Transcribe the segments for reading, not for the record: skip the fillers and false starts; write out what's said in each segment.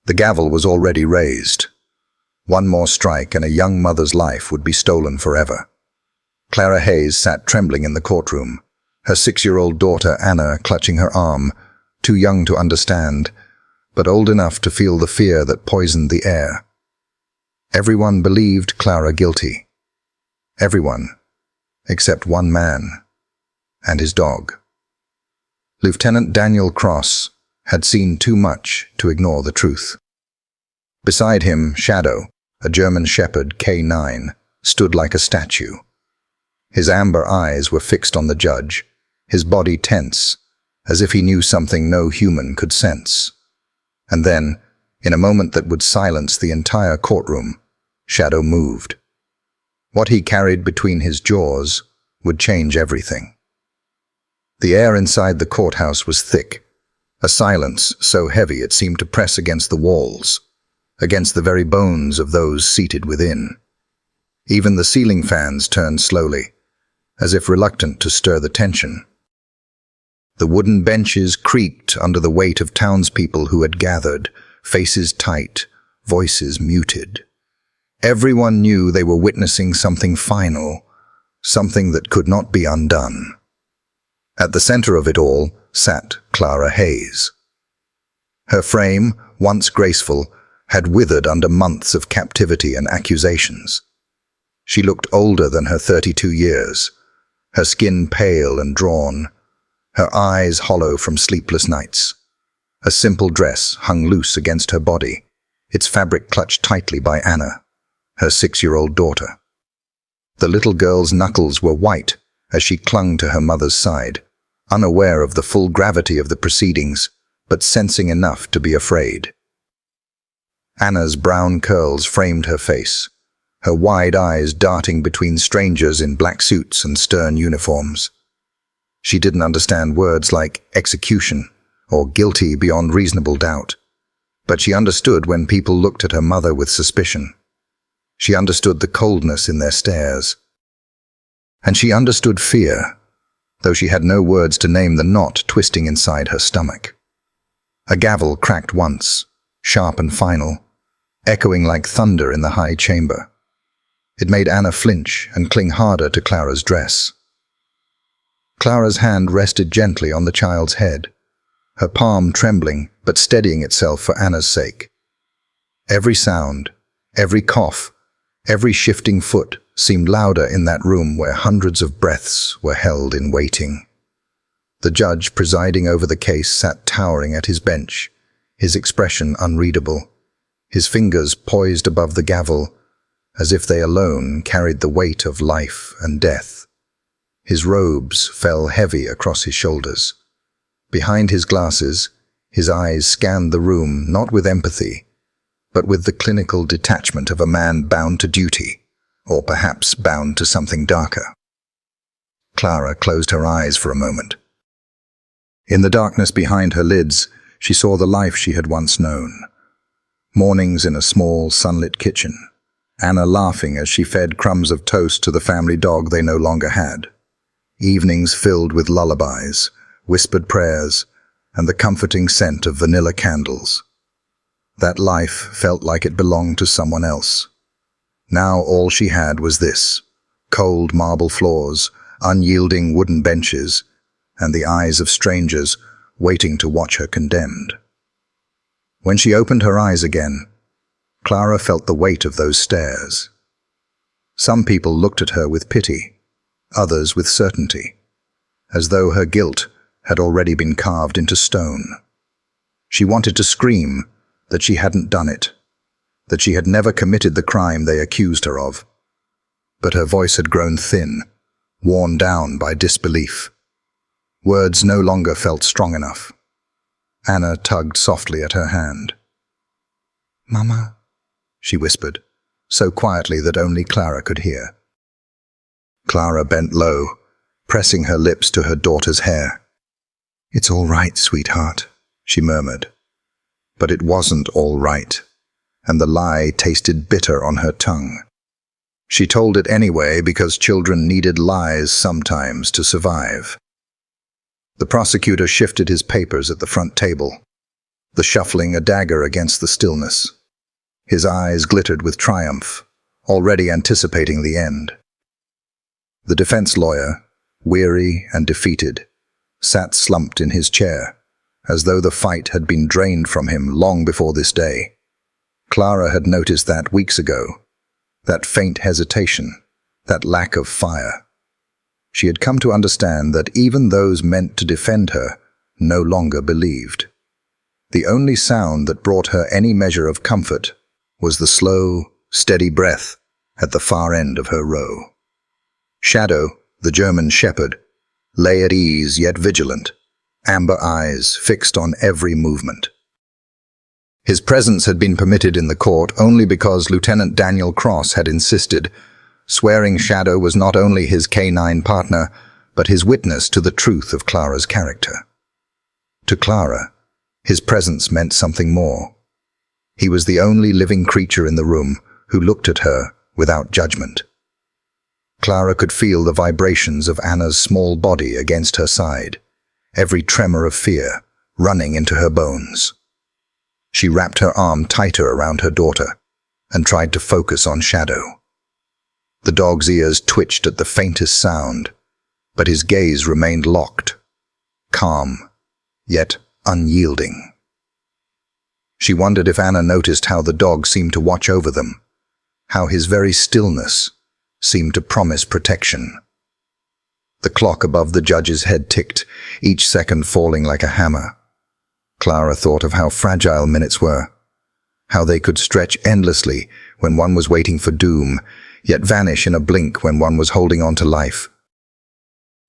The gavel was already raised. One more strike and a young mother's life would be stolen forever. Clara Hayes sat trembling in the courtroom, her 6-year-old daughter Anna clutching her arm, too young to understand, but old enough to feel the fear that poisoned the air. Everyone believed Clara guilty. Everyone, except one man and his dog. Lieutenant Daniel Cross had seen too much to ignore the truth. Beside him, Shadow, a German Shepherd K9, stood like a statue. His amber eyes were fixed on the judge, his body tense, as if he knew something no human could sense. And then, in a moment that would silence the entire courtroom, Shadow moved. What he carried between his jaws would change everything. The air inside the courthouse was thick, a silence so heavy it seemed to press against the walls, against the very bones of those seated within. Even the ceiling fans turned slowly, as if reluctant to stir the tension. The wooden benches creaked under the weight of townspeople who had gathered, faces tight, voices muted. Everyone knew they were witnessing something final, something that could not be undone. At the center of it all sat Clara Hayes. Her frame, once graceful, had withered under months of captivity and accusations. She looked older than her 32 years, her skin pale and drawn, her eyes hollow from sleepless nights. A simple dress hung loose against her body, its fabric clutched tightly by Anna, her 6-year-old daughter. The little girl's knuckles were white as she clung to her mother's side, unaware of the full gravity of the proceedings, but sensing enough to be afraid. Anna's brown curls framed her face, her wide eyes darting between strangers in black suits and stern uniforms. She didn't understand words like execution or guilty beyond reasonable doubt, but she understood when people looked at her mother with suspicion. She understood the coldness in their stares. And she understood fear, though she had no words to name the knot twisting inside her stomach. A gavel cracked once, sharp and final, echoing like thunder in the high chamber. It made Anna flinch and cling harder to Clara's dress. Clara's hand rested gently on the child's head, her palm trembling but steadying itself for Anna's sake. Every sound, every cough, every shifting foot seemed louder in that room where hundreds of breaths were held in waiting. The judge presiding over the case sat towering at his bench, his expression unreadable, his fingers poised above the gavel, as if they alone carried the weight of life and death. His robes fell heavy across his shoulders. Behind his glasses, his eyes scanned the room not with empathy, but with the clinical detachment of a man bound to duty, or perhaps bound to something darker. Clara closed her eyes for a moment. In the darkness behind her lids, she saw the life she had once known. Mornings in a small, sunlit kitchen, Anna laughing as she fed crumbs of toast to the family dog they no longer had. Evenings filled with lullabies, whispered prayers, and the comforting scent of vanilla candles. That life felt like it belonged to someone else. Now all she had was this: cold marble floors, unyielding wooden benches, and the eyes of strangers waiting to watch her condemned. When she opened her eyes again, Clara felt the weight of those stares. Some people looked at her with pity, others with certainty, as though her guilt had already been carved into stone. She wanted to scream that she hadn't done it, that she had never committed the crime they accused her of. But her voice had grown thin, worn down by disbelief. Words no longer felt strong enough. Anna tugged softly at her hand. "Mama," she whispered, so quietly that only Clara could hear. Clara bent low, pressing her lips to her daughter's hair. "It's all right, sweetheart," she murmured. But it wasn't all right, and the lie tasted bitter on her tongue. She told it anyway because children needed lies sometimes to survive. The prosecutor shifted his papers at the front table. the shuffling a dagger against the stillness. His eyes glittered with triumph, already anticipating the end. The defense lawyer, weary and defeated, sat slumped in his chair, as though the fight had been drained from him long before this day. Clara had noticed that weeks ago, that faint hesitation, that lack of fire. She had come to understand that even those meant to defend her no longer believed. The only sound that brought her any measure of comfort was the slow, steady breath at the far end of her row. Shadow, the German shepherd, lay at ease yet vigilant, amber eyes fixed on every movement. His presence had been permitted in the court only because Lieutenant Daniel Cross had insisted, swearing Shadow was not only his canine partner, but his witness to the truth of Clara's character. To Clara, his presence meant something more. He was the only living creature in the room who looked at her without judgment. Clara could feel the vibrations of Anna's small body against her side, every tremor of fear running into her bones. She wrapped her arm tighter around her daughter and tried to focus on Shadow. The dog's ears twitched at the faintest sound, but his gaze remained locked, calm, yet unyielding. She wondered if Anna noticed how the dog seemed to watch over them, how his very stillness seemed to promise protection. The clock above the judge's head ticked, each second falling like a hammer. Clara thought of how fragile minutes were, how they could stretch endlessly when one was waiting for doom, yet vanish in a blink when one was holding on to life.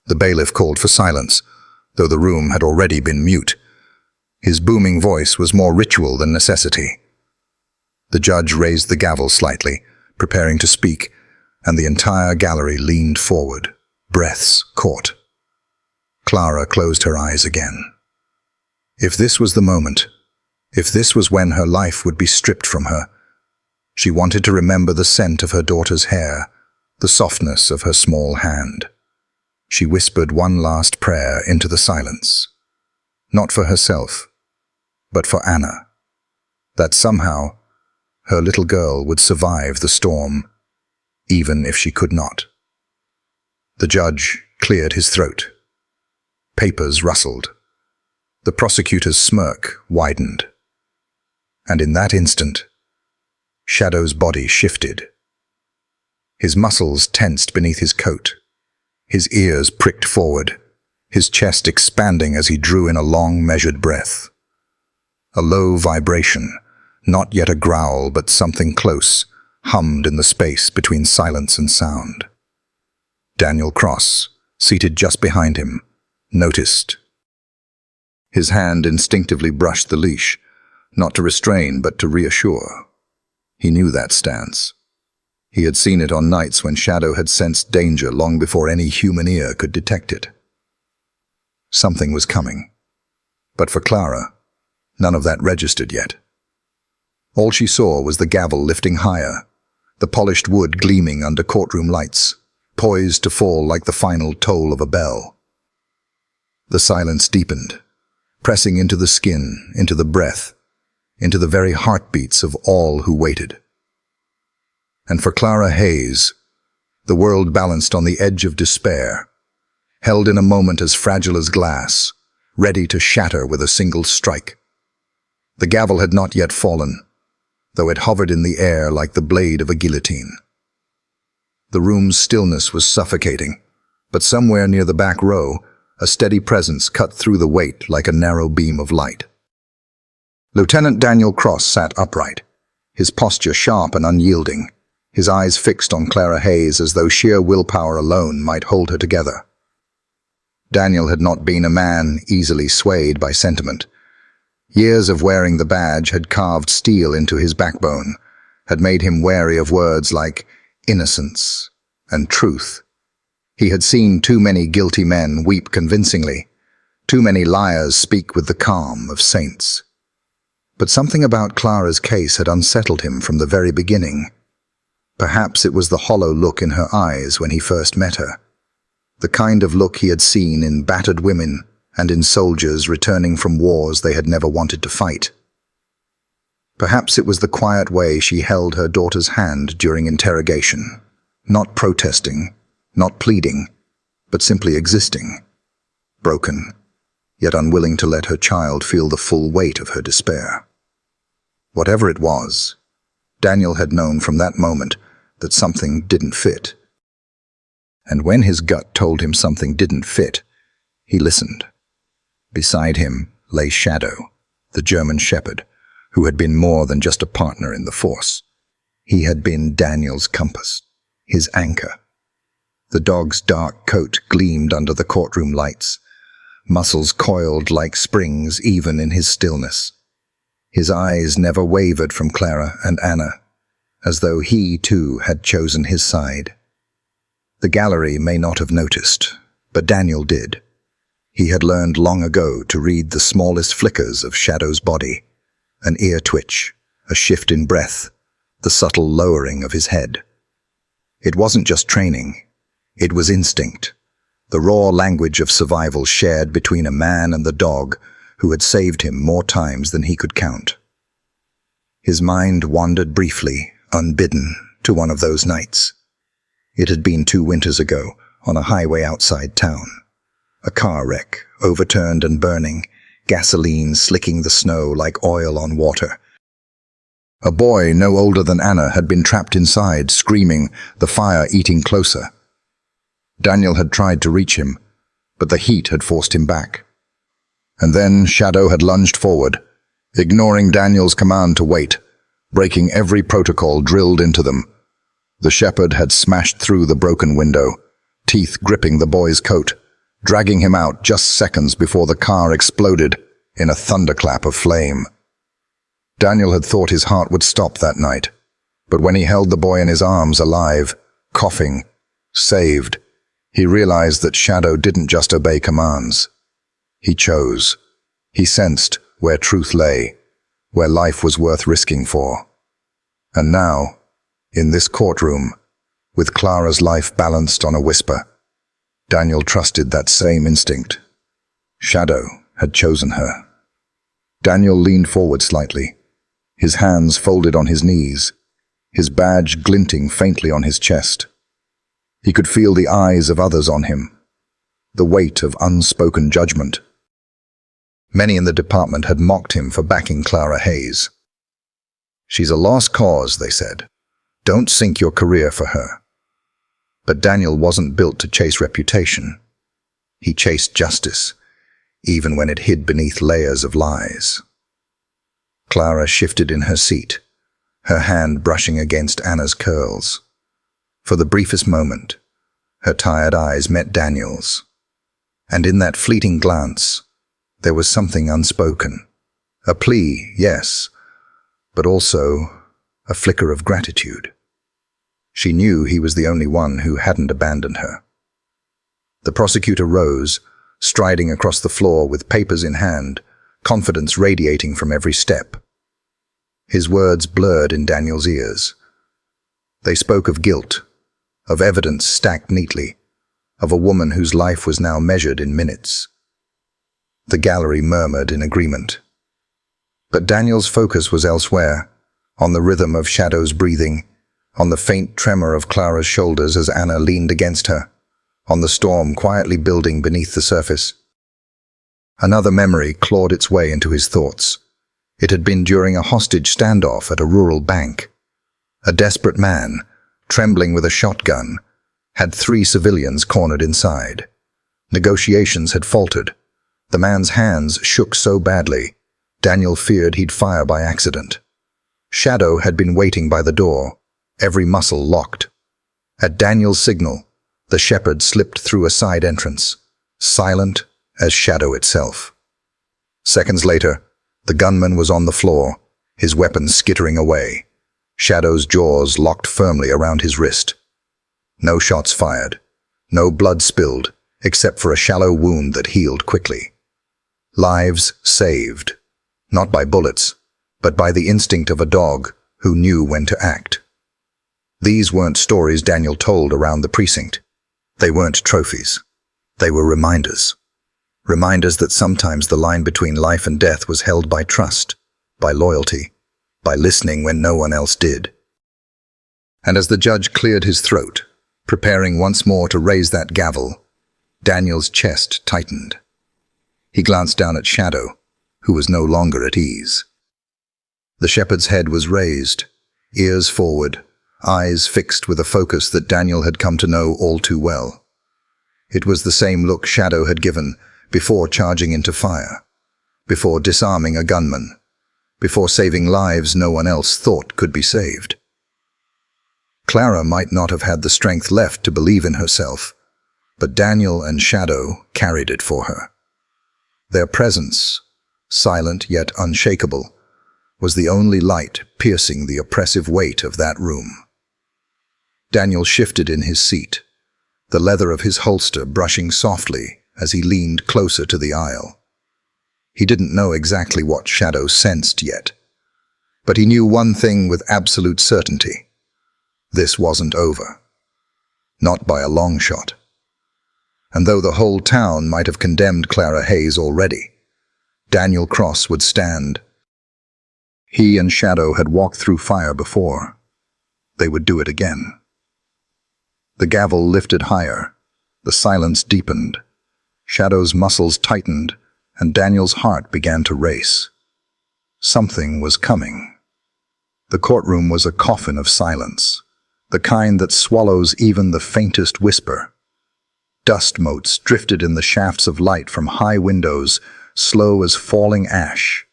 The bailiff called for silence, though the room had already been mute. His booming voice was more ritual than necessity. The judge raised the gavel slightly, preparing to speak, and the entire gallery leaned forward, breaths caught. Clara closed her eyes again. If this was the moment, if this was when her life would be stripped from her, she wanted to remember the scent of her daughter's hair, the softness of her small hand. She whispered one last prayer into the silence, not for herself, but for Anna, that somehow her little girl would survive the storm, even if she could not. The judge cleared his throat. Papers rustled. The prosecutor's smirk widened. And in that instant, Shadow's body shifted. His muscles tensed beneath his coat. His ears pricked forward, his chest expanding as he drew in a long, measured breath. A low vibration, not yet a growl but something close, hummed in the space between silence and sound. Daniel Cross, seated just behind him, noticed. His hand instinctively brushed the leash, not to restrain but to reassure. He knew that stance. He had seen it on nights when Shadow had sensed danger long before any human ear could detect it. Something was coming. But for Clara, none of that registered yet. All she saw was the gavel lifting higher, the polished wood gleaming under courtroom lights, poised to fall like the final toll of a bell. The silence deepened, pressing into the skin, into the breath, into the very heartbeats of all who waited. And for Clara Hayes, the world balanced on the edge of despair, held in a moment as fragile as glass, ready to shatter with a single strike. The gavel had not yet fallen, though it hovered in the air like the blade of a guillotine. The room's stillness was suffocating, but somewhere near the back row, a steady presence cut through the weight like a narrow beam of light. Lieutenant Daniel Cross sat upright, his posture sharp and unyielding, his eyes fixed on Clara Hayes as though sheer willpower alone might hold her together. Daniel had not been a man easily swayed by sentiment. Years of wearing the badge had carved steel into his backbone, had made him wary of words like innocence and truth. He had seen too many guilty men weep convincingly, too many liars speak with the calm of saints. But something about Clara's case had unsettled him from the very beginning. Perhaps it was the hollow look in her eyes when he first met her, the kind of look he had seen in battered women and in soldiers returning from wars they had never wanted to fight. Perhaps it was the quiet way she held her daughter's hand during interrogation, not protesting, not pleading, but simply existing, broken, yet unwilling to let her child feel the full weight of her despair. Whatever it was, Daniel had known from that moment that something didn't fit. And when his gut told him something didn't fit, he listened. Beside him lay Shadow, the German shepherd, who had been more than just a partner in the force. He had been Daniel's compass, his anchor. The dog's dark coat gleamed under the courtroom lights, muscles coiled like springs even in his stillness. His eyes never wavered from Clara and Anna, as though he too had chosen his side. The gallery may not have noticed, but Daniel did. He had learned long ago to read the smallest flickers of Shadow's body, an ear twitch, a shift in breath, the subtle lowering of his head. It wasn't just training, it was instinct, the raw language of survival shared between a man and the dog who had saved him more times than he could count. His mind wandered briefly, unbidden, to one of those nights. It had been 2 winters ago, on a highway outside town. A car wreck, overturned and burning, gasoline slicking the snow like oil on water. A boy no older than Anna had been trapped inside, screaming, the fire eating closer. Daniel had tried to reach him, but the heat had forced him back. And then Shadow had lunged forward, ignoring Daniel's command to wait, breaking every protocol drilled into them. The shepherd had smashed through the broken window, teeth gripping the boy's coat, dragging him out just seconds before the car exploded in a thunderclap of flame. Daniel had thought his heart would stop that night, but when he held the boy in his arms alive, coughing, saved, he realized that Shadow didn't just obey commands. He chose. He sensed where truth lay, where life was worth risking for. And now, in this courtroom, with Clara's life balanced on a whisper, Daniel trusted that same instinct. Shadow had chosen her. Daniel leaned forward slightly, his hands folded on his knees, his badge glinting faintly on his chest. He could feel the eyes of others on him, the weight of unspoken judgment. Many in the department had mocked him for backing Clara Hayes. She's a lost cause, they said. Don't sink your career for her. But Daniel wasn't built to chase reputation. He chased justice, even when it hid beneath layers of lies. Clara shifted in her seat, her hand brushing against Anna's curls. For the briefest moment, her tired eyes met Daniel's. And in that fleeting glance, there was something unspoken. A plea, yes, but also a flicker of gratitude. She knew he was the only one who hadn't abandoned her. The prosecutor rose, striding across the floor with papers in hand, confidence radiating from every step. His words blurred in Daniel's ears. They spoke of guilt, of evidence stacked neatly, of a woman whose life was now measured in minutes. The gallery murmured in agreement. But Daniel's focus was elsewhere, on the rhythm of Shadow's breathing, on the faint tremor of Clara's shoulders as Anna leaned against her, on the storm quietly building beneath the surface. Another memory clawed its way into his thoughts. It had been during a hostage standoff at a rural bank. A desperate man, trembling with a shotgun, had 3 civilians cornered inside. Negotiations had faltered. The man's hands shook so badly, Daniel feared he'd fire by accident. Shadow had been waiting by the door, every muscle locked. At Daniel's signal, the shepherd slipped through a side entrance, silent as Shadow itself. Seconds later, the gunman was on the floor, his weapon skittering away, Shadow's jaws locked firmly around his wrist. No shots fired, no blood spilled, except for a shallow wound that healed quickly. Lives saved, not by bullets, but by the instinct of a dog who knew when to act. These weren't stories Daniel told around the precinct. They weren't trophies. They were reminders. Reminders that sometimes the line between life and death was held by trust, by loyalty, by listening when no one else did. And as the judge cleared his throat, preparing once more to raise that gavel, Daniel's chest tightened. He glanced down at Shadow, who was no longer at ease. The shepherd's head was raised, ears forward, eyes fixed with a focus that Daniel had come to know all too well. It was the same look Shadow had given before charging into fire, before disarming a gunman, before saving lives no one else thought could be saved. Clara might not have had the strength left to believe in herself, but Daniel and Shadow carried it for her. Their presence, silent yet unshakable, was the only light piercing the oppressive weight of that room. Daniel shifted in his seat, the leather of his holster brushing softly as he leaned closer to the aisle. He didn't know exactly what Shadow sensed yet, but he knew one thing with absolute certainty. This wasn't over. Not by a long shot. And though the whole town might have condemned Clara Hayes already, Daniel Cross would stand. He and Shadow had walked through fire before. They would do it again. The gavel lifted higher. The silence deepened. Shadow's muscles tightened, and Daniel's heart began to race. Something was coming. The courtroom was a coffin of silence, the kind that swallows even the faintest whisper. Dust motes drifted in the shafts of light from high windows, slow as falling ash.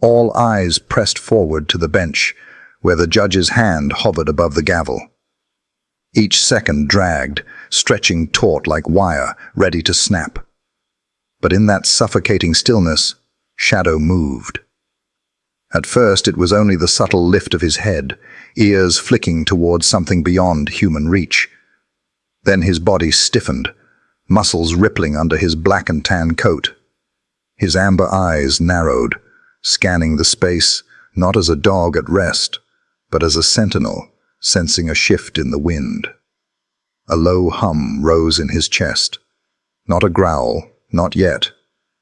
All eyes pressed forward to the bench, where the judge's hand hovered above the gavel. Each second dragged, stretching taut like wire, ready to snap. But in that suffocating stillness, Shadow moved. At first it was only the subtle lift of his head, ears flicking towards something beyond human reach. Then his body stiffened, muscles rippling under his black and tan coat. His amber eyes narrowed, scanning the space not as a dog at rest, but as a sentinel sensing a shift in the wind. A low hum rose in his chest. Not a growl, not yet,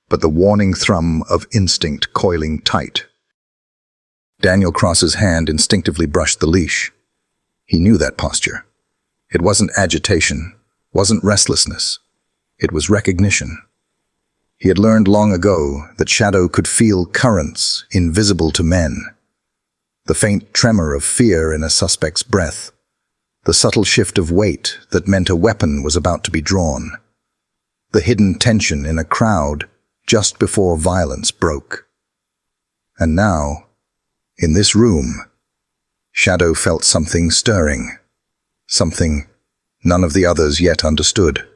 but the warning thrum of instinct coiling tight. Daniel Cross's hand instinctively brushed the leash. He knew that posture. It wasn't agitation, wasn't restlessness. It was recognition. He had learned long ago that Shadow could feel currents invisible to men. The faint tremor of fear in a suspect's breath. The subtle shift of weight that meant a weapon was about to be drawn. The hidden tension in a crowd just before violence broke. And now, in this room, Shadow felt something stirring. Something none of the others yet understood.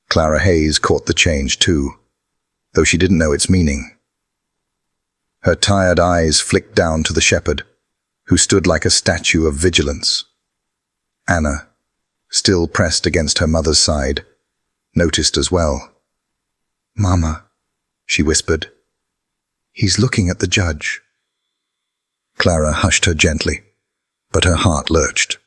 Clara Hayes caught the change too, though she didn't know its meaning. Her tired eyes flicked down to the shepherd, who stood like a statue of vigilance. Anna, still pressed against her mother's side, noticed as well. "Mama," she whispered, "he's looking at the judge." Clara hushed her gently, but her heart lurched.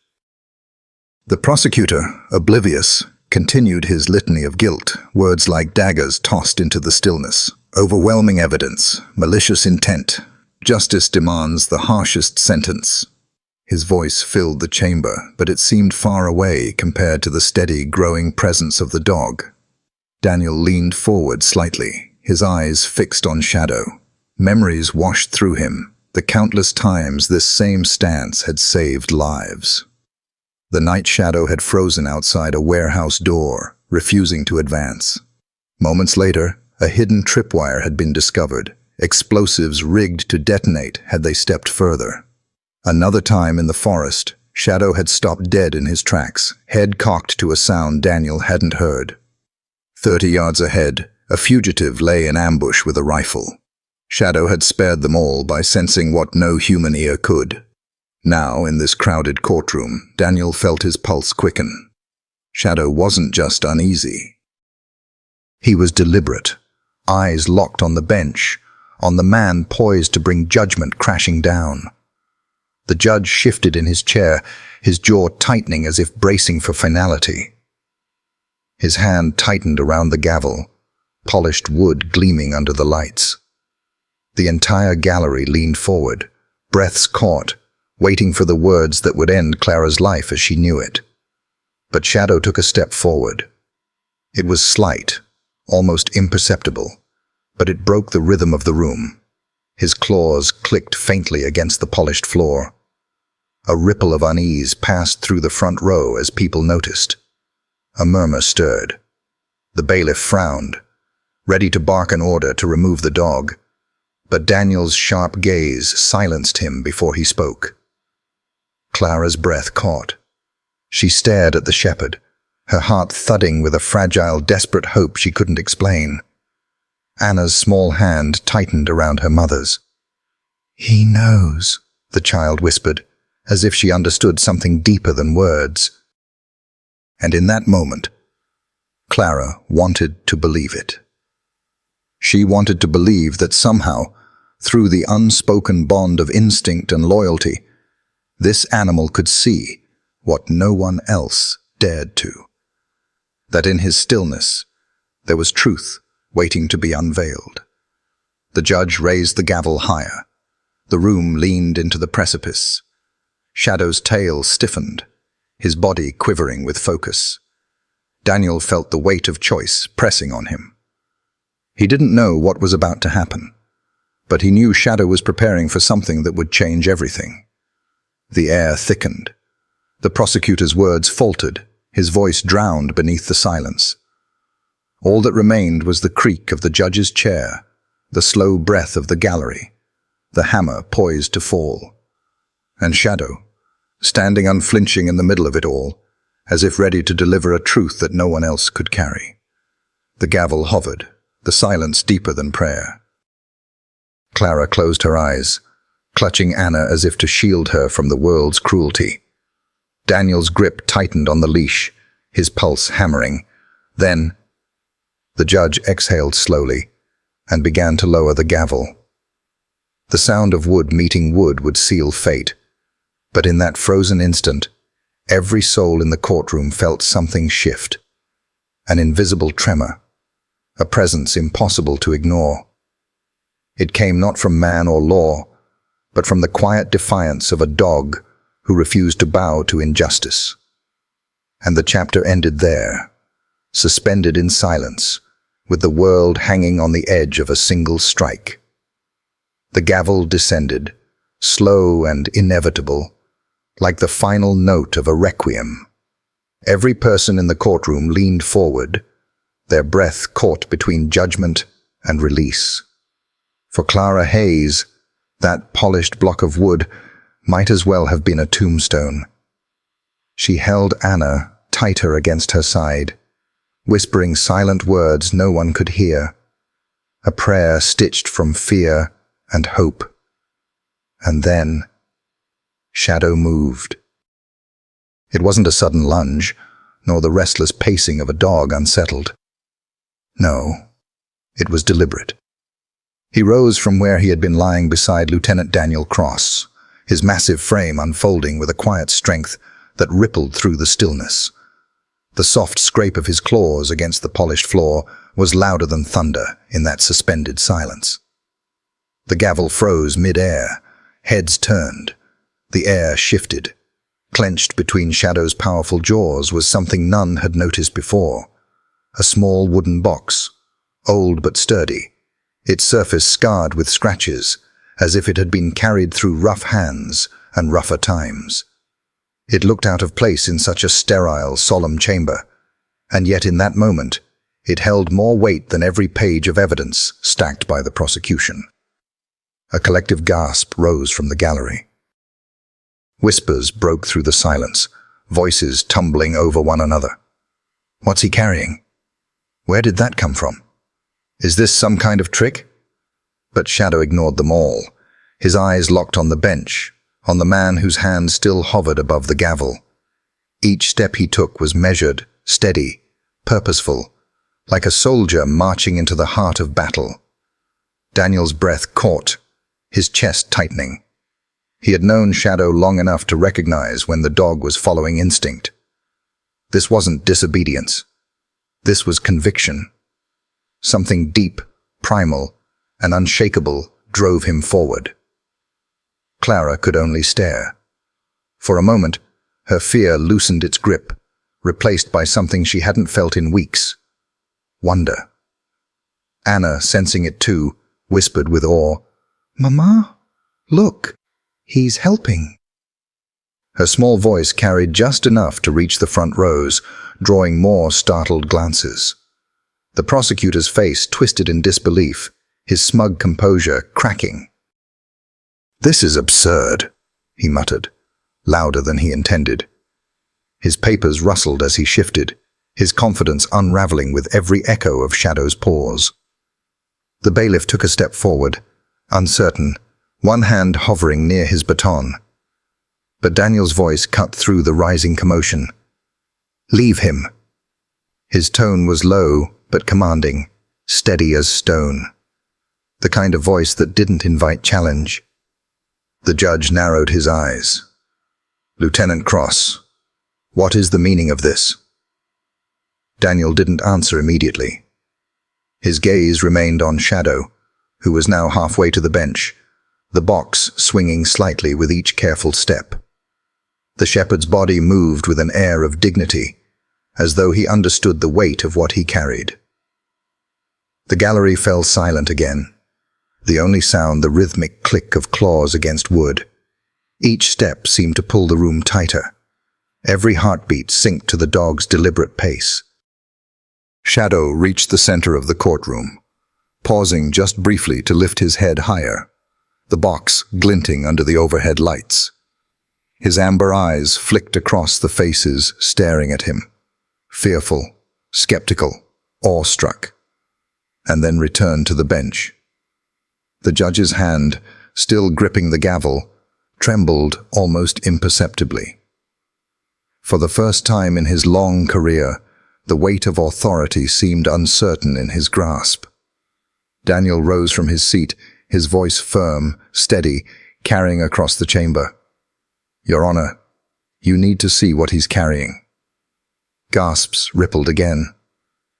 The prosecutor, oblivious, continued his litany of guilt, words like daggers tossed into the stillness. Overwhelming evidence, malicious intent. Justice demands the harshest sentence. His voice filled the chamber, but it seemed far away compared to the steady, growing presence of the dog. Daniel leaned forward slightly, his eyes fixed on Shadow. Memories washed through him, the countless times this same stance had saved lives. The night Shadow had frozen outside a warehouse door, refusing to advance. Moments later, a hidden tripwire had been discovered, explosives rigged to detonate had they stepped further. Another time in the forest, Shadow had stopped dead in his tracks, head cocked to a sound Daniel hadn't heard. 30 yards ahead, a fugitive lay in ambush with a rifle. Shadow had spared them all by sensing what no human ear could. Now, in this crowded courtroom, Daniel felt his pulse quicken. Shadow wasn't just uneasy. He was deliberate, eyes locked on the bench, on the man poised to bring judgment crashing down. The judge shifted in his chair, his jaw tightening as if bracing for finality. His hand tightened around the gavel, polished wood gleaming under the lights. The entire gallery leaned forward, breaths caught, waiting for the words that would end Clara's life as she knew it. But Shadow took a step forward. It was slight, almost imperceptible, but it broke the rhythm of the room. His claws clicked faintly against the polished floor. A ripple of unease passed through the front row as people noticed. A murmur stirred. The bailiff frowned, ready to bark an order to remove the dog, but Daniel's sharp gaze silenced him before he spoke. Clara's breath caught. She stared at the shepherd, her heart thudding with a fragile, desperate hope she couldn't explain. Anna's small hand tightened around her mother's. "He knows," the child whispered, as if she understood something deeper than words. And in that moment, Clara wanted to believe it. She wanted to believe that somehow, through the unspoken bond of instinct and loyalty, this animal could see what no one else dared to. That in his stillness, there was truth waiting to be unveiled. The judge raised the gavel higher. The room leaned into the precipice. Shadow's tail stiffened, his body quivering with focus. Daniel felt the weight of choice pressing on him. He didn't know what was about to happen, but he knew Shadow was preparing for something that would change everything. The air thickened. The prosecutor's words faltered, his voice drowned beneath the silence. All that remained was the creak of the judge's chair, the slow breath of the gallery, the hammer poised to fall. And Shadow, standing unflinching in the middle of it all, as if ready to deliver a truth that no one else could carry. The gavel hovered, the silence deeper than prayer. Clara closed her eyes, clutching Anna as if to shield her from the world's cruelty. Daniel's grip tightened on the leash, his pulse hammering. Then, the judge exhaled slowly and began to lower the gavel. The sound of wood meeting wood would seal fate, but in that frozen instant, every soul in the courtroom felt something shift. An invisible tremor, a presence impossible to ignore. It came not from man or law, but from the quiet defiance of a dog who refused to bow to injustice. And the chapter ended there, suspended in silence, with the world hanging on the edge of a single strike. The gavel descended, slow and inevitable, like the final note of a requiem. Every person in the courtroom leaned forward, their breath caught between judgment and release. For Clara Hayes, that polished block of wood might as well have been a tombstone. She held Anna tighter against her side, whispering silent words no one could hear, a prayer stitched from fear and hope. And then, Shadow moved. It wasn't a sudden lunge, nor the restless pacing of a dog unsettled. No, it was deliberate. He rose from where he had been lying beside Lieutenant Daniel Cross, his massive frame unfolding with a quiet strength that rippled through the stillness. The soft scrape of his claws against the polished floor was louder than thunder in that suspended silence. The gavel froze mid-air, heads turned. The air shifted. Clenched between Shadow's powerful jaws was something none had noticed before. A small wooden box, old but sturdy, its surface scarred with scratches, as if it had been carried through rough hands and rougher times. It looked out of place in such a sterile, solemn chamber, and yet in that moment, it held more weight than every page of evidence stacked by the prosecution. A collective gasp rose from the gallery. Whispers broke through the silence, voices tumbling over one another. What's he carrying? Where did that come from? Is this some kind of trick? But Shadow ignored them all, his eyes locked on the bench, on the man whose hand still hovered above the gavel. Each step he took was measured, steady, purposeful, like a soldier marching into the heart of battle. Daniel's breath caught, his chest tightening. He had known Shadow long enough to recognize when the dog was following instinct. This wasn't disobedience. This was conviction. Something deep, primal, and unshakable drove him forward. Clara could only stare. For a moment, her fear loosened its grip, replaced by something she hadn't felt in weeks: wonder. Anna, sensing it too, whispered with awe, "Mama, look, he's helping." Her small voice carried just enough to reach the front rows, drawing more startled glances. The prosecutor's face twisted in disbelief, his smug composure cracking. "This is absurd," he muttered, louder than he intended. His papers rustled as he shifted, his confidence unraveling with every echo of Shadow's pause. The bailiff took a step forward, uncertain, one hand hovering near his baton. But Daniel's voice cut through the rising commotion. "Leave him." His tone was low but commanding, steady as stone. The kind of voice that didn't invite challenge. The judge narrowed his eyes. "Lieutenant Cross, what is the meaning of this?" Daniel didn't answer immediately. His gaze remained on Shadow, who was now halfway to the bench, the box swinging slightly with each careful step. The shepherd's body moved with an air of dignity, as though he understood the weight of what he carried. The gallery fell silent again, the only sound the rhythmic click of claws against wood. Each step seemed to pull the room tighter. Every heartbeat synced to the dog's deliberate pace. Shadow reached the center of the courtroom, pausing just briefly to lift his head higher, the box glinting under the overhead lights. His amber eyes flicked across the faces staring at him, fearful, skeptical, awestruck, and then returned to the bench. The judge's hand, still gripping the gavel, trembled almost imperceptibly. For the first time in his long career, the weight of authority seemed uncertain in his grasp. Daniel rose from his seat, his voice firm, steady, carrying across the chamber. "Your Honor, you need to see what he's carrying." Gasps rippled again.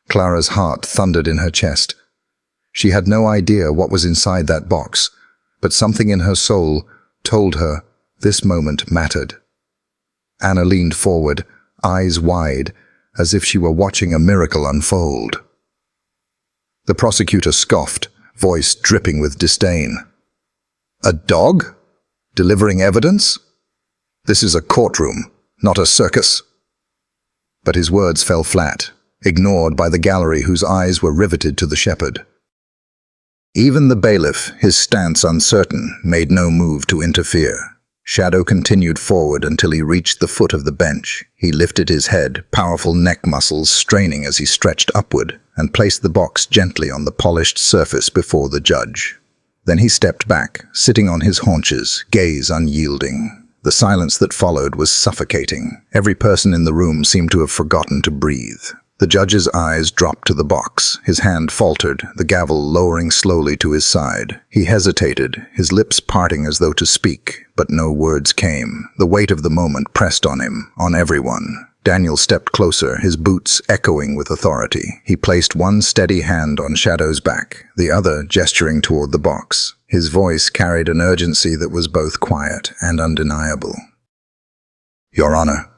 Clara's heart thundered in her chest. She had no idea what was inside that box, but something in her soul told her this moment mattered. Anna leaned forward, eyes wide, as if she were watching a miracle unfold. The prosecutor scoffed, voice dripping with disdain. "A dog? Delivering evidence? This is a courtroom, not a circus." But his words fell flat, ignored by the gallery whose eyes were riveted to the shepherd. Even the bailiff, his stance uncertain, made no move to interfere. Shadow continued forward until he reached the foot of the bench. He lifted his head, powerful neck muscles straining as he stretched upward, and placed the box gently on the polished surface before the judge. Then he stepped back, sitting on his haunches, gaze unyielding. The silence that followed was suffocating. Every person in the room seemed to have forgotten to breathe. The judge's eyes dropped to the box. His hand faltered, the gavel lowering slowly to his side. He hesitated, his lips parting as though to speak, but no words came. The weight of the moment pressed on him, on everyone. Daniel stepped closer, his boots echoing with authority. He placed one steady hand on Shadow's back, the other gesturing toward the box. His voice carried an urgency that was both quiet and undeniable. "Your Honor,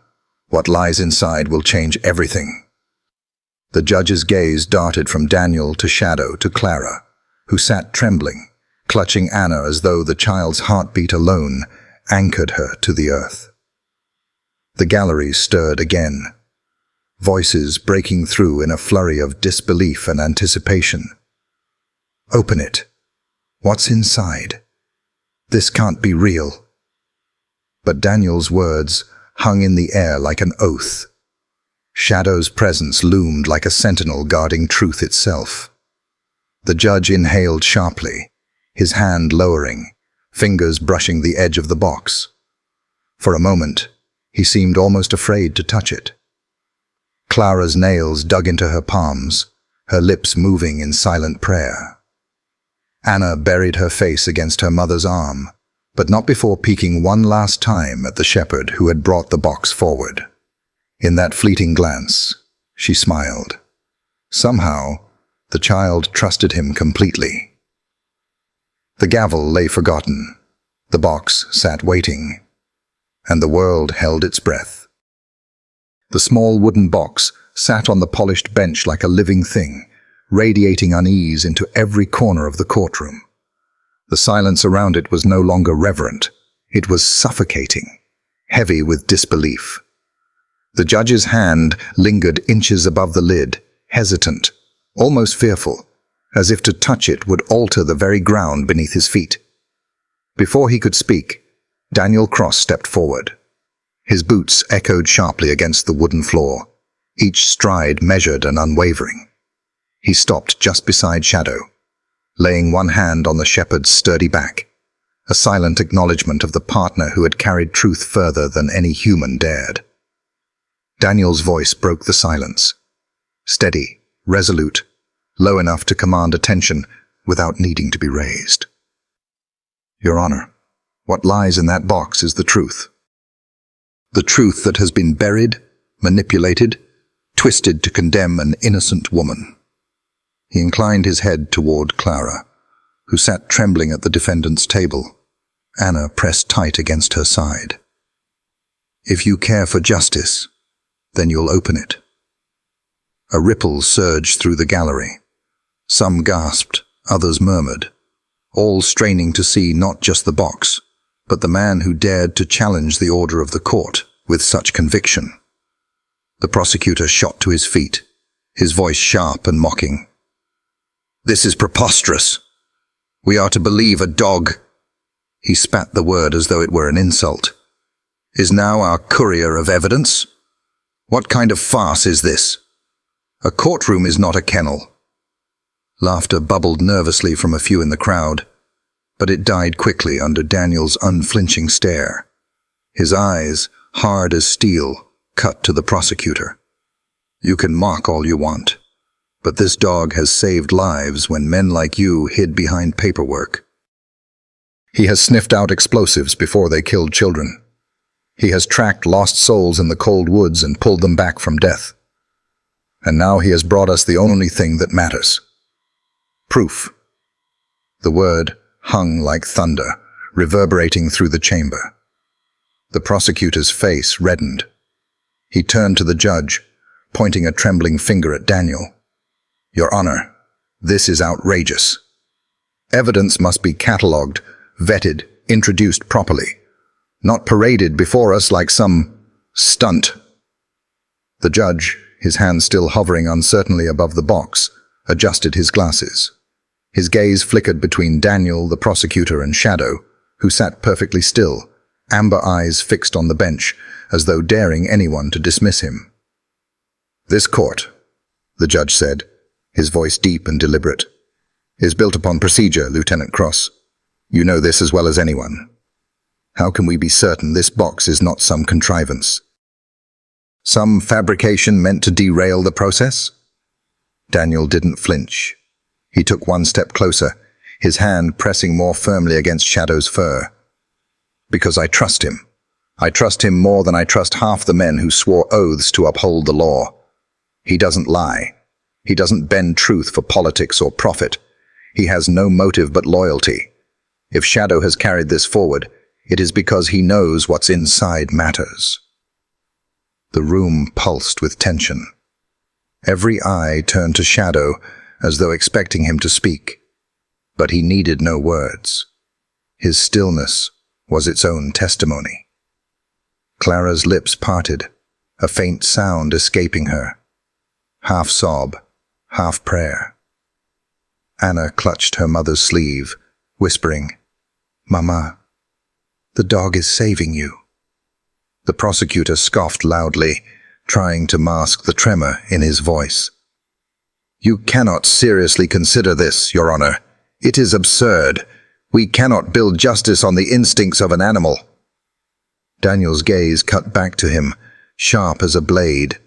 what lies inside will change everything." The judge's gaze darted from Daniel to Shadow to Clara, who sat trembling, clutching Anna as though the child's heartbeat alone anchored her to the earth. The gallery stirred again, voices breaking through in a flurry of disbelief and anticipation. "Open it. What's inside? This can't be real." But Daniel's words hung in the air like an oath. Shadow's presence loomed like a sentinel guarding truth itself. The judge inhaled sharply, his hand lowering, fingers brushing the edge of the box. For a moment, he seemed almost afraid to touch it. Clara's nails dug into her palms, her lips moving in silent prayer. Anna buried her face against her mother's arm, but not before peeking one last time at the shepherd who had brought the box forward. In that fleeting glance, she smiled. Somehow, The child trusted him completely. The gavel lay forgotten. The box sat waiting, and the world held its breath. The small wooden box sat on the polished bench like a living thing, radiating unease into every corner of the courtroom. The silence around it was no longer reverent. It was suffocating, heavy with disbelief. The judge's hand lingered inches above the lid, hesitant, almost fearful, as if to touch it would alter the very ground beneath his feet. Before he could speak, Daniel Cross stepped forward. His boots echoed sharply against the wooden floor, each stride measured and unwavering. He stopped just beside Shadow, laying one hand on the shepherd's sturdy back, a silent acknowledgement of the partner who had carried truth further than any human dared. Daniel's voice broke the silence, steady, resolute, low enough to command attention without needing to be raised. Your Honor, what lies in that box is the truth. The truth that has been buried, manipulated, twisted to condemn an innocent woman. He inclined his head toward Clara, who sat trembling at the defendant's table, Anna pressed tight against her side. If you care for justice, then you'll open it. A ripple surged through the gallery. Some gasped, others murmured, all straining to see not just the box, but the man who dared to challenge the order of the court with such conviction. The prosecutor shot to his feet, his voice sharp and mocking. This is preposterous. We are to believe a dog. He spat the word as though it were an insult. Is now our courier of evidence? What kind of farce is this? A courtroom is not a kennel. Laughter bubbled nervously from a few in the crowd, but it died quickly under Daniel's unflinching stare. His eyes, hard as steel, cut to the prosecutor. You can mock all you want, but this dog has saved lives when men like you hid behind paperwork. He has sniffed out explosives before they killed children. He has tracked lost souls in the cold woods and pulled them back from death. And now he has brought us the only thing that matters. Proof. The word hung like thunder, reverberating through the chamber. The prosecutor's face reddened. He turned to the judge, pointing a trembling finger at Daniel. Your Honor, this is outrageous. Evidence must be catalogued, vetted, introduced properly, not paraded before us like some stunt. The judge, his hand still hovering uncertainly above the box, adjusted his glasses. His gaze flickered between Daniel, the prosecutor, and Shadow, who sat perfectly still, amber eyes fixed on the bench, as though daring anyone to dismiss him. This court, the judge said, his voice deep and deliberate, is built upon procedure, Lieutenant Cross. You know this as well as anyone. How can we be certain this box is not some contrivance? Some fabrication meant to derail the process? Daniel didn't flinch. He took one step closer, his hand pressing more firmly against Shadow's fur. Because I trust him. I trust him more than I trust half the men who swore oaths to uphold the law. He doesn't lie. He doesn't bend truth for politics or profit. He has no motive but loyalty. If Shadow has carried this forward, it is because he knows what's inside matters. The room pulsed with tension. Every eye turned to Shadow as though expecting him to speak. But he needed no words. His stillness was its own testimony. Clara's lips parted, a faint sound escaping her. Half sob, half prayer. Anna clutched her mother's sleeve, whispering, Mama, the dog is saving you. The prosecutor scoffed loudly, trying to mask the tremor in his voice. You cannot seriously consider this, Your Honor. It is absurd. We cannot build justice on the instincts of an animal. Daniel's gaze cut back to him, sharp as a blade.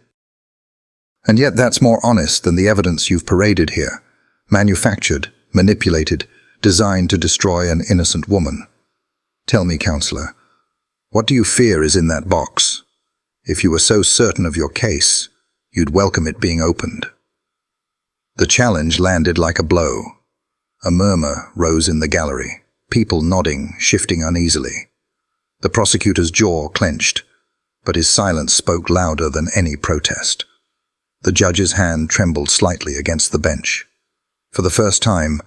And yet that's more honest than the evidence you've paraded here. Manufactured, manipulated, designed to destroy an innocent woman. Tell me, Counselor, what do you fear is in that box? If you were so certain of your case, you'd welcome it being opened. The challenge landed like a blow. A murmur rose in the gallery, people nodding, shifting uneasily. The prosecutor's jaw clenched, but his silence spoke louder than any protest. The judge's hand trembled slightly against the bench. For the first time,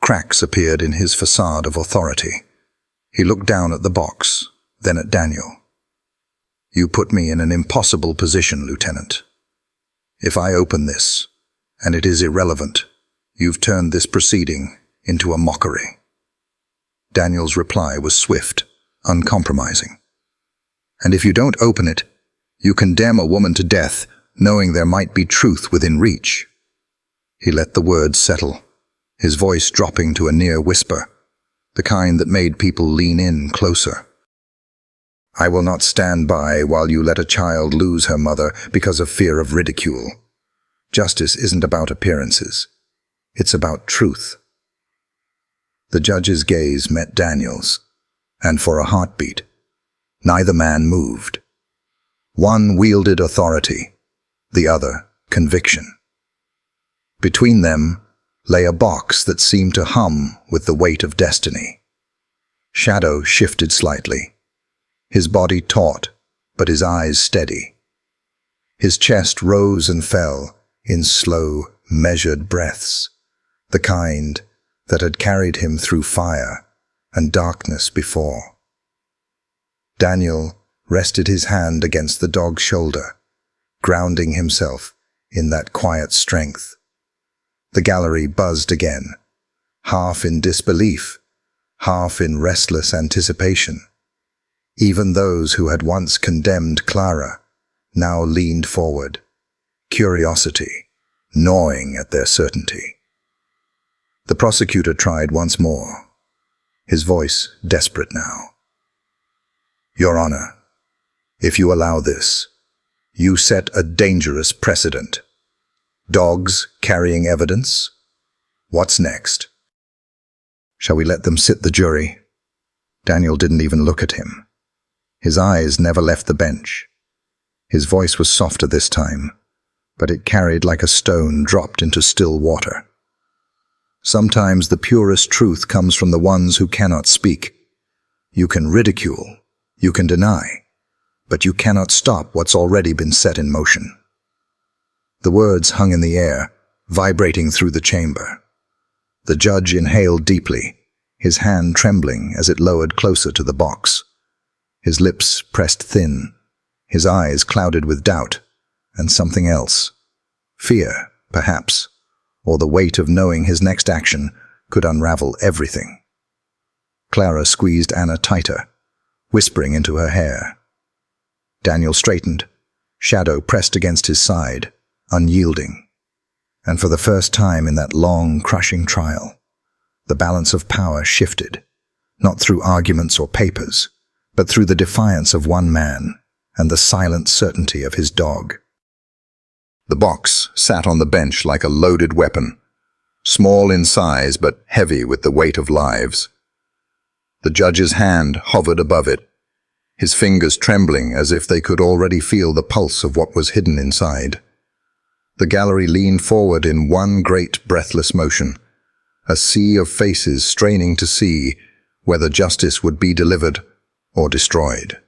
cracks appeared in his facade of authority. He looked down at the box, then at Daniel. "You put me in an impossible position, Lieutenant. If I open this, and it is irrelevant, you've turned this proceeding into a mockery." Daniel's reply was swift, uncompromising. "And if you don't open it, you condemn a woman to death, knowing there might be truth within reach." He let the words settle, his voice dropping to a near whisper, the kind that made people lean in closer. "I will not stand by while you let a child lose her mother because of fear of ridicule. Justice isn't about appearances. It's about truth." The judge's gaze met Daniel's, and for a heartbeat, neither man moved. One wielded authority, the other conviction. Between them lay a box that seemed to hum with the weight of destiny. Shadow shifted slightly, his body taut, but his eyes steady. His chest rose and fell in slow, measured breaths, the kind that had carried him through fire and darkness before. Daniel rested his hand against the dog's shoulder, grounding himself in that quiet strength. The gallery buzzed again, half in disbelief, half in restless anticipation. Even those who had once condemned Clara now leaned forward, curiosity gnawing at their certainty. The prosecutor tried once more, his voice desperate now. "Your Honor, if you allow this, you set a dangerous precedent. Dogs carrying evidence? What's next?" "Shall we let them sit the jury?" Daniel didn't even look at him. His eyes never left the bench. His voice was softer this time, but it carried like a stone dropped into still water. Sometimes the purest truth comes from the ones who cannot speak. You can ridicule, you can deny, but you cannot stop what's already been set in motion. The words hung in the air, vibrating through the chamber. The judge inhaled deeply, his hand trembling as it lowered closer to the box. His lips pressed thin, his eyes clouded with doubt and something else. Fear, perhaps, or the weight of knowing his next action could unravel everything. Clara squeezed Anna tighter, whispering into her hair. Daniel straightened, shadow pressed against his side, unyielding. And for the first time in that long, crushing trial, the balance of power shifted, not through arguments or papers, but through the defiance of one man and the silent certainty of his dog. The box sat on the bench like a loaded weapon, small in size but heavy with the weight of lives. The judge's hand hovered above it, his fingers trembling as if they could already feel the pulse of what was hidden inside. The gallery leaned forward in one great breathless motion, a sea of faces straining to see whether justice would be delivered or destroyed.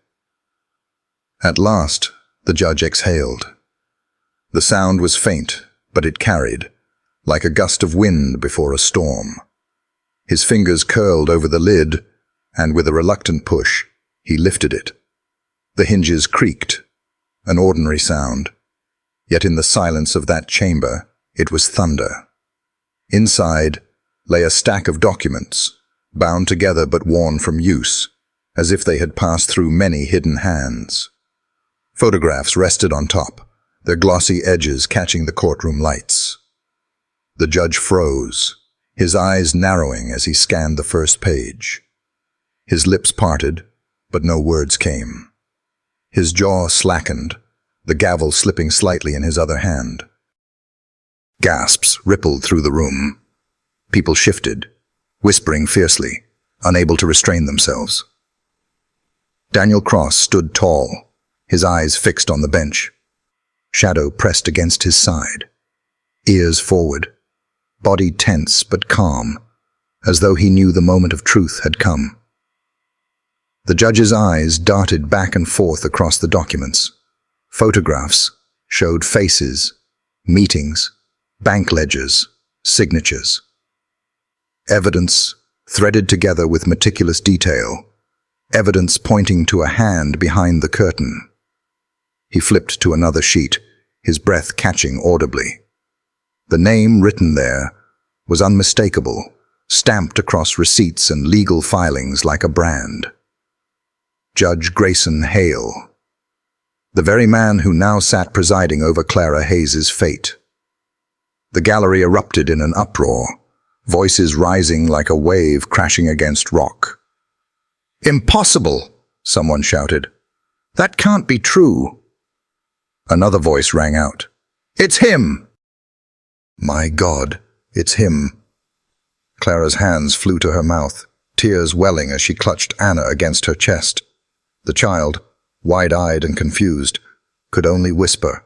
At last, the judge exhaled. The sound was faint, but it carried, like a gust of wind before a storm. His fingers curled over the lid, and with a reluctant push, he lifted it. The hinges creaked, an ordinary sound. Yet in the silence of that chamber, it was thunder. Inside lay a stack of documents, bound together but worn from use, as if they had passed through many hidden hands. Photographs rested on top, their glossy edges catching the courtroom lights. The judge froze, his eyes narrowing as he scanned the first page. His lips parted, but no words came. His jaw slackened, the gavel slipping slightly in his other hand. Gasps rippled through the room. People shifted, whispering fiercely, unable to restrain themselves. Daniel Cross stood tall, his eyes fixed on the bench. Shadow pressed against his side, ears forward, body tense but calm, as though he knew the moment of truth had come. The judge's eyes darted back and forth across the documents. Photographs showed faces, meetings, bank ledgers, signatures. Evidence threaded together with meticulous detail, evidence pointing to a hand behind the curtain. He flipped to another sheet, his breath catching audibly. The name written there was unmistakable, stamped across receipts and legal filings like a brand. Judge Grayson Hale, the very man who now sat presiding over Clara Hayes's fate. The gallery erupted in an uproar, voices rising like a wave crashing against rock. "Impossible!" someone shouted. "That can't be true." Another voice rang out. "It's him!" "My God, it's him." Clara's hands flew to her mouth, tears welling as she clutched Anna against her chest. The child, wide-eyed and confused, could only whisper,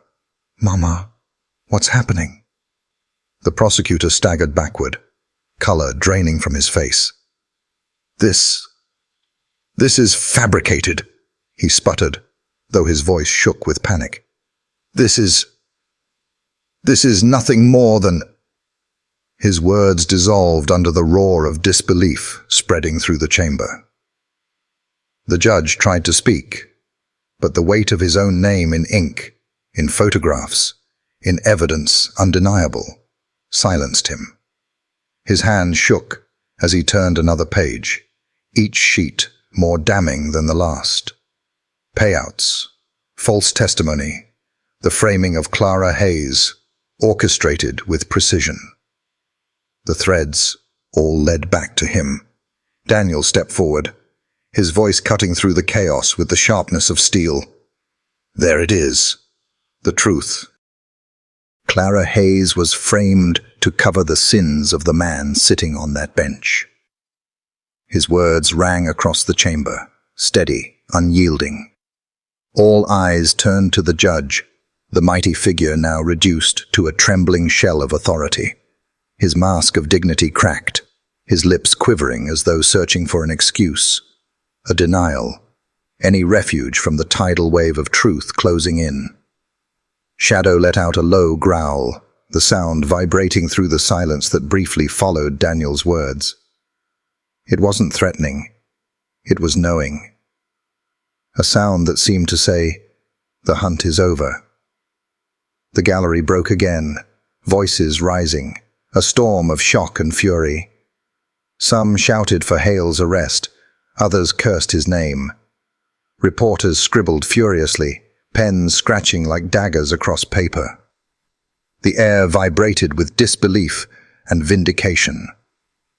"Mama, what's happening?" The prosecutor staggered backward, color draining from his face. This is fabricated," he sputtered, though his voice shook with panic. This is nothing more than—" His words dissolved under the roar of disbelief spreading through the chamber. The judge tried to speak, but the weight of his own name in ink, in photographs, in evidence undeniable, silenced him. His hand shook as he turned another page, each sheet more damning than the last. Payouts, false testimony, the framing of Clara Hayes, orchestrated with precision. The threads all led back to him. Daniel stepped forward, his voice cutting through the chaos with the sharpness of steel. "There it is, the truth. Clara Hayes was framed to cover the sins of the man sitting on that bench." His words rang across the chamber, steady, unyielding. All eyes turned to the judge, the mighty figure now reduced to a trembling shell of authority. His mask of dignity cracked, his lips quivering as though searching for an excuse, a denial, any refuge from the tidal wave of truth closing in. Shadow let out a low growl, the sound vibrating through the silence that briefly followed Daniel's words. It wasn't threatening, it was knowing. A sound that seemed to say, "The hunt is over." The gallery broke again, voices rising, a storm of shock and fury. Some shouted for Hale's arrest, others cursed his name. Reporters scribbled furiously, pens scratching like daggers across paper. The air vibrated with disbelief and vindication.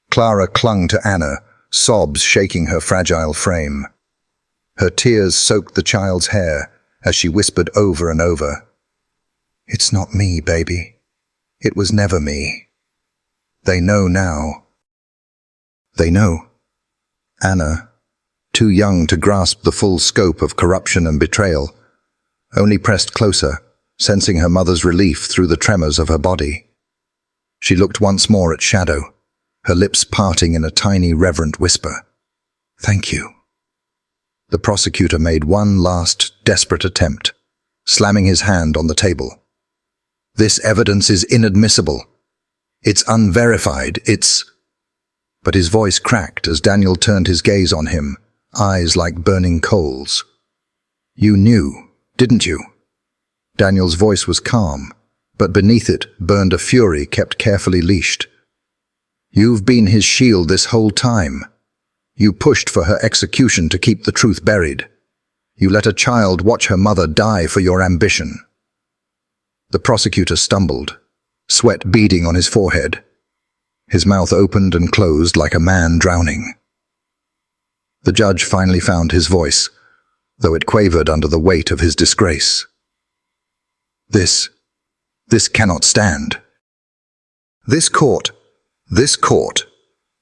Clara clung to Anna, sobs shaking her fragile frame. Her tears soaked the child's hair as she whispered over and over, "It's not me, baby. It was never me. They know now." They know. Anna, too young to grasp the full scope of corruption and betrayal, only pressed closer, sensing her mother's relief through the tremors of her body. She looked once more at Shadow, her lips parting in a tiny, reverent whisper. "Thank you." The prosecutor made one last, desperate attempt, slamming his hand on the table. "This evidence is inadmissible. It's unverified. But his voice cracked as Daniel turned his gaze on him, eyes like burning coals. "You knew, didn't you?" Daniel's voice was calm, but beneath it burned a fury kept carefully leashed. "You've been his shield this whole time. You pushed for her execution to keep the truth buried. You let a child watch her mother die for your ambition." The prosecutor stumbled, sweat beading on his forehead. His mouth opened and closed like a man drowning. The judge finally found his voice, though it quavered under the weight of his disgrace. This cannot stand." This court,"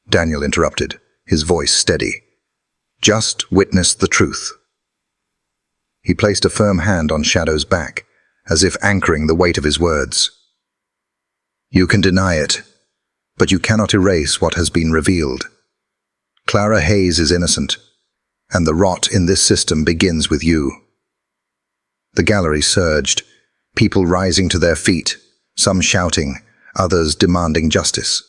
Daniel interrupted, his voice steady. "Just witness the truth." He placed a firm hand on Shadow's back, as if anchoring the weight of his words. "You can deny it. but you cannot erase what has been revealed. Clara Hayes is innocent, and the rot in this system begins with you." The gallery surged, people rising to their feet, some shouting, others demanding justice.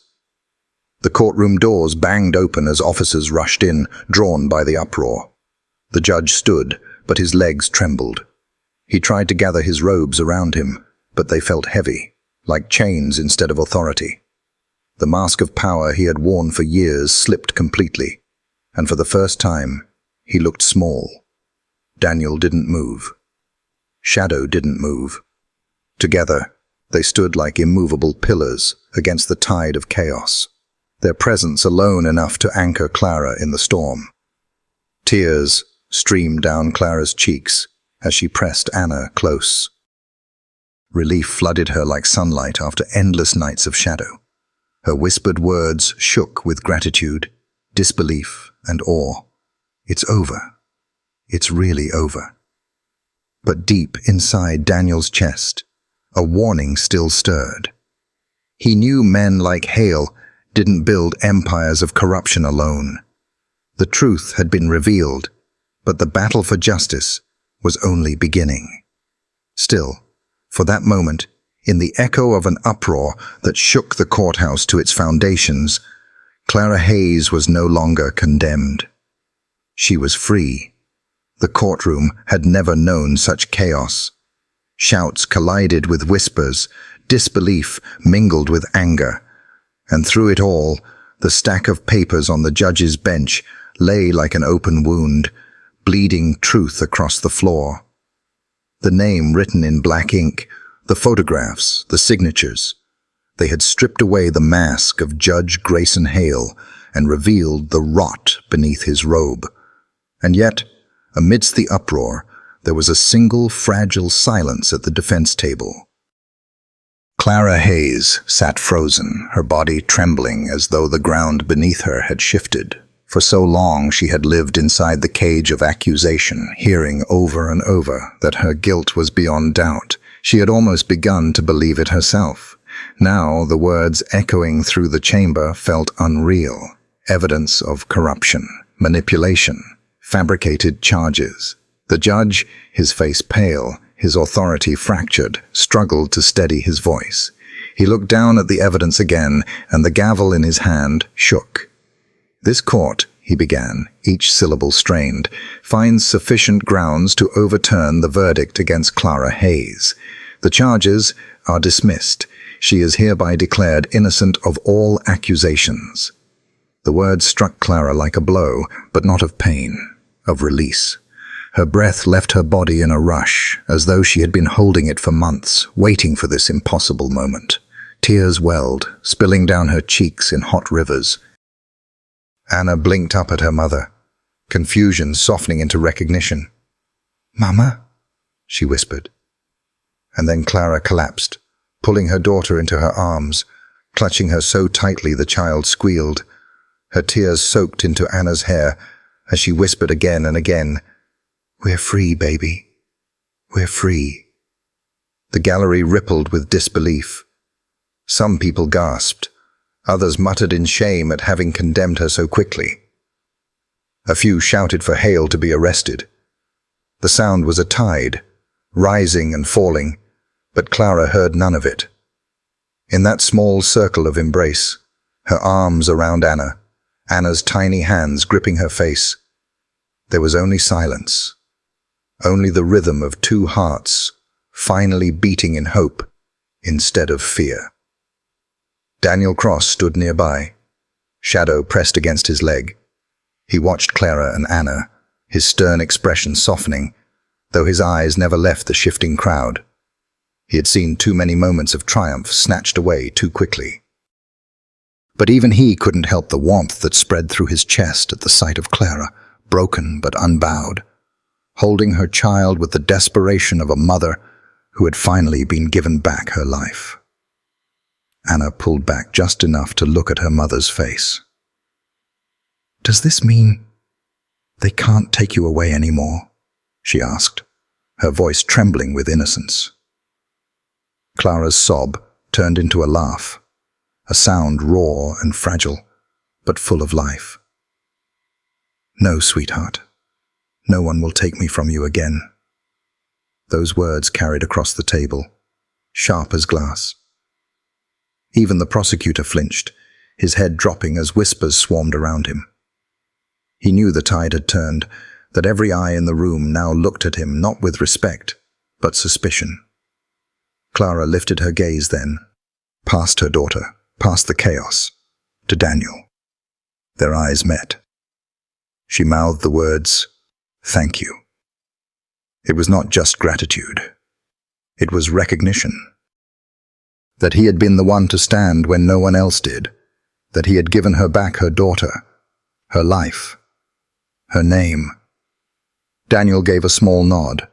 The courtroom doors banged open as officers rushed in, drawn by the uproar. The judge stood, but his legs trembled. He tried to gather his robes around him, but they felt heavy, like chains instead of authority. The mask of power he had worn for years slipped completely, and for the first time, he looked small. Daniel didn't move. Shadow didn't move. Together, they stood like immovable pillars against the tide of chaos, their presence alone enough to anchor Clara in the storm. Tears streamed down Clara's cheeks as she pressed Anna close. Relief flooded her like sunlight after endless nights of shadow. Her whispered words shook with gratitude, disbelief, and awe. It's over. It's really over. But deep inside Daniel's chest, a warning still stirred. He knew men like Hale didn't build empires of corruption alone. The truth had been revealed, but the battle for justice was only beginning. Still, for that moment, in the echo of an uproar that shook the courthouse to its foundations, Clara Hayes was no longer condemned. She was free. The courtroom had never known such chaos. Shouts collided with whispers, disbelief mingled with anger, and through it all, the stack of papers on the judge's bench lay like an open wound, bleeding truth across the floor. The name written in black ink, the photographs, the signatures. They had stripped away the mask of Judge Grayson Hale and revealed the rot beneath his robe. And yet, amidst the uproar, there was a single fragile silence at the defense table. Clara Hayes sat frozen, her body trembling as though the ground beneath her had shifted. For so long she had lived inside the cage of accusation, hearing over and over that her guilt was beyond doubt. She had almost begun to believe it herself. Now the words echoing through the chamber felt unreal, evidence of corruption, manipulation, fabricated charges. The judge, his face pale, his authority fractured, struggled to steady his voice. He looked down at the evidence again, and the gavel in his hand shook. "This court," he began, each syllable strained, "finds sufficient grounds to overturn the verdict against Clara Hayes. The charges are dismissed. She is hereby declared innocent of all accusations." The words struck Clara like a blow, but not of pain, of release. Her breath left her body in a rush, as though she had been holding it for months, waiting for this impossible moment. Tears welled, spilling down her cheeks in hot rivers. Anna blinked up at her mother, confusion softening into recognition. "Mama?" she whispered. And then Clara collapsed, pulling her daughter into her arms, clutching her so tightly the child squealed. Her tears soaked into Anna's hair as she whispered again and again, "We're free, baby. We're free." The gallery rippled with disbelief. Some people gasped. Others muttered in shame at having condemned her so quickly. A few shouted for Hale to be arrested. The sound was a tide, rising and falling, but Clara heard none of it. In that small circle of embrace, her arms around Anna, Anna's tiny hands gripping her face, there was only silence, only the rhythm of two hearts finally beating in hope instead of fear. Daniel Cross stood nearby, shadow pressed against his leg. He watched Clara and Anna, his stern expression softening, though his eyes never left the shifting crowd. He had seen too many moments of triumph snatched away too quickly. But even he couldn't help the warmth that spread through his chest at the sight of Clara, broken but unbowed, holding her child with the desperation of a mother who had finally been given back her life. Anna pulled back just enough to look at her mother's face. "Does this mean they can't take you away anymore?" she asked, her voice trembling with innocence. Clara's sob turned into a laugh a sound raw and fragile, but full of life. "No, sweetheart. No one will take me from you again." Those words carried across the table, sharp as glass. Even the prosecutor flinched, his head dropping as whispers swarmed around him. He knew the tide had turned, that every eye in the room now looked at him not with respect, but suspicion. Clara lifted her gaze then, past her daughter, past the chaos, to Daniel. Their eyes met. She mouthed the words, "Thank you." It was not just gratitude. It was recognition. That he had been the one to stand when no one else did. That he had given her back her daughter, her life, her name. Daniel gave a small nod,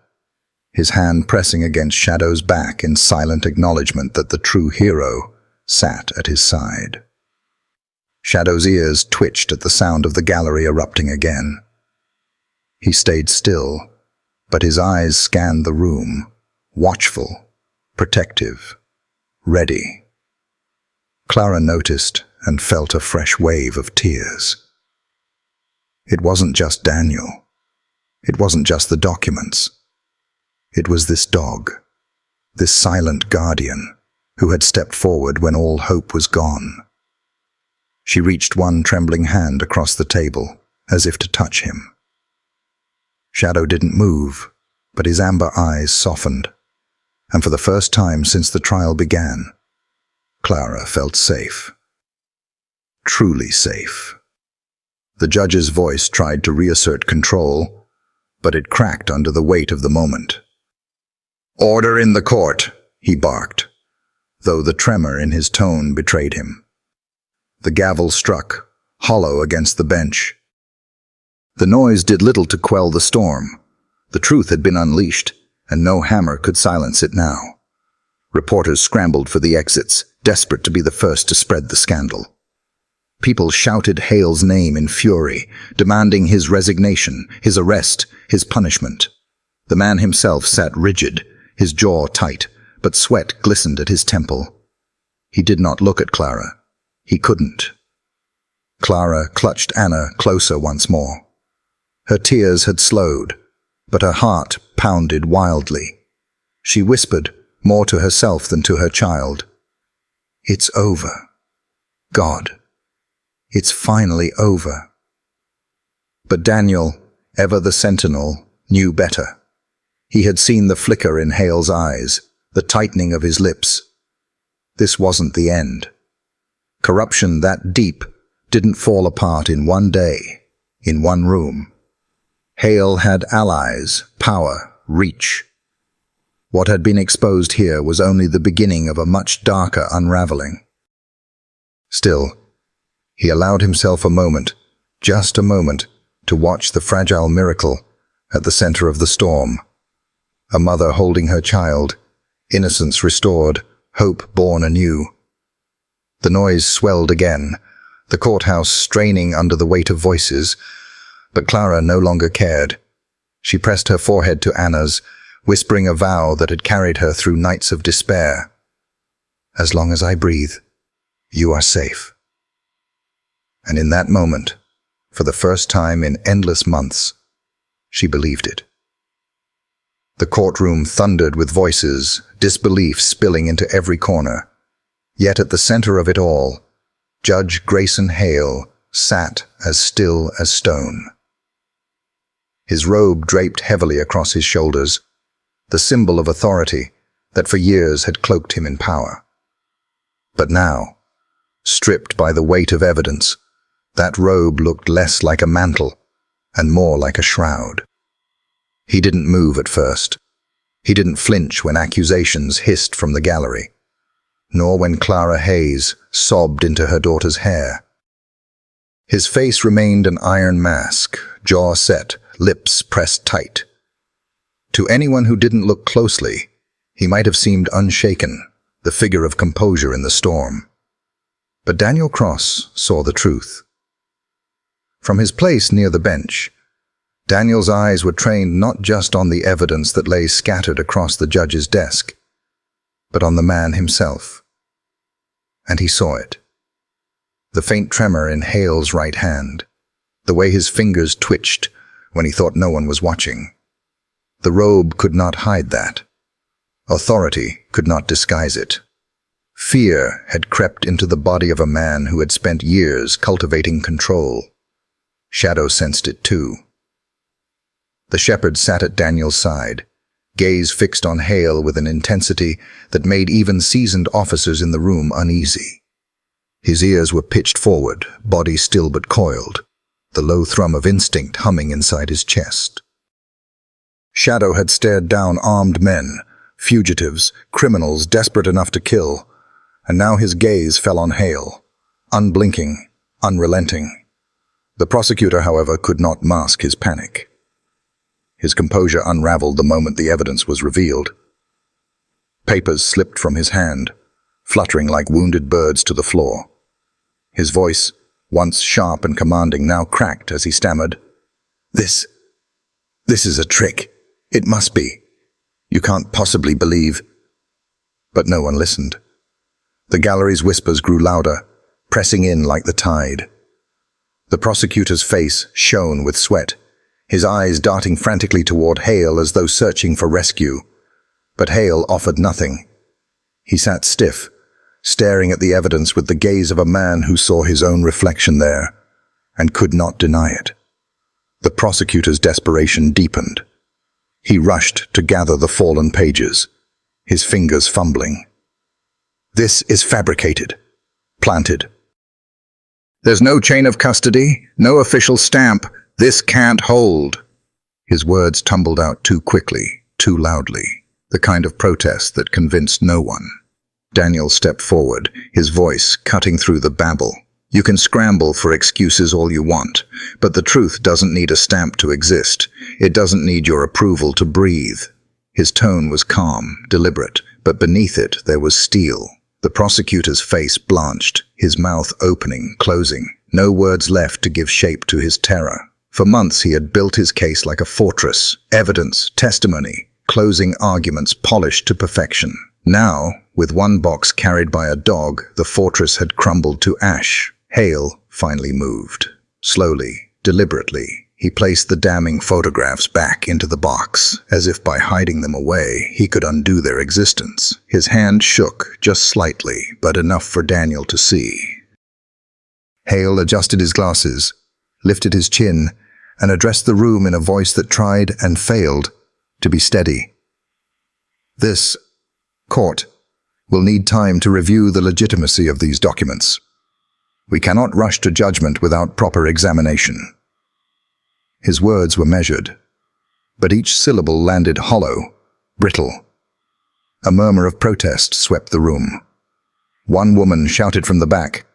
his hand pressing against Shadow's back in silent acknowledgement that the true hero sat at his side. Shadow's ears twitched at the sound of the gallery erupting again. He stayed still, but his eyes scanned the room, watchful, protective, ready. Clara noticed and felt a fresh wave of tears. It wasn't just Daniel. It wasn't just the documents. It was this dog, this silent guardian, who had stepped forward when all hope was gone. She reached one trembling hand across the table, as if to touch him. Shadow didn't move, but his amber eyes softened, and for the first time since the trial began, Clara felt safe. Truly safe. The judge's voice tried to reassert control, but it cracked under the weight of the moment. "Order in the court," he barked, though the tremor in his tone betrayed him. The gavel struck, hollow against the bench. The noise did little to quell the storm. The truth had been unleashed, and no hammer could silence it now. Reporters scrambled for the exits, desperate to be the first to spread the scandal. People shouted Hale's name in fury, demanding his resignation, his arrest, his punishment. The man himself sat rigid, his jaw tight, but sweat glistened at his temple. He did not look at Clara. He couldn't. Clara clutched Anna closer once more. Her tears had slowed, but her heart pounded wildly. She whispered, more to herself than to her child, "It's over. God, it's finally over." But Daniel, ever the sentinel, knew better. He had seen the flicker in Hale's eyes, the tightening of his lips. This wasn't the end. Corruption that deep didn't fall apart in one day, in one room. Hale had allies, power, reach. What had been exposed here was only the beginning of a much darker unraveling. Still, he allowed himself a moment, just a moment, to watch the fragile miracle at the center of the storm. A mother holding her child, innocence restored, hope born anew. The noise swelled again, the courthouse straining under the weight of voices, but Clara no longer cared. She pressed her forehead to Anna's, whispering a vow that had carried her through nights of despair. "As long as I breathe, you are safe." And in that moment, for the first time in endless months, she believed it. The courtroom thundered with voices, disbelief spilling into every corner. Yet at the center of it all, Judge Grayson Hale sat as still as stone. His robe draped heavily across his shoulders, the symbol of authority that for years had cloaked him in power. But now, stripped by the weight of evidence, that robe looked less like a mantle and more like a shroud. He didn't move at first. He didn't flinch when accusations hissed from the gallery, nor when Clara Hayes sobbed into her daughter's hair. His face remained an iron mask, jaw set, lips pressed tight. To anyone who didn't look closely, he might have seemed unshaken, the figure of composure in the storm. But Daniel Cross saw the truth. From his place near the bench, Daniel's eyes were trained not just on the evidence that lay scattered across the judge's desk, but on the man himself. And he saw it. The faint tremor in Hale's right hand, the way his fingers twitched when he thought no one was watching. The robe could not hide that. Authority could not disguise it. Fear had crept into the body of a man who had spent years cultivating control. Shadow sensed it too. The shepherd sat at Daniel's side, gaze fixed on Hale with an intensity that made even seasoned officers in the room uneasy. His ears were pitched forward, body still but coiled, the low thrum of instinct humming inside his chest. Shadow had stared down armed men, fugitives, criminals desperate enough to kill, and now his gaze fell on Hale, unblinking, unrelenting. The prosecutor, however, could not mask his panic. His composure unraveled the moment the evidence was revealed. Papers slipped from his hand, fluttering like wounded birds to the floor. His voice, once sharp and commanding, now cracked as he stammered, This is a trick. It must be. You can't possibly believe." But no one listened. The gallery's whispers grew louder, pressing in like the tide. The prosecutor's face shone with sweat, his eyes darting frantically toward Hale as though searching for rescue. But Hale offered nothing. He sat stiff, staring at the evidence with the gaze of a man who saw his own reflection there, and could not deny it. The prosecutor's desperation deepened. He rushed to gather the fallen pages, his fingers fumbling. "This is fabricated, planted. There's no chain of custody, no official stamp. This can't hold." His words tumbled out too quickly, too loudly, the kind of protest that convinced no one. Daniel stepped forward, his voice cutting through the babble. "You can scramble for excuses all you want, but the truth doesn't need a stamp to exist. It doesn't need your approval to breathe." His tone was calm, deliberate, but beneath it there was steel. The prosecutor's face blanched, his mouth opening, closing, no words left to give shape to his terror. For months he had built his case like a fortress, evidence, testimony, closing arguments polished to perfection. Now, with one box carried by a dog, the fortress had crumbled to ash. Hale finally moved. Slowly, deliberately, he placed the damning photographs back into the box, as if by hiding them away, he could undo their existence. His hand shook, just slightly, but enough for Daniel to see. Hale adjusted his glasses, lifted his chin, and addressed the room in a voice that tried and failed to be steady. "This court will need time to review the legitimacy of these documents. We cannot rush to judgment without proper examination." His words were measured, but each syllable landed hollow, brittle. A murmur of protest swept the room. One woman shouted from the back,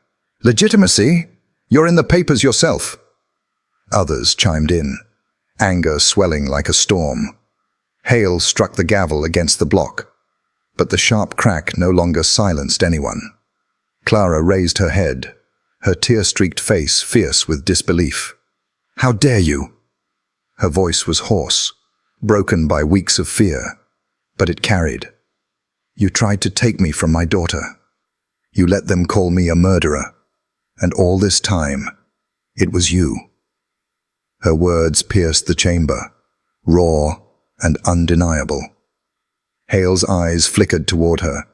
"Legitimacy? You're in the papers yourself." Others chimed in, anger swelling like a storm. Hale struck the gavel against the block, but the sharp crack no longer silenced anyone. Clara raised her head, her tear-streaked face fierce with disbelief. "How dare you?" Her voice was hoarse, broken by weeks of fear, but it carried. "You tried to take me from my daughter. You let them call me a murderer. And all this time, it was you." Her words pierced the chamber, raw and undeniable. Hale's eyes flickered toward her,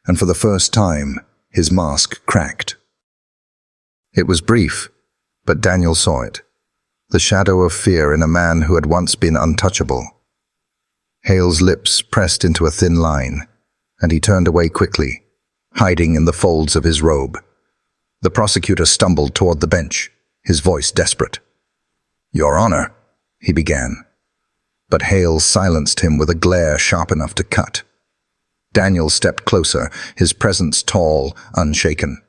and for the first time, his mask cracked. It was brief, but Daniel saw it. The shadow of fear in a man who had once been untouchable. Hale's lips pressed into a thin line, and he turned away quickly, hiding in the folds of his robe. The prosecutor stumbled toward the bench, his voice desperate. "Your Honor," he began, but Hale silenced him with a glare sharp enough to cut. Daniel stepped closer, his presence tall, unshaken.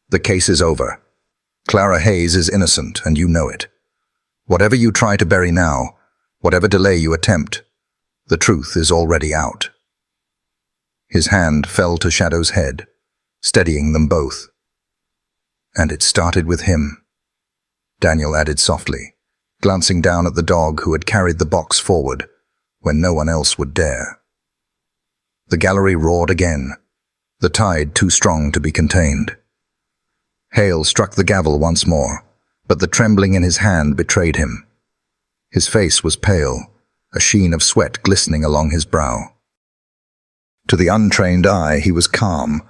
"The case is over. Clara Hayes is innocent, and you know it. Whatever you try to bury now, whatever delay you attempt, the truth is already out." His hand fell to Shadow's head, steadying them both. "And it started with him," Daniel added softly, glancing down at the dog who had carried the box forward when no one else would dare. The gallery roared again, the tide too strong to be contained. Hale struck the gavel once more, but the trembling in his hand betrayed him. His face was pale, a sheen of sweat glistening along his brow. To the untrained eye, he was calm,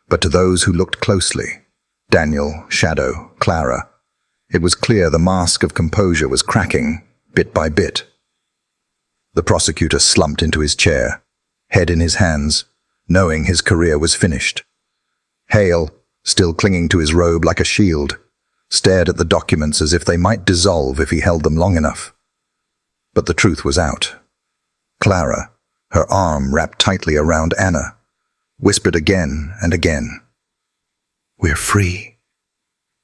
but to those who looked closely, Daniel, Shadow, Clara, it was clear the mask of composure was cracking, bit by bit. The prosecutor slumped into his chair, head in his hands, knowing his career was finished. Hale, still clinging to his robe like a shield, stared at the documents as if they might dissolve if he held them long enough. But the truth was out. Clara, her arm wrapped tightly around Anna, whispered again and again, "We're free."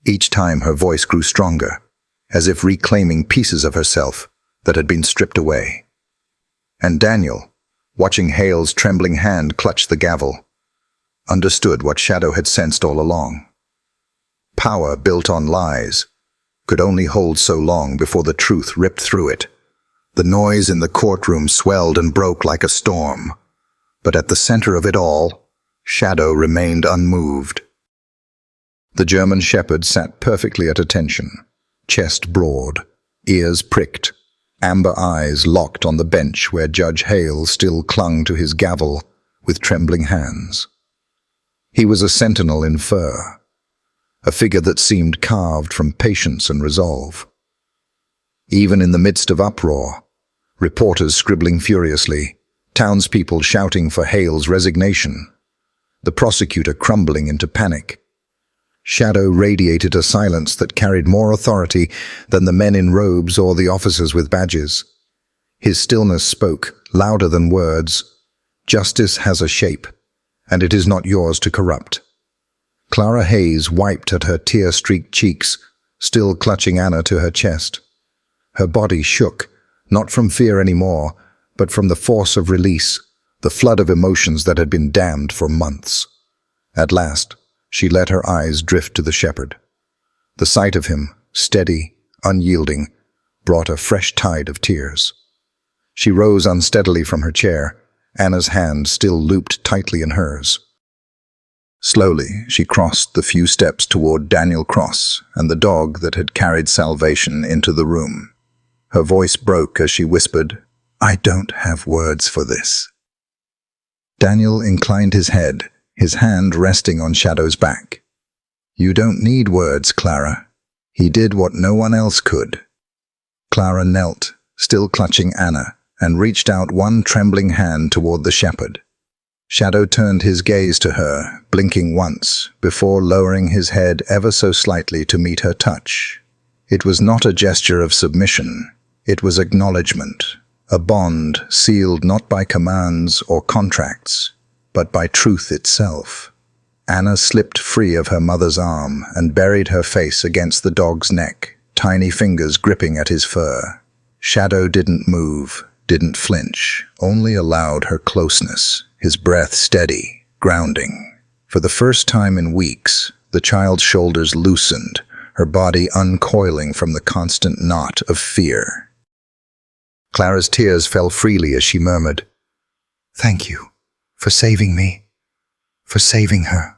Each time her voice grew stronger, as if reclaiming pieces of herself that had been stripped away. And Daniel, watching Hale's trembling hand clutch the gavel, understood what Shadow had sensed all along. Power built on lies could only hold so long before the truth ripped through it. The noise in the courtroom swelled and broke like a storm, but at the center of it all, Shadow remained unmoved. The German shepherd sat perfectly at attention, chest broad, ears pricked, amber eyes locked on the bench where Judge Hale still clung to his gavel with trembling hands. He was a sentinel in fur, a figure that seemed carved from patience and resolve. Even in the midst of uproar, reporters scribbling furiously, townspeople shouting for Hale's resignation, the prosecutor crumbling into panic, Shadow radiated a silence that carried more authority than the men in robes or the officers with badges. His stillness spoke, louder than words. Justice has a shape, and it is not yours to corrupt. Clara Hayes wiped at her tear-streaked cheeks, still clutching Anna to her chest. Her body shook, not from fear anymore, but from the force of release, the flood of emotions that had been dammed for months. At last, she let her eyes drift to the shepherd. The sight of him, steady, unyielding, brought a fresh tide of tears. She rose unsteadily from her chair, Anna's hand still looped tightly in hers. Slowly, she crossed the few steps toward Daniel Cross and the dog that had carried salvation into the room. Her voice broke as she whispered, "I don't have words for this." Daniel inclined his head, his hand resting on Shadow's back. "You don't need words, Clara. He did what no one else could." Clara knelt, still clutching Anna, and reached out one trembling hand toward the shepherd. Shadow turned his gaze to her, blinking once, before lowering his head ever so slightly to meet her touch. It was not a gesture of submission. It was acknowledgement, a bond sealed not by commands or contracts, but by truth itself. Anna slipped free of her mother's arm and buried her face against the dog's neck, tiny fingers gripping at his fur. Shadow didn't move, didn't flinch, only allowed her closeness, his breath steady, grounding. For the first time in weeks, the child's shoulders loosened, her body uncoiling from the constant knot of fear. Clara's tears fell freely as she murmured, "Thank you. For saving me, for saving her."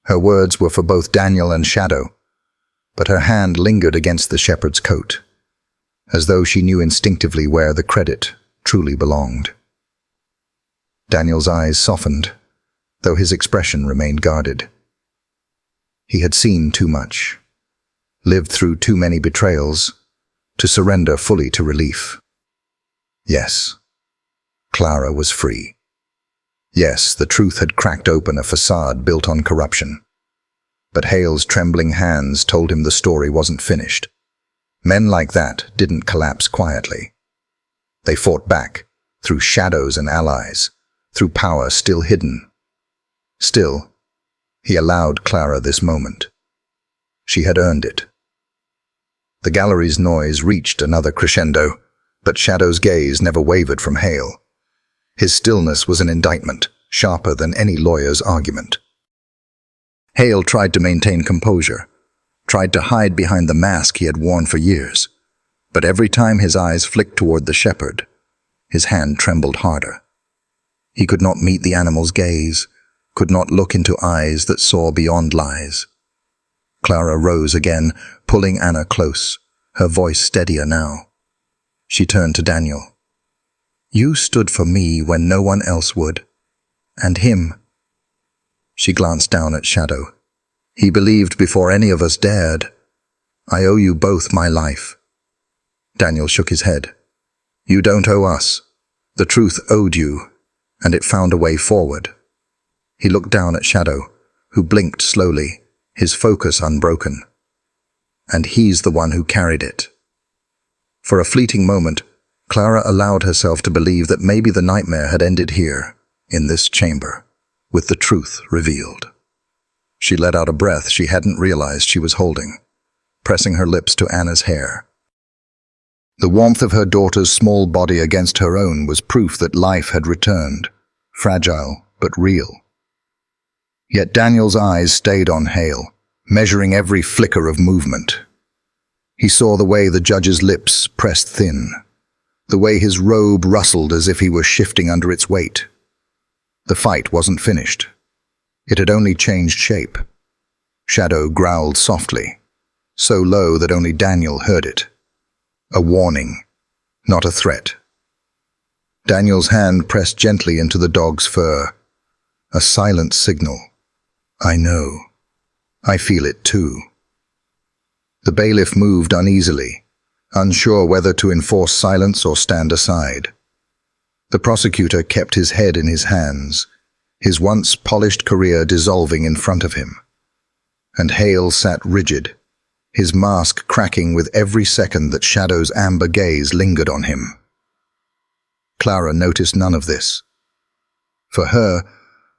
Her words were for both Daniel and Shadow, but her hand lingered against the shepherd's coat, as though she knew instinctively where the credit truly belonged. Daniel's eyes softened, though his expression remained guarded. He had seen too much, lived through too many betrayals, to surrender fully to relief. Yes, Clara was free. Yes, the truth had cracked open a facade built on corruption. But Hale's trembling hands told him the story wasn't finished. Men like that didn't collapse quietly. They fought back, through shadows and allies, through power still hidden. Still, he allowed Clara this moment. She had earned it. The gallery's noise reached another crescendo, but Shadow's gaze never wavered from Hale. His stillness was an indictment, sharper than any lawyer's argument. Hale tried to maintain composure, tried to hide behind the mask he had worn for years, but every time his eyes flicked toward the shepherd, his hand trembled harder. He could not meet the animal's gaze, could not look into eyes that saw beyond lies. Clara rose again, pulling Anna close, her voice steadier now. She turned to Daniel. "You stood for me when no one else would. And him." She glanced down at Shadow. "He believed before any of us dared. I owe you both my life." Daniel shook his head. "You don't owe us. The truth owed you, and it found a way forward." He looked down at Shadow, who blinked slowly, his focus unbroken. "And he's the one who carried it." For a fleeting moment, Clara allowed herself to believe that maybe the nightmare had ended here, in this chamber, with the truth revealed. She let out a breath she hadn't realized she was holding, pressing her lips to Anna's hair. The warmth of her daughter's small body against her own was proof that life had returned, fragile but real. Yet Daniel's eyes stayed on Hale, measuring every flicker of movement. He saw the way the judge's lips pressed thin, the way his robe rustled as if he were shifting under its weight. The fight wasn't finished. It had only changed shape. Shadow growled softly, so low that only Daniel heard it. A warning, not a threat. Daniel's hand pressed gently into the dog's fur. A silent signal. "I know. I feel it too." The bailiff moved uneasily, unsure whether to enforce silence or stand aside. The prosecutor kept his head in his hands, his once polished career dissolving in front of him. And Hale sat rigid, his mask cracking with every second that Shadow's amber gaze lingered on him. Clara noticed none of this. For her,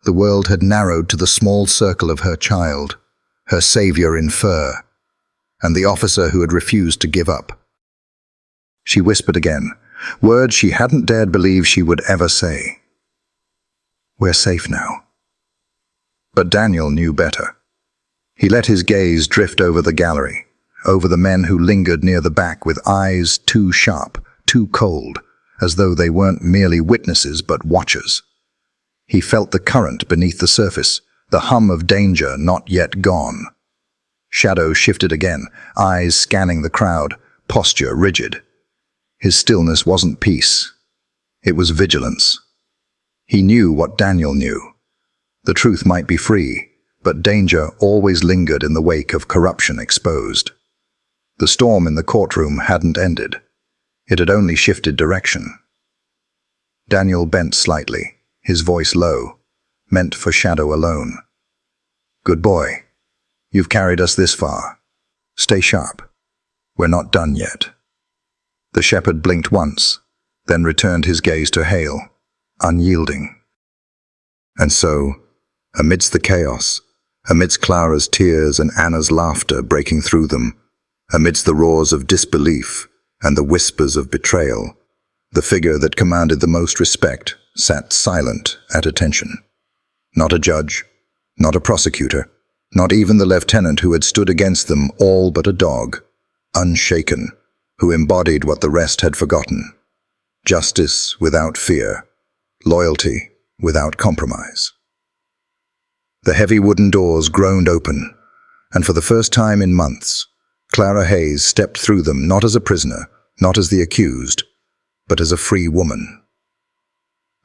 the world had narrowed to the small circle of her child, her savior in fur, and the officer who had refused to give up. She whispered again, words she hadn't dared believe she would ever say. "We're safe now." But Daniel knew better. He let his gaze drift over the gallery, over the men who lingered near the back with eyes too sharp, too cold, as though they weren't merely witnesses but watchers. He felt the current beneath the surface, the hum of danger not yet gone. Shadow shifted again, eyes scanning the crowd, posture rigid. His stillness wasn't peace. It was vigilance. He knew what Daniel knew. The truth might be free, but danger always lingered in the wake of corruption exposed. The storm in the courtroom hadn't ended. It had only shifted direction. Daniel bent slightly, his voice low, meant for Shadow alone. "Good boy. You've carried us this far. Stay sharp. We're not done yet." The shepherd blinked once, then returned his gaze to Hale, unyielding. And so, amidst the chaos, amidst Clara's tears and Anna's laughter breaking through them, amidst the roars of disbelief and the whispers of betrayal, the figure that commanded the most respect sat silent at attention. Not a judge, not a prosecutor, not even the lieutenant who had stood against them, all but a dog, unshaken, who embodied what the rest had forgotten. Justice without fear, loyalty without compromise. The heavy wooden doors groaned open, and for the first time in months, Clara Hayes stepped through them not as a prisoner, not as the accused, but as a free woman.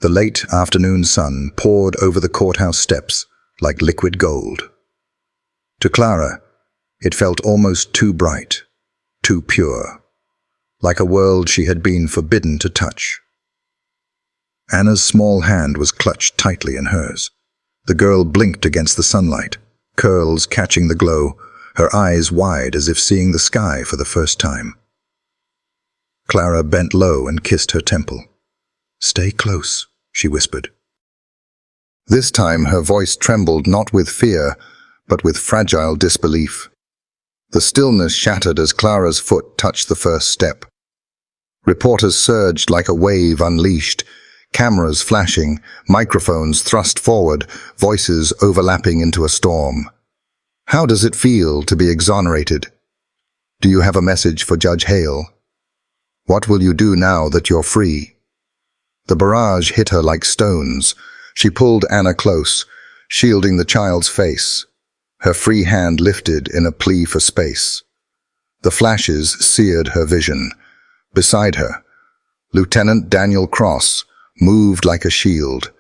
The late afternoon sun poured over the courthouse steps like liquid gold. To Clara, it felt almost too bright, too pure, like a world she had been forbidden to touch. Anna's small hand was clutched tightly in hers. The girl blinked against the sunlight, curls catching the glow, her eyes wide as if seeing the sky for the first time. Clara bent low and kissed her temple. "Stay close," she whispered. This time her voice trembled not with fear, but with fragile disbelief. The stillness shattered as Clara's foot touched the first step. Reporters surged like a wave unleashed, cameras flashing, microphones thrust forward, voices overlapping into a storm. "How does it feel to be exonerated? Do you have a message for Judge Hale? What will you do now that you're free?" The barrage hit her like stones. She pulled Anna close, shielding the child's face. her free hand lifted in a plea for space. The flashes seared her vision. Beside her, Lieutenant Daniel Cross moved like a shield,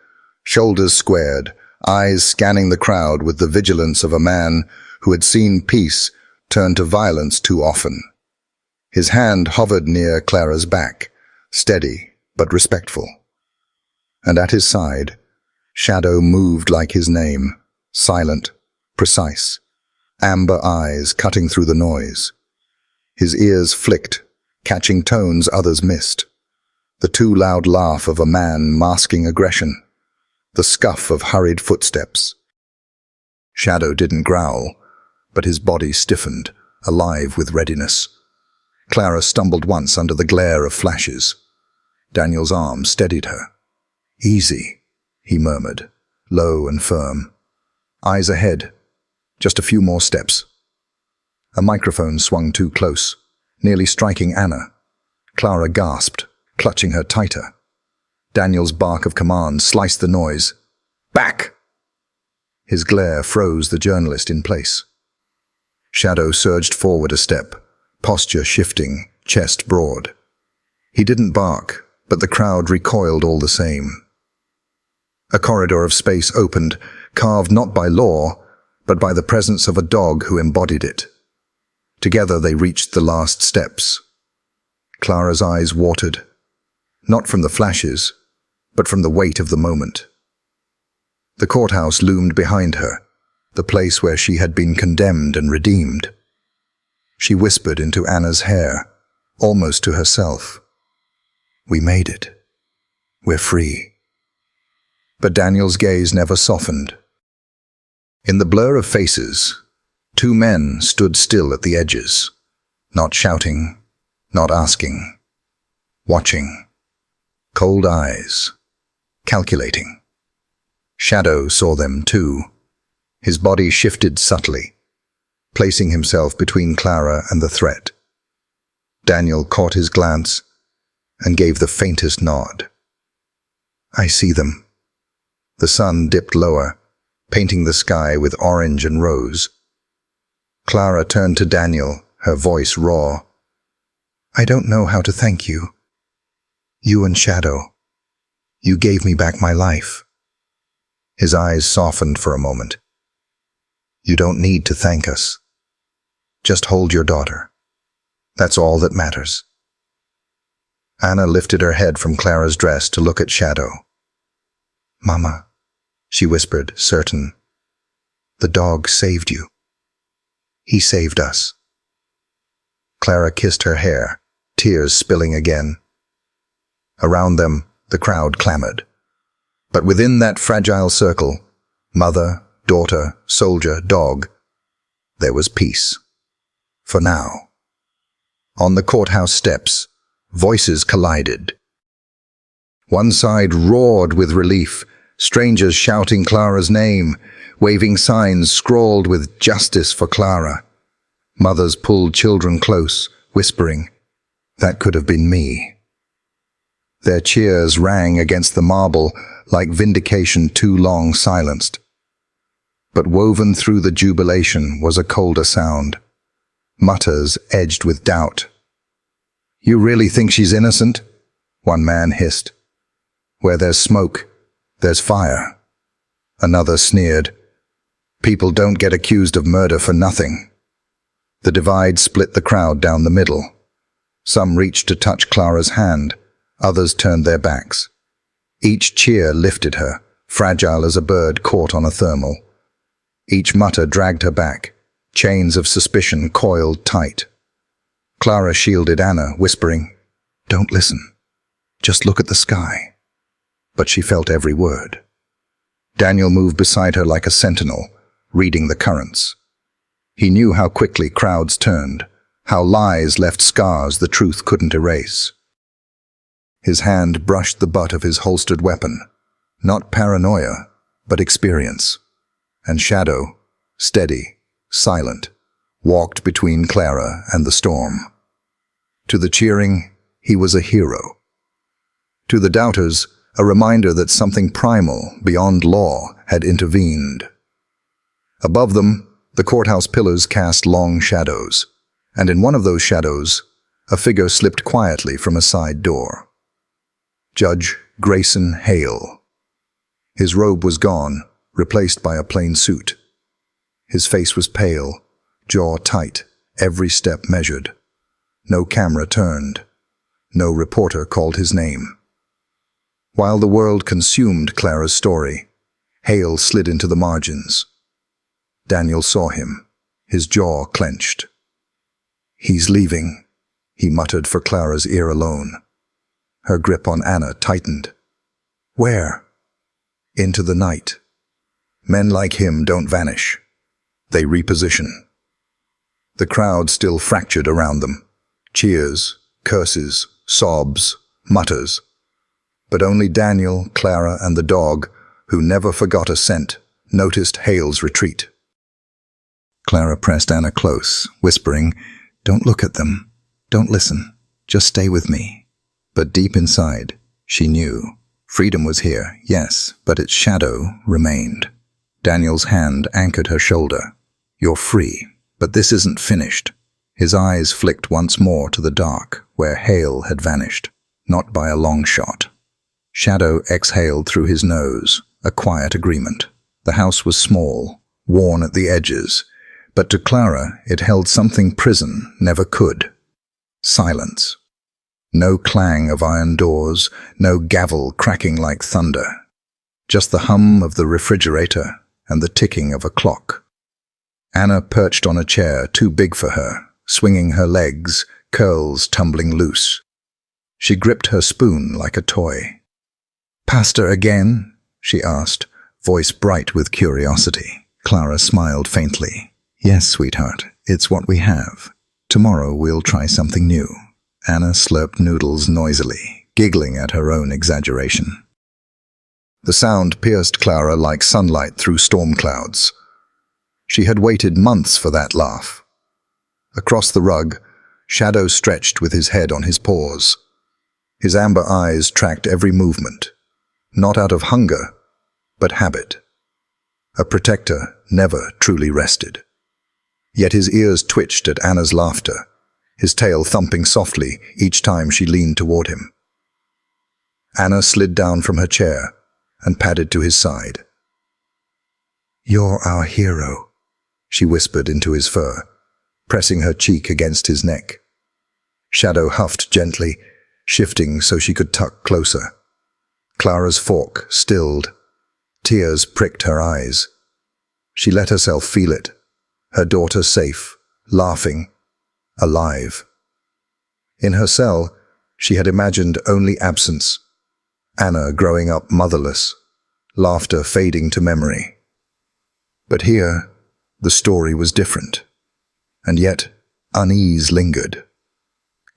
shoulders squared, eyes scanning the crowd with the vigilance of a man who had seen peace turn to violence too often. His hand hovered near Clara's back, steady but respectful. And at his side, Shadow moved like his name, silent, precise, amber eyes cutting through the noise. His ears flicked, catching tones others missed. The too loud laugh of a man masking aggression, the scuff of hurried footsteps. Shadow didn't growl, but his body stiffened, alive with readiness. Clara stumbled once under the glare of flashes. Daniel's arm steadied her. "Easy," he murmured, low and firm. "Eyes ahead. Just a few more steps." A microphone swung too close, nearly striking Anna. Clara gasped, clutching her tighter. Daniel's bark of command sliced the noise. "Back!" His glare froze the journalist in place. Shadow surged forward a step, posture shifting, chest broad. He didn't bark, but the crowd recoiled all the same. A corridor of space opened, carved not by law, but by the presence of a dog who embodied it. Together they reached the last steps. Clara's eyes watered, not from the flashes, but from the weight of the moment. The courthouse loomed behind her, the place where she had been condemned and redeemed. She whispered into Anna's hair, almost to herself. "We made it. We're free." But Daniel's gaze never softened. In the blur of faces, two men stood still at the edges, not shouting, not asking, watching. Cold eyes, calculating. Shadow saw them too. His body shifted subtly, placing himself between Clara and the threat. Daniel caught his glance and gave the faintest nod. "I see them." The sun dipped lower, painting the sky with orange and rose. Clara turned to Daniel, her voice raw. "I don't know how to thank you. You and Shadow. You gave me back my life." His eyes softened for a moment. "You don't need to thank us. Just hold your daughter. That's all that matters." Anna lifted her head from Clara's dress to look at Shadow. "Mama," she whispered, certain. "The dog saved you. He saved us." Clara kissed her hair, tears spilling again. Around them, the crowd clamored. But within that fragile circle, mother, daughter, soldier, dog, there was peace. For now. On the courthouse steps, voices collided. One side roared with relief, strangers shouting Clara's name, waving signs scrawled with "Justice for Clara." Mothers pulled children close, whispering, "That could have been me." Their cheers rang against the marble like vindication too long silenced. But woven through the jubilation was a colder sound, mutters edged with doubt. "You really think she's innocent?" one man hissed. "Where there's smoke, there's fire." Another sneered. "People don't get accused of murder for nothing." The divide split the crowd down the middle. Some reached to touch Clara's hand, others turned their backs. Each cheer lifted her, fragile as a bird caught on a thermal. Each mutter dragged her back, chains of suspicion coiled tight. Clara shielded Anna, whispering, "Don't listen. Just look at the sky." But she felt every word. Daniel moved beside her like a sentinel, reading the currents. He knew how quickly crowds turned, how lies left scars the truth couldn't erase. His hand brushed the butt of his holstered weapon, not paranoia, but experience. And Shadow, steady, silent, walked between Clara and the storm. To the cheering, he was a hero. To the doubters, a reminder that something primal, beyond law, had intervened. Above them, The courthouse pillars cast long shadows, and in one of those shadows, a figure slipped quietly from a side door. Judge Grayson Hale. His robe was gone, replaced by a plain suit. His face was pale, jaw tight, every step measured. No camera turned. No reporter called his name. While the world consumed Clara's story, Hale slid into the margins. Daniel saw him, his jaw clenched. "He's leaving," he muttered for Clara's ear alone. Her grip on Anna tightened. "Where?" "Into the night. Men like him don't vanish. They reposition." The crowd still fractured around them. Cheers, curses, sobs, mutters. But only Daniel, Clara, and the dog, who never forgot a scent, noticed Hale's retreat. Clara pressed Anna close, whispering, "Don't look at them. Don't listen. Just stay with me." But deep inside, she knew. Freedom was here, yes, but its shadow remained. Daniel's hand anchored her shoulder. "You're free, but this isn't finished." His eyes flicked once more to the dark, where Hale had vanished, not by a long shot. Shadow exhaled through his nose, a quiet agreement. The house was small, worn at the edges, but to Clara it held something prison never could. Silence. No clang of iron doors, no gavel cracking like thunder. Just the hum of the refrigerator and the ticking of a clock. Anna perched on a chair too big for her, swinging her legs, curls tumbling loose. She gripped her spoon like a toy. "Pasta again?" she asked, voice bright with curiosity. Clara smiled faintly. "Yes, sweetheart, it's what we have. Tomorrow we'll try something new." Anna slurped noodles noisily, giggling at her own exaggeration. The sound pierced Clara like sunlight through storm clouds. She had waited months for that laugh. Across the rug, Shadow stretched with his head on his paws. His amber eyes tracked every movement, not out of hunger, but habit. A protector never truly rested. Yet his ears twitched at Anna's laughter, his tail thumping softly each time she leaned toward him. Anna slid down from her chair and padded to his side. "You're our hero," she whispered into his fur, pressing her cheek against his neck. Shadow huffed gently, shifting so she could tuck closer. Clara's fork stilled. Tears pricked her eyes. She let herself feel it, her daughter safe, laughing, alive. In her cell, she had imagined only absence. Anna growing up motherless, laughter fading to memory. But here, the story was different. And yet, unease lingered.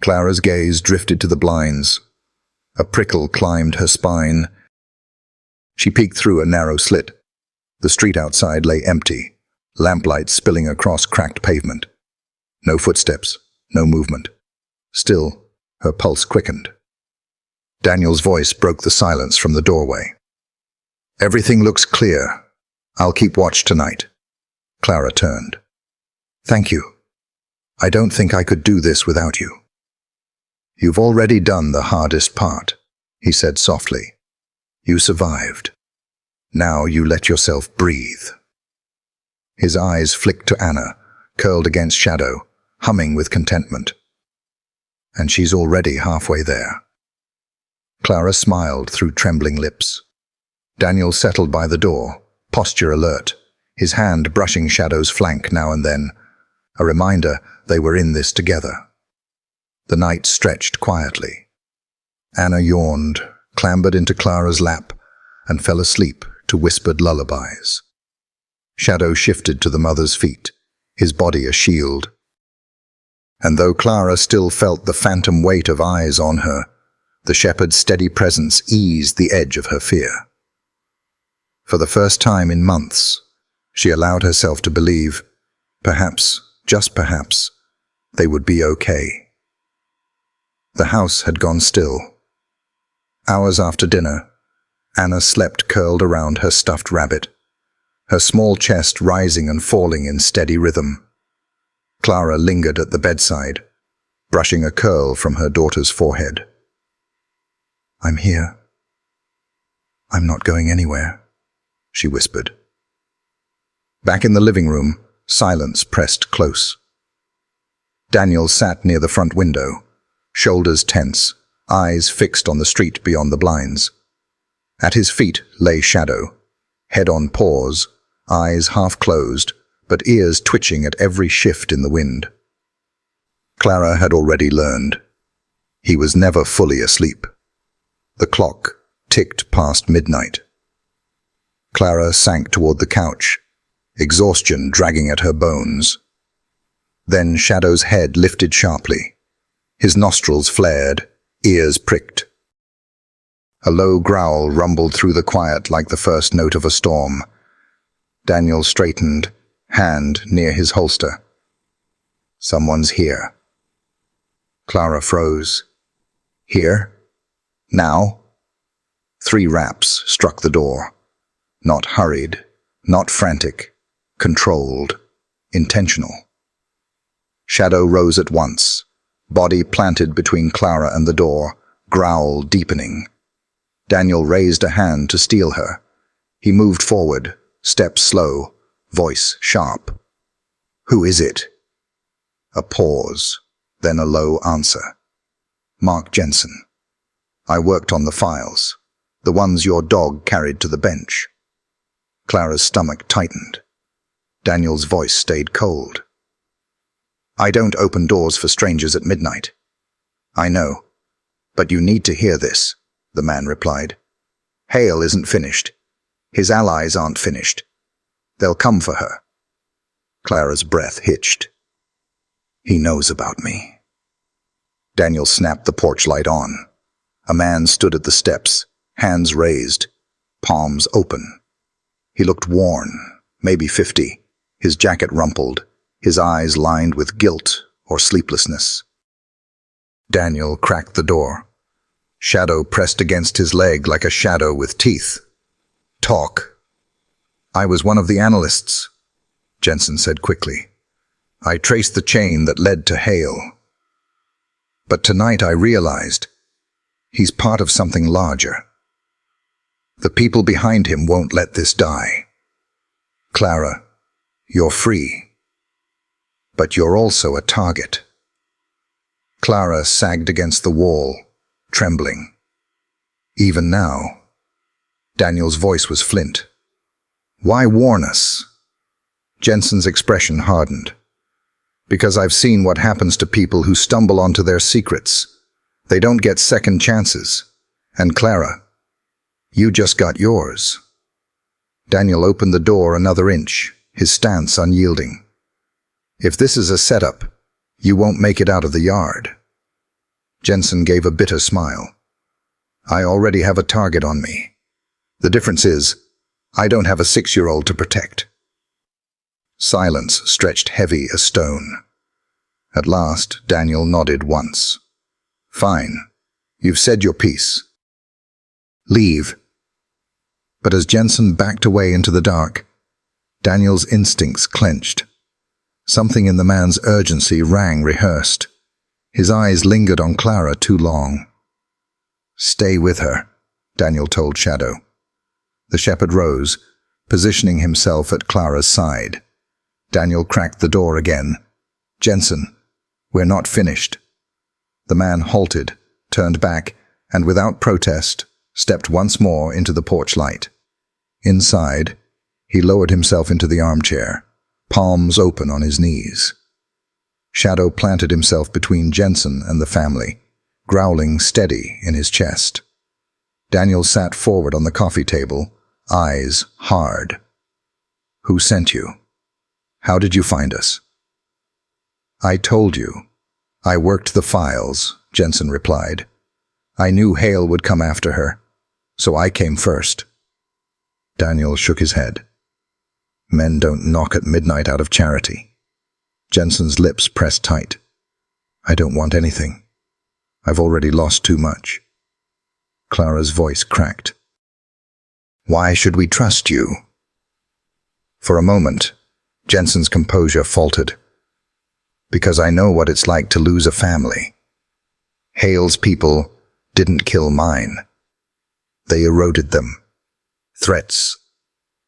Clara's gaze drifted to the blinds. A prickle climbed her spine. She peeked through a narrow slit. The street outside lay empty, lamplight spilling across cracked pavement. No footsteps, no movement. Still, her pulse quickened. Daniel's voice broke the silence from the doorway. "Everything looks clear. I'll keep watch tonight." Clara turned. "Thank you. I don't think I could do this without you." "You've already done the hardest part," he said softly. "You survived. Now you let yourself breathe." His eyes flicked to Anna, curled against Shadow, humming with contentment. "And she's already halfway there." Clara smiled through trembling lips. Daniel settled by the door, posture alert, his hand brushing Shadow's flank now and then, a reminder they were in this together. The night stretched quietly. Anna yawned, clambered into Clara's lap, and fell asleep to whispered lullabies. Shadow shifted to the mother's feet, his body a shield. And though Clara still felt the phantom weight of eyes on her, the shepherd's steady presence eased the edge of her fear. For the first time in months, she allowed herself to believe, perhaps, just perhaps, they would be okay. The house had gone still. Hours after dinner, Anna slept curled around her stuffed rabbit, her small chest rising and falling in steady rhythm. Clara lingered at the bedside, brushing a curl from her daughter's forehead. "I'm here. I'm not going anywhere," she whispered. Back in the living room, silence pressed close. Daniel sat near the front window, shoulders tense, eyes fixed on the street beyond the blinds. At his feet lay Shadow, head on paws, eyes half closed, but ears twitching at every shift in the wind. Clara had already learned. He was never fully asleep. The clock ticked past midnight. Clara sank toward the couch, exhaustion dragging at her bones. Then Shadow's head lifted sharply. His nostrils flared, ears pricked. A low growl rumbled through the quiet like the first note of a storm. Daniel straightened, hand near his holster. "Someone's here." Clara froze. "Here? Now?" 3 raps struck the door. Not hurried, not frantic, controlled, intentional. Shadow rose at once, body planted between Clara and the door, growl deepening. Daniel raised a hand to steal her. He moved forward, step slow, voice sharp. "Who is it?" A pause, then a low answer. "Mark Jensen. I worked on the files, the ones your dog carried to the bench." Clara's stomach tightened. Daniel's voice stayed cold. "I don't open doors for strangers at midnight." "I know, but you need to hear this," the man replied. "Hale isn't finished. His allies aren't finished. They'll come for her." Clara's breath hitched. "He knows about me." Daniel snapped the porch light on. A man stood at the steps, hands raised, palms open. He looked worn, maybe 50, his jacket rumpled, his eyes lined with guilt or sleeplessness. Daniel cracked the door. Shadow pressed against his leg like a shadow with teeth. "Talk." "I was one of the analysts," Jensen said quickly. "I traced the chain that led to Hale. But tonight I realized he's part of something larger. The people behind him won't let this die. Clara, you're free. But you're also a target." Clara sagged against the wall, trembling. "Even now." Daniel's voice was flint. "Why warn us?" Jensen's expression hardened. "Because I've seen what happens to people who stumble onto their secrets. They don't get second chances. And Clara, you just got yours." Daniel opened the door another inch, his stance unyielding. "If this is a setup, you won't make it out of the yard." Jensen gave a bitter smile. "I already have a target on me. The difference is, I don't have a 6-year-old to protect." Silence stretched heavy as stone. At last, Daniel nodded once. "Fine. You've said your piece. Leave." But as Jensen backed away into the dark, Daniel's instincts clenched. Something in the man's urgency rang rehearsed. His eyes lingered on Clara too long. "Stay with her," Daniel told Shadow. The shepherd rose, positioning himself at Clara's side. Daniel cracked the door again. "Jensen, we're not finished." The man halted, turned back, and without protest, stepped once more into the porch light. Inside, he lowered himself into the armchair, palms open on his knees. Shadow planted himself between Jensen and the family, growling steady in his chest. Daniel sat forward on the coffee table, eyes hard. "Who sent you? How did you find us?" "I told you. I worked the files," Jensen replied. "I knew Hale would come after her, so I came first." Daniel shook his head. "Men don't knock at midnight out of charity." Jensen's lips pressed tight. "I don't want anything. I've already lost too much." Clara's voice cracked. "Why should we trust you?" For a moment, Jensen's composure faltered. Because I know what it's like to lose a family. Hale's people didn't kill mine. They eroded them. Threats,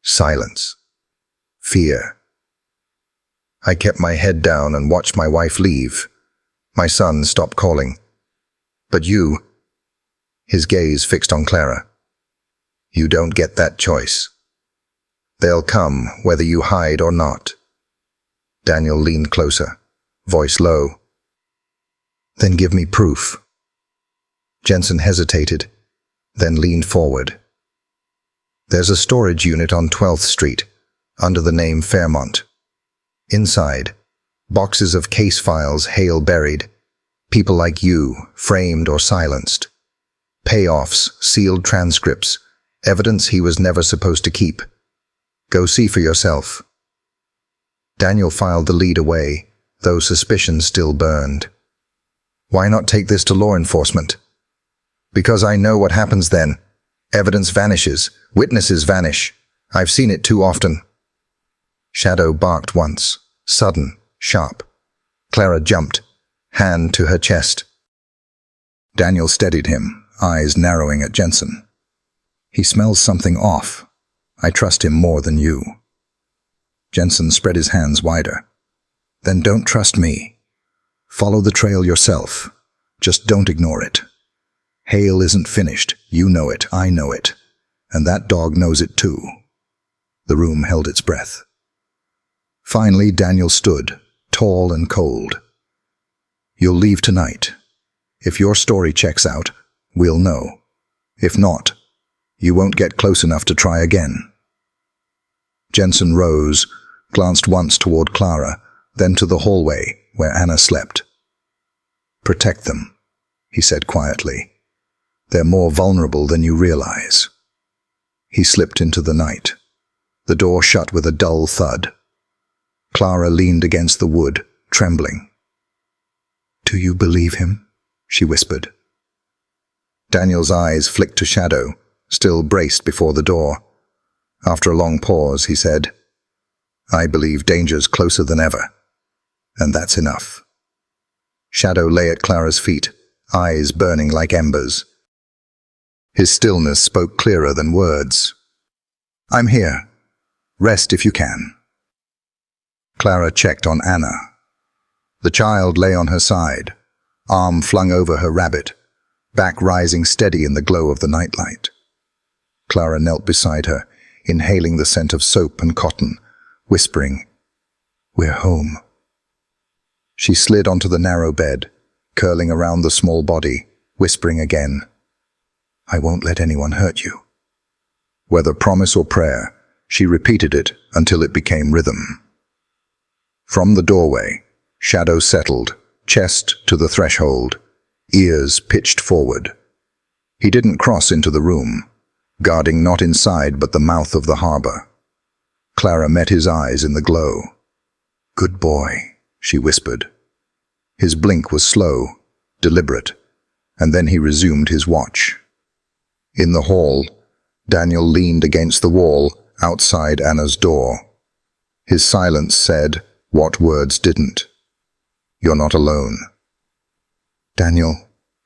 silence, fear. I kept my head down and watched my wife leave. My son stopped calling. But you, his gaze fixed on Clara. You don't get that choice. They'll come whether you hide or not. Daniel leaned closer, voice low. Then give me proof. Jensen hesitated, then leaned forward. There's a storage unit on 12th Street, under the name Fairmont. Inside, boxes of case files Hale buried, people like you, framed or silenced. Payoffs, sealed transcripts, evidence he was never supposed to keep. Go see for yourself. Daniel filed the lead away, though suspicion still burned. Why not take this to law enforcement? Because I know what happens then. Evidence vanishes, witnesses vanish. I've seen it too often. Shadow barked once, sudden, sharp. Clara jumped, hand to her chest. Daniel steadied him, eyes narrowing at Jensen. He smells something off. I trust him more than you. Jensen spread his hands wider. Then don't trust me. Follow the trail yourself. Just don't ignore it. Hale isn't finished. You know it. I know it. And that dog knows it too. The room held its breath. Finally, Daniel stood, tall and cold. You'll leave tonight. If your story checks out, we'll know. If not, you won't get close enough to try again. Jensen rose, glanced once toward Clara, then to the hallway where Anna slept. Protect them, he said quietly. They're more vulnerable than you realize. He slipped into the night. The door shut with a dull thud. Clara leaned against the wood, trembling. Do you believe him? She whispered. Daniel's eyes flicked to Shadow, still braced before the door. After a long pause, he said, I believe danger's closer than ever. And that's enough. Shadow lay at Clara's feet, eyes burning like embers. His stillness spoke clearer than words. I'm here. Rest if you can. Clara checked on Anna. The child lay on her side, arm flung over her rabbit, back rising steady in the glow of the nightlight. Clara knelt beside her, inhaling the scent of soap and cotton, whispering, We're home. She slid onto the narrow bed, curling around the small body, whispering again, I won't let anyone hurt you. Whether promise or prayer, she repeated it until it became rhythm. From the doorway, Shadow settled, chest to the threshold, ears pitched forward. He didn't cross into the room, guarding not inside but the mouth of the harbor. Clara met his eyes in the glow. Good boy, she whispered. His blink was slow, deliberate, and then he resumed his watch. In the hall, Daniel leaned against the wall outside Anna's door. His silence said what words didn't. You're not alone. Daniel,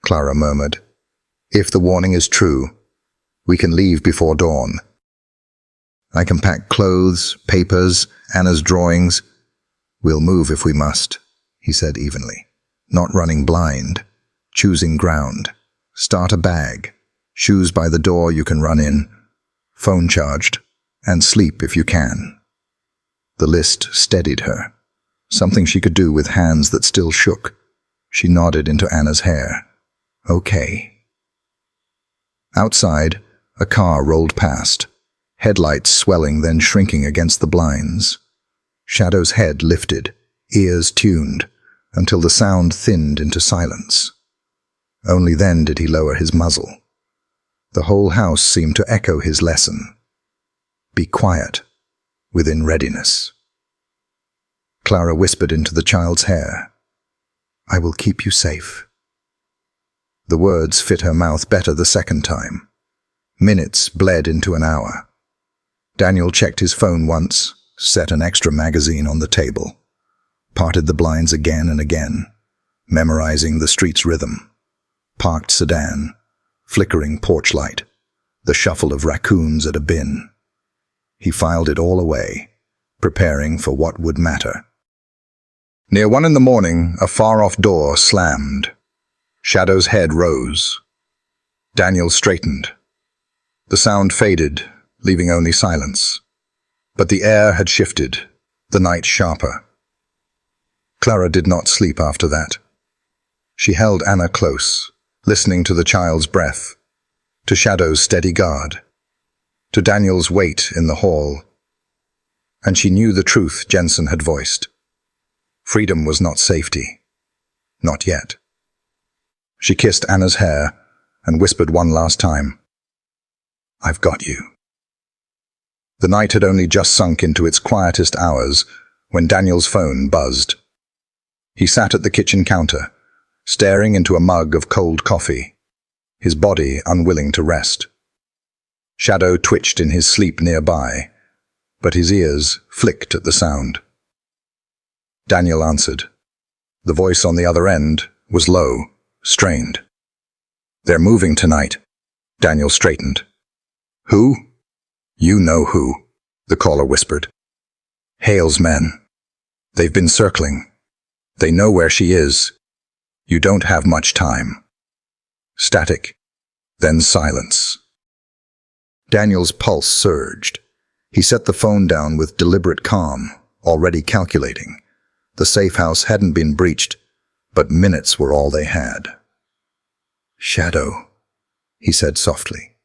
Clara murmured, if the warning is true, we can leave before dawn. I can pack clothes, papers, Anna's drawings. We'll move if we must, he said evenly, not running blind, choosing ground. Start a bag, shoes by the door you can run in, phone charged, and sleep if you can. The list steadied her, something she could do with hands that still shook. She nodded into Anna's hair. Okay. Outside, a car rolled past, headlights swelling then shrinking against the blinds. Shadow's head lifted, ears tuned, until the sound thinned into silence. Only then did he lower his muzzle. The whole house seemed to echo his lesson. Be quiet, within readiness. Clara whispered into the child's hair, I will keep you safe. The words fit her mouth better the second time. Minutes bled into an hour. Daniel checked his phone once, set an extra magazine on the table, parted the blinds again and again, memorizing the street's rhythm. Parked sedan, flickering porch light, the shuffle of raccoons at a bin. He filed it all away, preparing for what would matter. Near 1 a.m, a far-off door slammed. Shadow's head rose. Daniel straightened. The sound faded, leaving only silence. But the air had shifted, the night sharper. Clara did not sleep after that. She held Anna close, listening to the child's breath, to Shadow's steady guard, to Daniel's weight in the hall. And she knew the truth Jensen had voiced. Freedom was not safety. Not yet. She kissed Anna's hair and whispered one last time, "I've got you." The night had only just sunk into its quietest hours when Daniel's phone buzzed. He sat at the kitchen counter, staring into a mug of cold coffee, his body unwilling to rest. Shadow twitched in his sleep nearby, but his ears flicked at the sound. Daniel answered. The voice on the other end was low, strained. "They're moving tonight." Daniel straightened. "Who?" "You know who," the caller whispered. "Hale's men. They've been circling. They know where she is. You don't have much time." Static, then silence. Daniel's pulse surged. He set the phone down with deliberate calm, already calculating. The safe house hadn't been breached, but minutes were all they had. "Shadow," he said softly.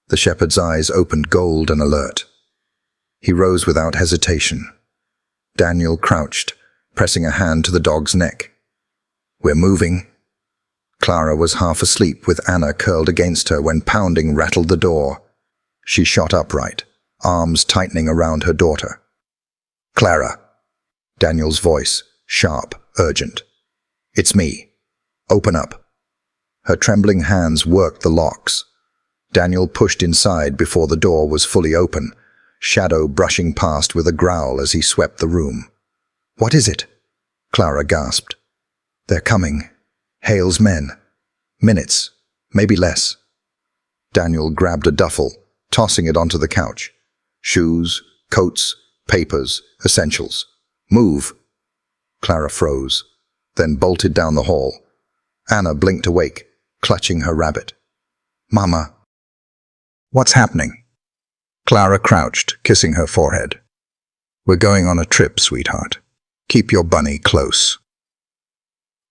The shepherd's eyes opened gold and alert. He rose without hesitation. Daniel crouched, pressing a hand to the dog's neck. "We're moving." Clara was half asleep with Anna curled against her when pounding rattled the door. She shot upright, arms tightening around her daughter. "Clara." Daniel's voice, sharp, urgent. "It's me. Open up." Her trembling hands worked the locks. Daniel pushed inside before the door was fully open, Shadow brushing past with a growl as he swept the room. "What is it?" Clara gasped. "They're coming. Hale's men. Minutes, maybe less." Daniel grabbed a duffel, tossing it onto the couch. Shoes, coats, papers, essentials. "Move." Clara froze, then bolted down the hall. Anna blinked awake, clutching her rabbit. "Mama." "What's happening?" Clara crouched, kissing her forehead. "We're going on a trip, sweetheart. Keep your bunny close."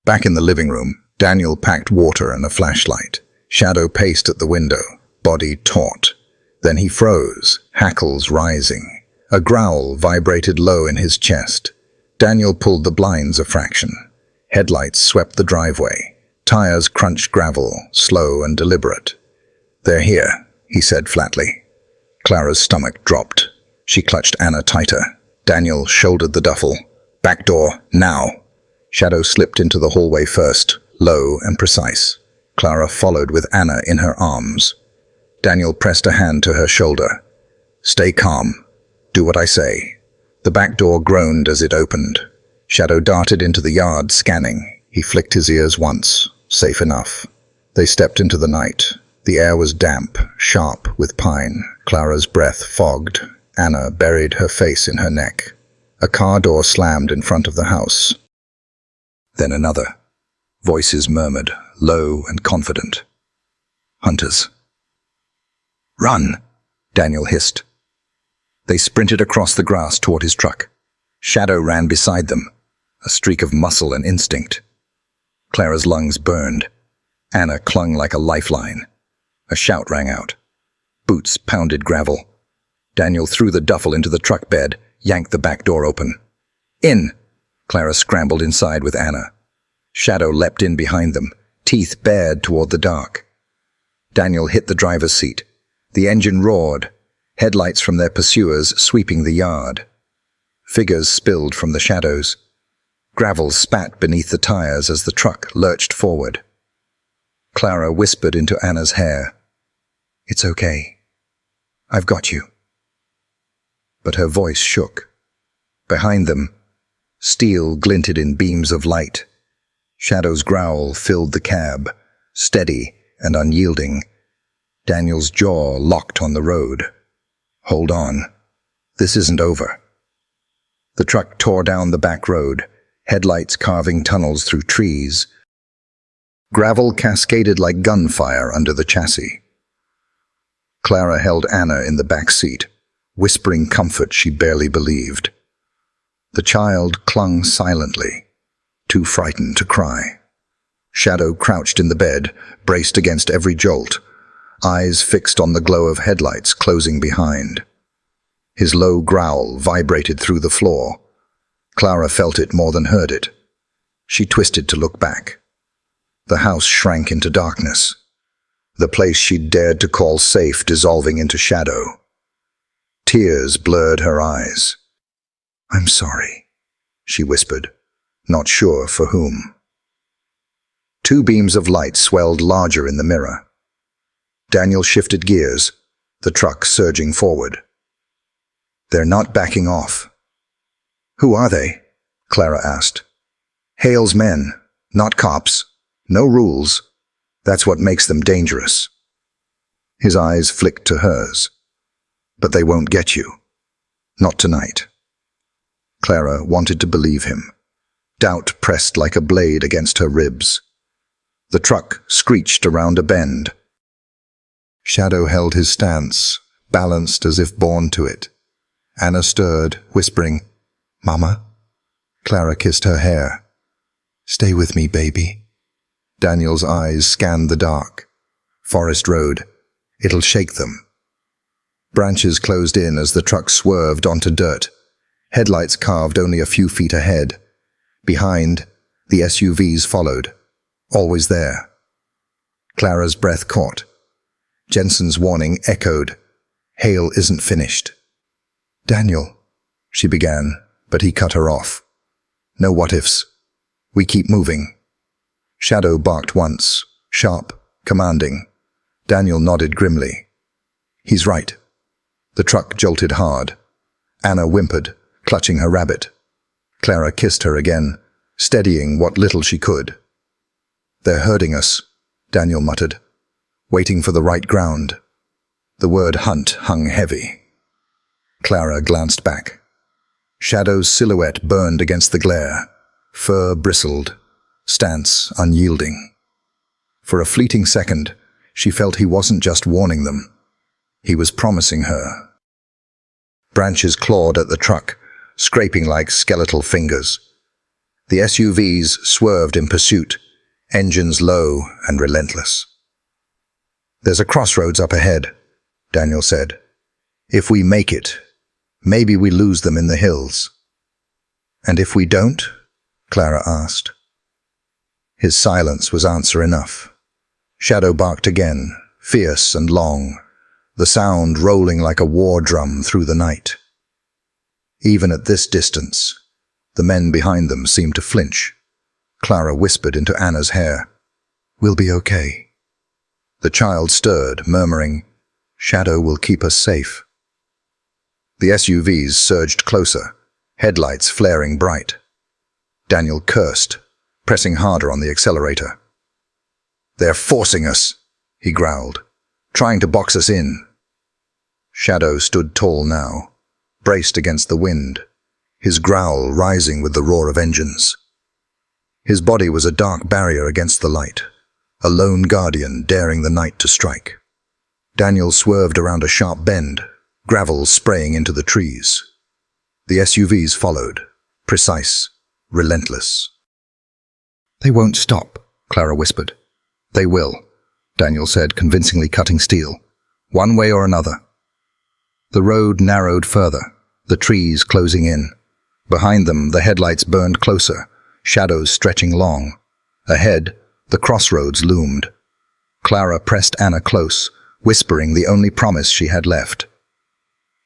Back in the living room, Daniel packed water and a flashlight. Shadow paced at the window, body taut. Then he froze, hackles rising. A growl vibrated low in his chest. Daniel pulled the blinds a fraction. Headlights swept the driveway. Tires crunched gravel, slow and deliberate. "They're here," he said flatly. Clara's stomach dropped. She clutched Anna tighter. Daniel shouldered the duffel. "Back door, now." Shadow slipped into the hallway first, low and precise. Clara followed with Anna in her arms. Daniel pressed a hand to her shoulder. "Stay calm. Do what I say." The back door groaned as it opened. Shadow darted into the yard, scanning. He flicked his ears once. Safe enough. They stepped into the night. The air was damp, sharp with pine. Clara's breath fogged. Anna buried her face in her neck. A car door slammed in front of the house. Then another. Voices murmured, low and confident. "Hunters." "Run!" Daniel hissed. They sprinted across the grass toward his truck. Shadow ran beside them, a streak of muscle and instinct. Clara's lungs burned. Anna clung like a lifeline. A shout rang out. Boots pounded gravel. Daniel threw the duffel into the truck bed, yanked the back door open. "In!" Clara scrambled inside with Anna. Shadow leapt in behind them, teeth bared toward the dark. Daniel hit the driver's seat. The engine roared, headlights from their pursuers sweeping the yard. Figures spilled from the shadows. Gravel spat beneath the tires as the truck lurched forward. Clara whispered into Anna's hair, "It's okay. I've got you." but her voice shook. Behind them, steel glinted in beams of light. Shadow's growl filled the cab, steady and unyielding. Daniel's jaw locked on the road. Hold on. This isn't over. The truck tore down the back road, headlights carving tunnels through trees. Gravel cascaded like gunfire under the chassis. Clara held Anna in the back seat, whispering comfort she barely believed. The child clung silently, too frightened to cry. Shadow crouched in the bed, braced against every jolt, eyes fixed on the glow of headlights closing behind. His low growl vibrated through the floor. Clara felt it more than heard it. She twisted to look back. The house shrank into darkness, the place she'd dared to call safe dissolving into shadow. Tears blurred her eyes. "I'm sorry," she whispered, not sure for whom. Two beams of light swelled larger in the mirror. Daniel shifted gears, the truck surging forward. "They're not backing off." "Who are they?" Clara asked. "Hale's men, not cops. No rules. That's what makes them dangerous." His eyes flicked to hers. "But they won't get you. Not tonight." Clara wanted to believe him. Doubt pressed like a blade against her ribs. The truck screeched around a bend. Shadow held his stance, balanced as if born to it. Anna stirred, whispering, "Mama?" Clara kissed her hair. "Stay with me, baby." Daniel's eyes scanned the dark. Forest road. It'll shake them. Branches closed in as the truck swerved onto dirt. Headlights carved only a few feet ahead. Behind, the SUVs followed. Always there. Clara's breath caught. Jensen's warning echoed. Hale isn't finished. "Daniel," she began, but he cut her off. "No what-ifs. We keep moving." Shadow barked once, sharp, commanding. Daniel nodded grimly. "He's right." The truck jolted hard. Anna whimpered, clutching her rabbit. Clara kissed her again, steadying what little she could. "They're herding us," Daniel muttered, waiting for the right ground. The word hunt hung heavy. Clara glanced back. Shadow's silhouette burned against the glare. Fur bristled, stance unyielding. For a fleeting second, she felt he wasn't just warning them. He was promising her. Branches clawed at the truck, scraping like skeletal fingers. The SUVs swerved in pursuit, engines low and relentless. "There's a crossroads up ahead," Daniel said. "If we make it, maybe we lose them in the hills." "And if we don't?" Clara asked. His silence was answer enough. Shadow barked again, fierce and long, the sound rolling like a war drum through the night. Even at this distance, the men behind them seemed to flinch. Clara whispered into Anna's hair, "We'll be okay." The child stirred, murmuring, "Shadow will keep us safe." The SUVs surged closer, headlights flaring bright. Daniel cursed, pressing harder on the accelerator. "They're forcing us," he growled, "trying to box us in." Shadow stood tall now, braced against the wind, his growl rising with the roar of engines. His body was a dark barrier against the light, a lone guardian daring the night to strike. Daniel swerved around a sharp bend, gravel spraying into the trees. The SUVs followed, precise, relentless. "They won't stop," Clara whispered. "They will," Daniel said, convincingly cutting steel. "One way or another." The road narrowed further, the trees closing in. Behind them, the headlights burned closer, shadows stretching long. Ahead, the crossroads loomed. Clara pressed Anna close, whispering the only promise she had left.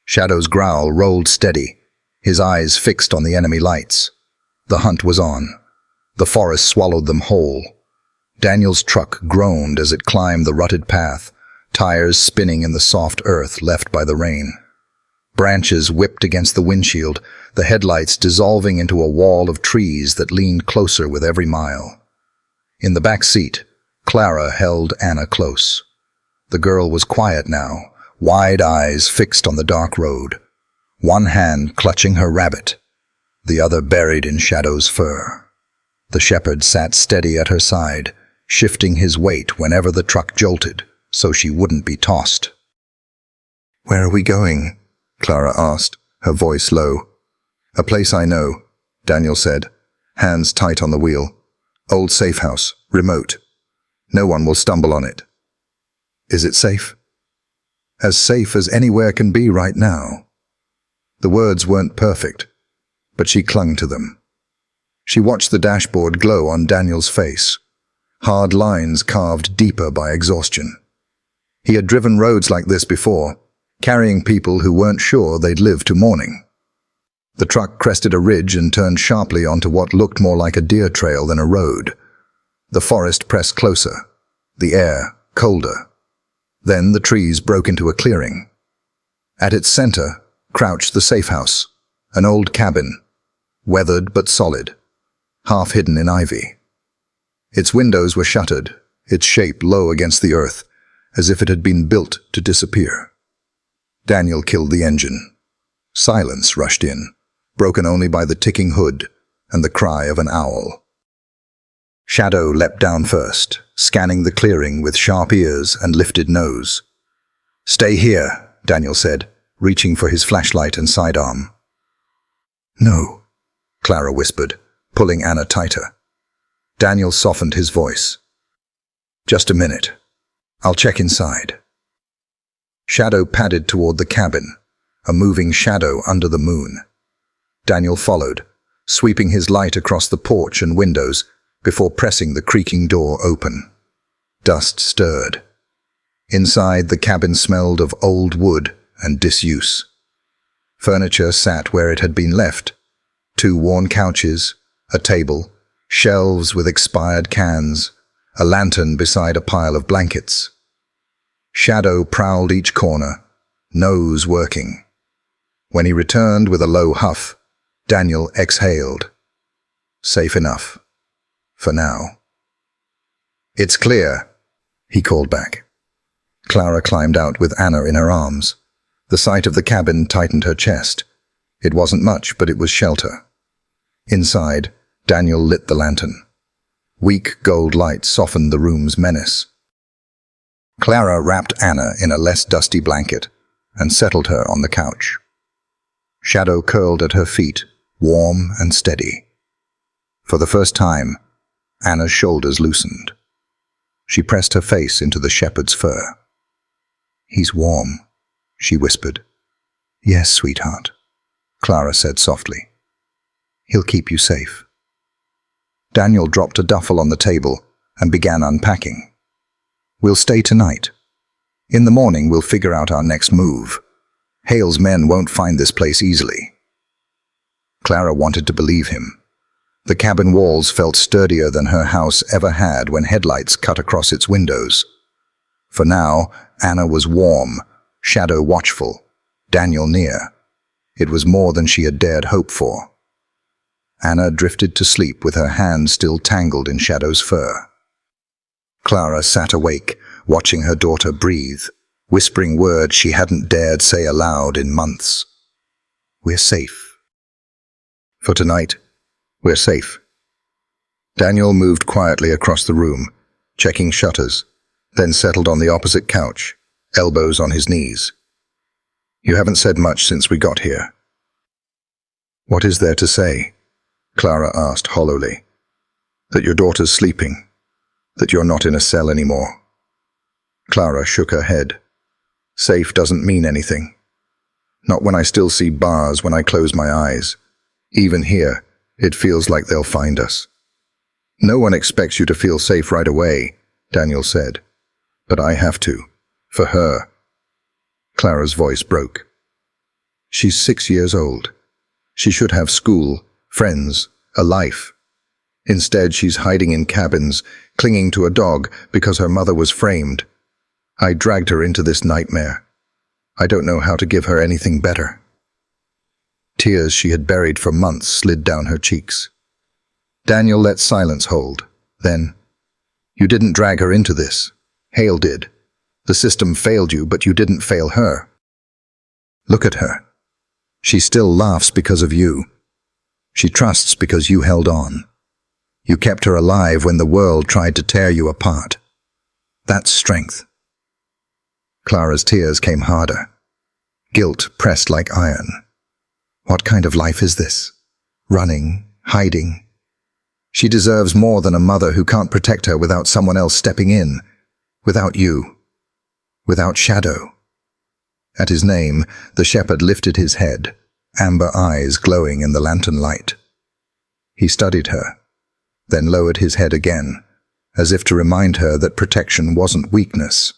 Shadow's growl rolled steady, his eyes fixed on the enemy lights. The hunt was on. The forest swallowed them whole. Daniel's truck groaned as it climbed the rutted path, tires spinning in the soft earth left by the rain. Branches whipped against the windshield, the headlights dissolving into a wall of trees that leaned closer with every mile. In the back seat, Clara held Anna close. The girl was quiet now, wide eyes fixed on the dark road, one hand clutching her rabbit, the other buried in Shadow's fur. The shepherd sat steady at her side, shifting his weight whenever the truck jolted, so she wouldn't be tossed. "Where are we going?" Clara asked, her voice low. "A place I know," Daniel said, hands tight on the wheel. "Old safe house, remote. No one will stumble on it." "Is it safe?" "As safe as anywhere can be right now." The words weren't perfect, but she clung to them. She watched the dashboard glow on Daniel's face, hard lines carved deeper by exhaustion. He had driven roads like this before, carrying people who weren't sure they'd live to morning. The truck crested a ridge and turned sharply onto what looked more like a deer trail than a road. The forest pressed closer, the air colder. Then the trees broke into a clearing. At its center crouched the safe house, an old cabin, weathered but solid, half hidden in ivy. Its windows were shuttered, its shape low against the earth, as if it had been built to disappear. Daniel killed the engine. Silence rushed in, broken only by the ticking hood and the cry of an owl. Shadow leapt down first, scanning the clearing with sharp ears and lifted nose. "Stay here," Daniel said, reaching for his flashlight and sidearm. "No," Clara whispered, pulling Anna tighter. Daniel softened his voice. "Just a minute. I'll check inside." Shadow padded toward the cabin, a moving shadow under the moon. Daniel followed, sweeping his light across the porch and windows before pressing the creaking door open. Dust stirred. Inside, the cabin smelled of old wood and disuse. Furniture sat where it had been left. 2 worn couches, a table, shelves with expired cans, a lantern beside a pile of blankets. Shadow prowled each corner, nose working. When he returned with a low huff, Daniel exhaled. Safe enough. For now. "It's clear," he called back. Clara climbed out with Anna in her arms. The sight of the cabin tightened her chest. It wasn't much, but it was shelter. Inside, Daniel lit the lantern. Weak gold light softened the room's menace. Clara wrapped Anna in a less dusty blanket and settled her on the couch. Shadow curled at her feet, warm and steady. For the first time, Anna's shoulders loosened. She pressed her face into the shepherd's fur. "He's warm," she whispered. "Yes, sweetheart," Clara said softly. "He'll keep you safe." Daniel dropped a duffel on the table and began unpacking. "We'll stay tonight. In the morning, we'll figure out our next move. Hale's men won't find this place easily." Clara wanted to believe him. The cabin walls felt sturdier than her house ever had when headlights cut across its windows. For now, Anna was warm, Shadow watchful, Daniel near. It was more than she had dared hope for. Anna drifted to sleep with her hand still tangled in Shadow's fur. Clara sat awake, watching her daughter breathe, whispering words she hadn't dared say aloud in months. "We're safe. For tonight, we're safe." Daniel moved quietly across the room, checking shutters, then settled on the opposite couch, elbows on his knees. "You haven't said much since we got here." "What is there to say?" Clara asked hollowly. "That your daughter's sleeping. That you're not in a cell anymore." Clara shook her head. "Safe doesn't mean anything. Not when I still see bars when I close my eyes. Even here, it feels like they'll find us." "No one expects you to feel safe right away," Daniel said. "But I have to. For her." Clara's voice broke. "She's 6 years old. She should have school, friends, a life. Instead, she's hiding in cabins, clinging to a dog because her mother was framed. I dragged her into this nightmare. I don't know how to give her anything better." Tears she had buried for months slid down her cheeks. Daniel let silence hold. Then, "You didn't drag her into this. Hale did. The system failed you, but you didn't fail her. Look at her. She still laughs because of you. She trusts because you held on. You kept her alive when the world tried to tear you apart. That's strength." Clara's tears came harder. Guilt pressed like iron. What kind of life is this? Running, hiding. She deserves more than a mother who can't protect her without someone else stepping in. Without you. Without Shadow. At his name, the shepherd lifted his head, amber eyes glowing in the lantern light. He studied her, then lowered his head again, as if to remind her that protection wasn't weakness.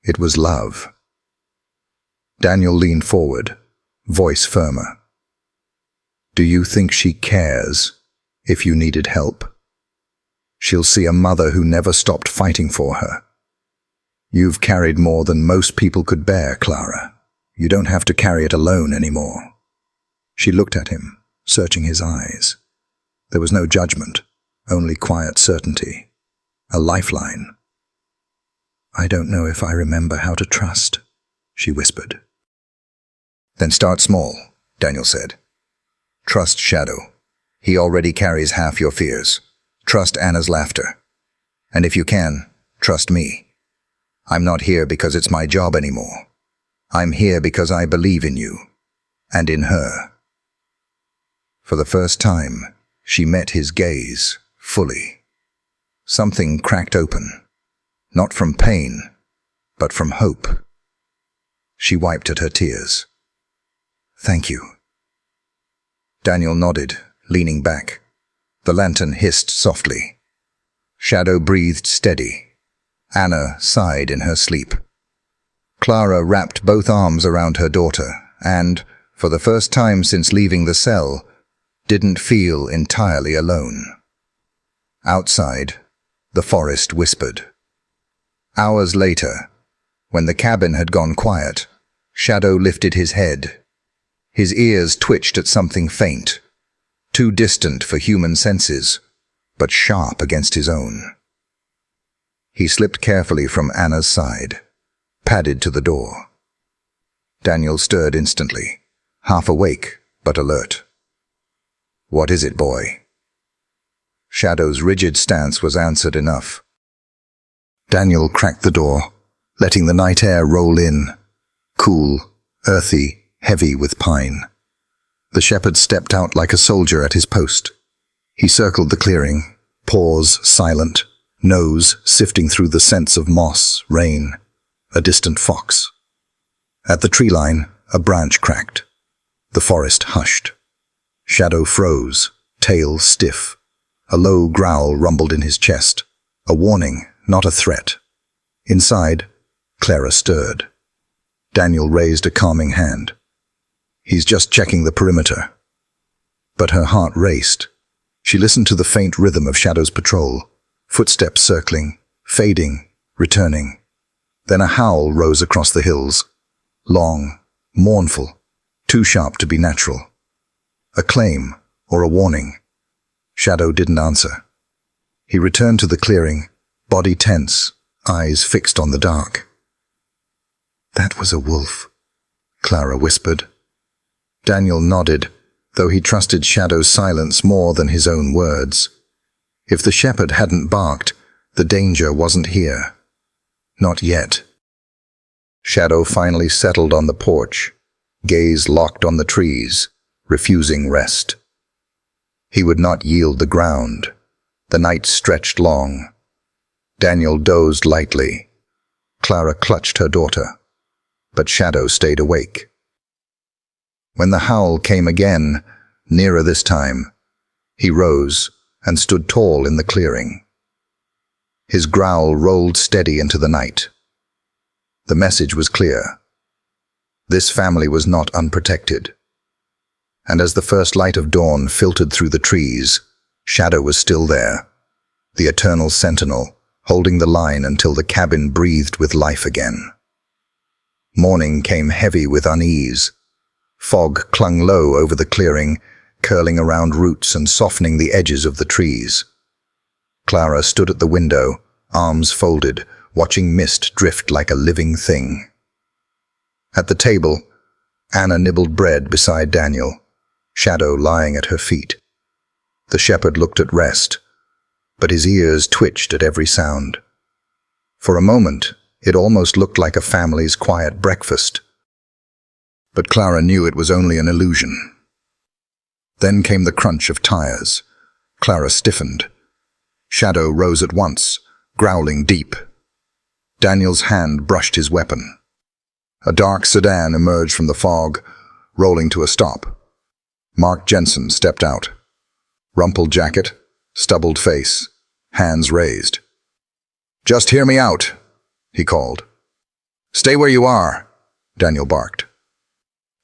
It was love. Daniel leaned forward, voice firmer. "Do you think she cares if you needed help? She'll see a mother who never stopped fighting for her. You've carried more than most people could bear, Clara. You don't have to carry it alone anymore." She looked at him, searching his eyes. There was no judgment, only quiet certainty. A lifeline. "I don't know if I remember how to trust," she whispered. "Then start small," Daniel said. "Trust Shadow. He already carries half your fears. Trust Anna's laughter. And if you can, trust me. I'm not here because it's my job anymore. I'm here because I believe in you. And in her." For the first time, she met his gaze fully. Something cracked open. Not from pain, but from hope. She wiped at her tears. "Thank you." Daniel nodded, leaning back. The lantern hissed softly. Shadow breathed steady. Anna sighed in her sleep. Clara wrapped both arms around her daughter and, for the first time since leaving the cell, didn't feel entirely alone. Outside, the forest whispered. Hours later, when the cabin had gone quiet, Shadow lifted his head. His ears twitched at something faint, too distant for human senses, but sharp against his own. He slipped carefully from Anna's side, padded to the door. Daniel stirred instantly, half awake but alert. "What is it, boy?" Shadow's rigid stance was answered enough. Daniel cracked the door, letting the night air roll in, cool, earthy, heavy with pine. The shepherd stepped out like a soldier at his post. He circled the clearing, paws silent, nose sifting through the scents of moss, rain, a distant fox. At the tree line, a branch cracked. The forest hushed. Shadow froze, tail stiff. A low growl rumbled in his chest. A warning, not a threat. Inside, Clara stirred. Daniel raised a calming hand. "He's just checking the perimeter." But her heart raced. She listened to the faint rhythm of Shadow's patrol, footsteps circling, fading, returning. Then a howl rose across the hills. Long, mournful, too sharp to be natural. A claim or a warning. Shadow didn't answer. He returned to the clearing, body tense, eyes fixed on the dark. "That was a wolf," Clara whispered. Daniel nodded, though he trusted Shadow's silence more than his own words. If the shepherd hadn't barked, the danger wasn't here. Not yet. Shadow finally settled on the porch, gaze locked on the trees, refusing rest. He would not yield the ground. The night stretched long. Daniel dozed lightly. Clara clutched her daughter, but Shadow stayed awake. When the howl came again, nearer this time, he rose and stood tall in the clearing. His growl rolled steady into the night. The message was clear. This family was not unprotected. And as the first light of dawn filtered through the trees, Shadow was still there, the eternal sentinel, holding the line until the cabin breathed with life again. Morning came heavy with unease. Fog clung low over the clearing, curling around roots and softening the edges of the trees. Clara stood at the window, arms folded, watching mist drift like a living thing. At the table, Anna nibbled bread beside Daniel, Shadow lying at her feet. The shepherd looked at rest, but his ears twitched at every sound. For a moment, it almost looked like a family's quiet breakfast. But Clara knew it was only an illusion. Then came the crunch of tires. Clara stiffened. Shadow rose at once, growling deep. Daniel's hand brushed his weapon. A dark sedan emerged from the fog, rolling to a stop. Mark Jensen stepped out. Rumpled jacket, stubbled face, hands raised. "Just hear me out," he called. "Stay where you are," Daniel barked.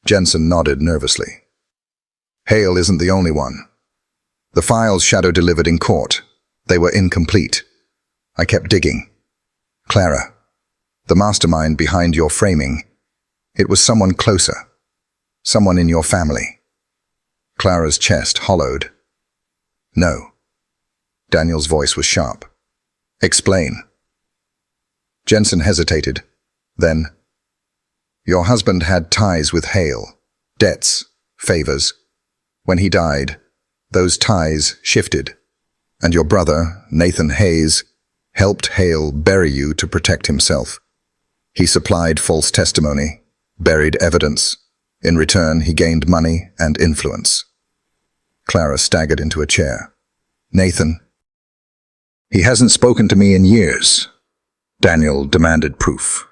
Jensen nodded nervously. Hale isn't the only one. The files Shadow delivered in court, they were incomplete. I kept digging. Clara, the mastermind behind your framing, it was someone closer. Someone in your family. Clara's chest hollowed. "No." Daniel's voice was sharp. "Explain." Jensen hesitated. Then, "Your husband had ties with Hale, debts, favors. When he died, those ties shifted, and your brother, Nathan Hayes, helped Hale bury you to protect himself. He supplied false testimony, buried evidence. In return, he gained money and influence." Clara staggered into a chair. "Nathan?" "He hasn't spoken to me in years." Daniel demanded proof.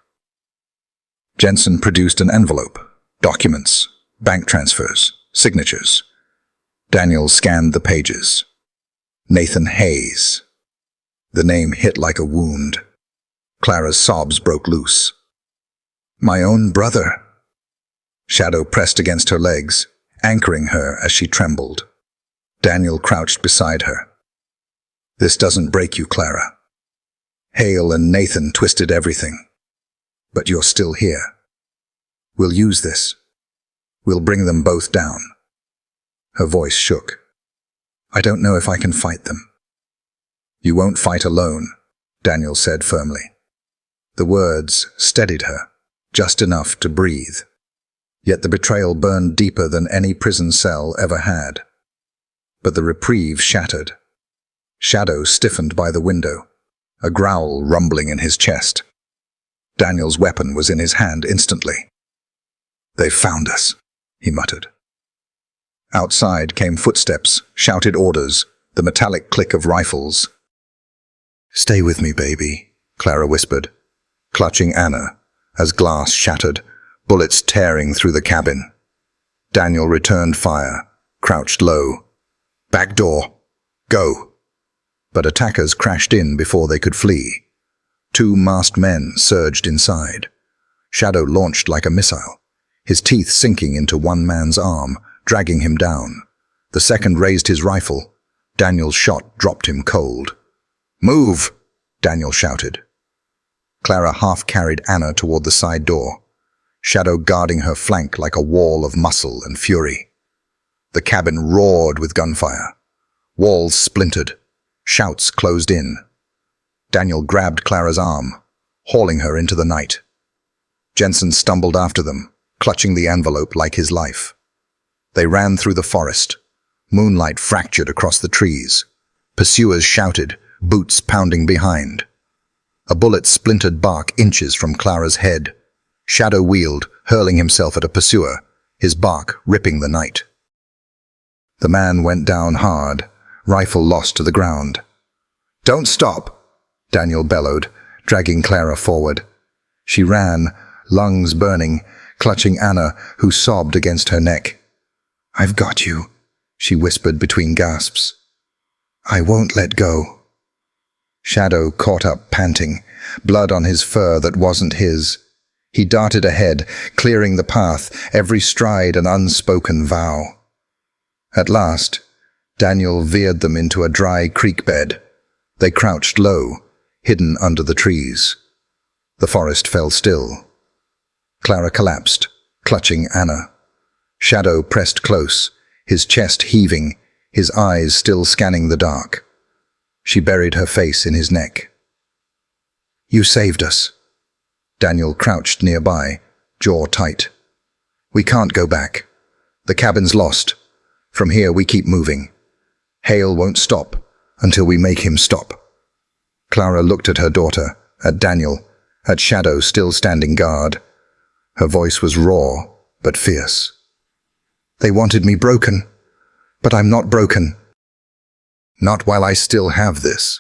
Jensen produced an envelope, documents, bank transfers, signatures. Daniel scanned the pages. Nathan Hayes. The name hit like a wound. Clara's sobs broke loose. "My own brother." Shadow pressed against her legs, anchoring her as she trembled. Daniel crouched beside her. "This doesn't break you, Clara. Hale and Nathan twisted everything. But you're still here. We'll use this. We'll bring them both down." Her voice shook. "I don't know if I can fight them." "You won't fight alone," Daniel said firmly. The words steadied her, just enough to breathe. Yet the betrayal burned deeper than any prison cell ever had. But the reprieve shattered. Shadow stiffened by the window, a growl rumbling in his chest. Daniel's weapon was in his hand instantly. "They've found us," he muttered. Outside came footsteps, shouted orders, the metallic click of rifles. "Stay with me, baby," Clara whispered, clutching Anna, as glass shattered, bullets tearing through the cabin. Daniel returned fire, crouched low. "Back door. Go." But attackers crashed in before they could flee. Two masked men surged inside. Shadow launched like a missile, his teeth sinking into one man's arm, dragging him down. The second raised his rifle. Daniel's shot dropped him cold. "Move!" Daniel shouted. Clara half-carried Anna toward the side door, Shadow guarding her flank like a wall of muscle and fury. The cabin roared with gunfire. Walls splintered. Shouts closed in. Daniel grabbed Clara's arm, hauling her into the night. Jensen stumbled after them, clutching the envelope like his life. They ran through the forest. Moonlight fractured across the trees. Pursuers shouted, boots pounding behind. A bullet splintered bark inches from Clara's head. Shadow wheeled, hurling himself at a pursuer, his bark ripping the night. The man went down hard, rifle lost to the ground. "Don't stop!" Daniel bellowed, dragging Clara forward. She ran, lungs burning, clutching Anna, who sobbed against her neck. "I've got you," she whispered between gasps. "I won't let go." Shadow caught up, panting, blood on his fur that wasn't his. He darted ahead, clearing the path, every stride an unspoken vow. At last, Daniel veered them into a dry creek bed. They crouched low, hidden under the trees. The forest fell still. Clara collapsed, clutching Anna. Shadow pressed close, his chest heaving, his eyes still scanning the dark. She buried her face in his neck. "You saved us." Daniel crouched nearby, jaw tight. "We can't go back. The cabin's lost. From here we keep moving. Hale won't stop until we make him stop." Clara looked at her daughter, at Daniel, at Shadow still standing guard. Her voice was raw, but fierce. "They wanted me broken, but I'm not broken. Not while I still have this."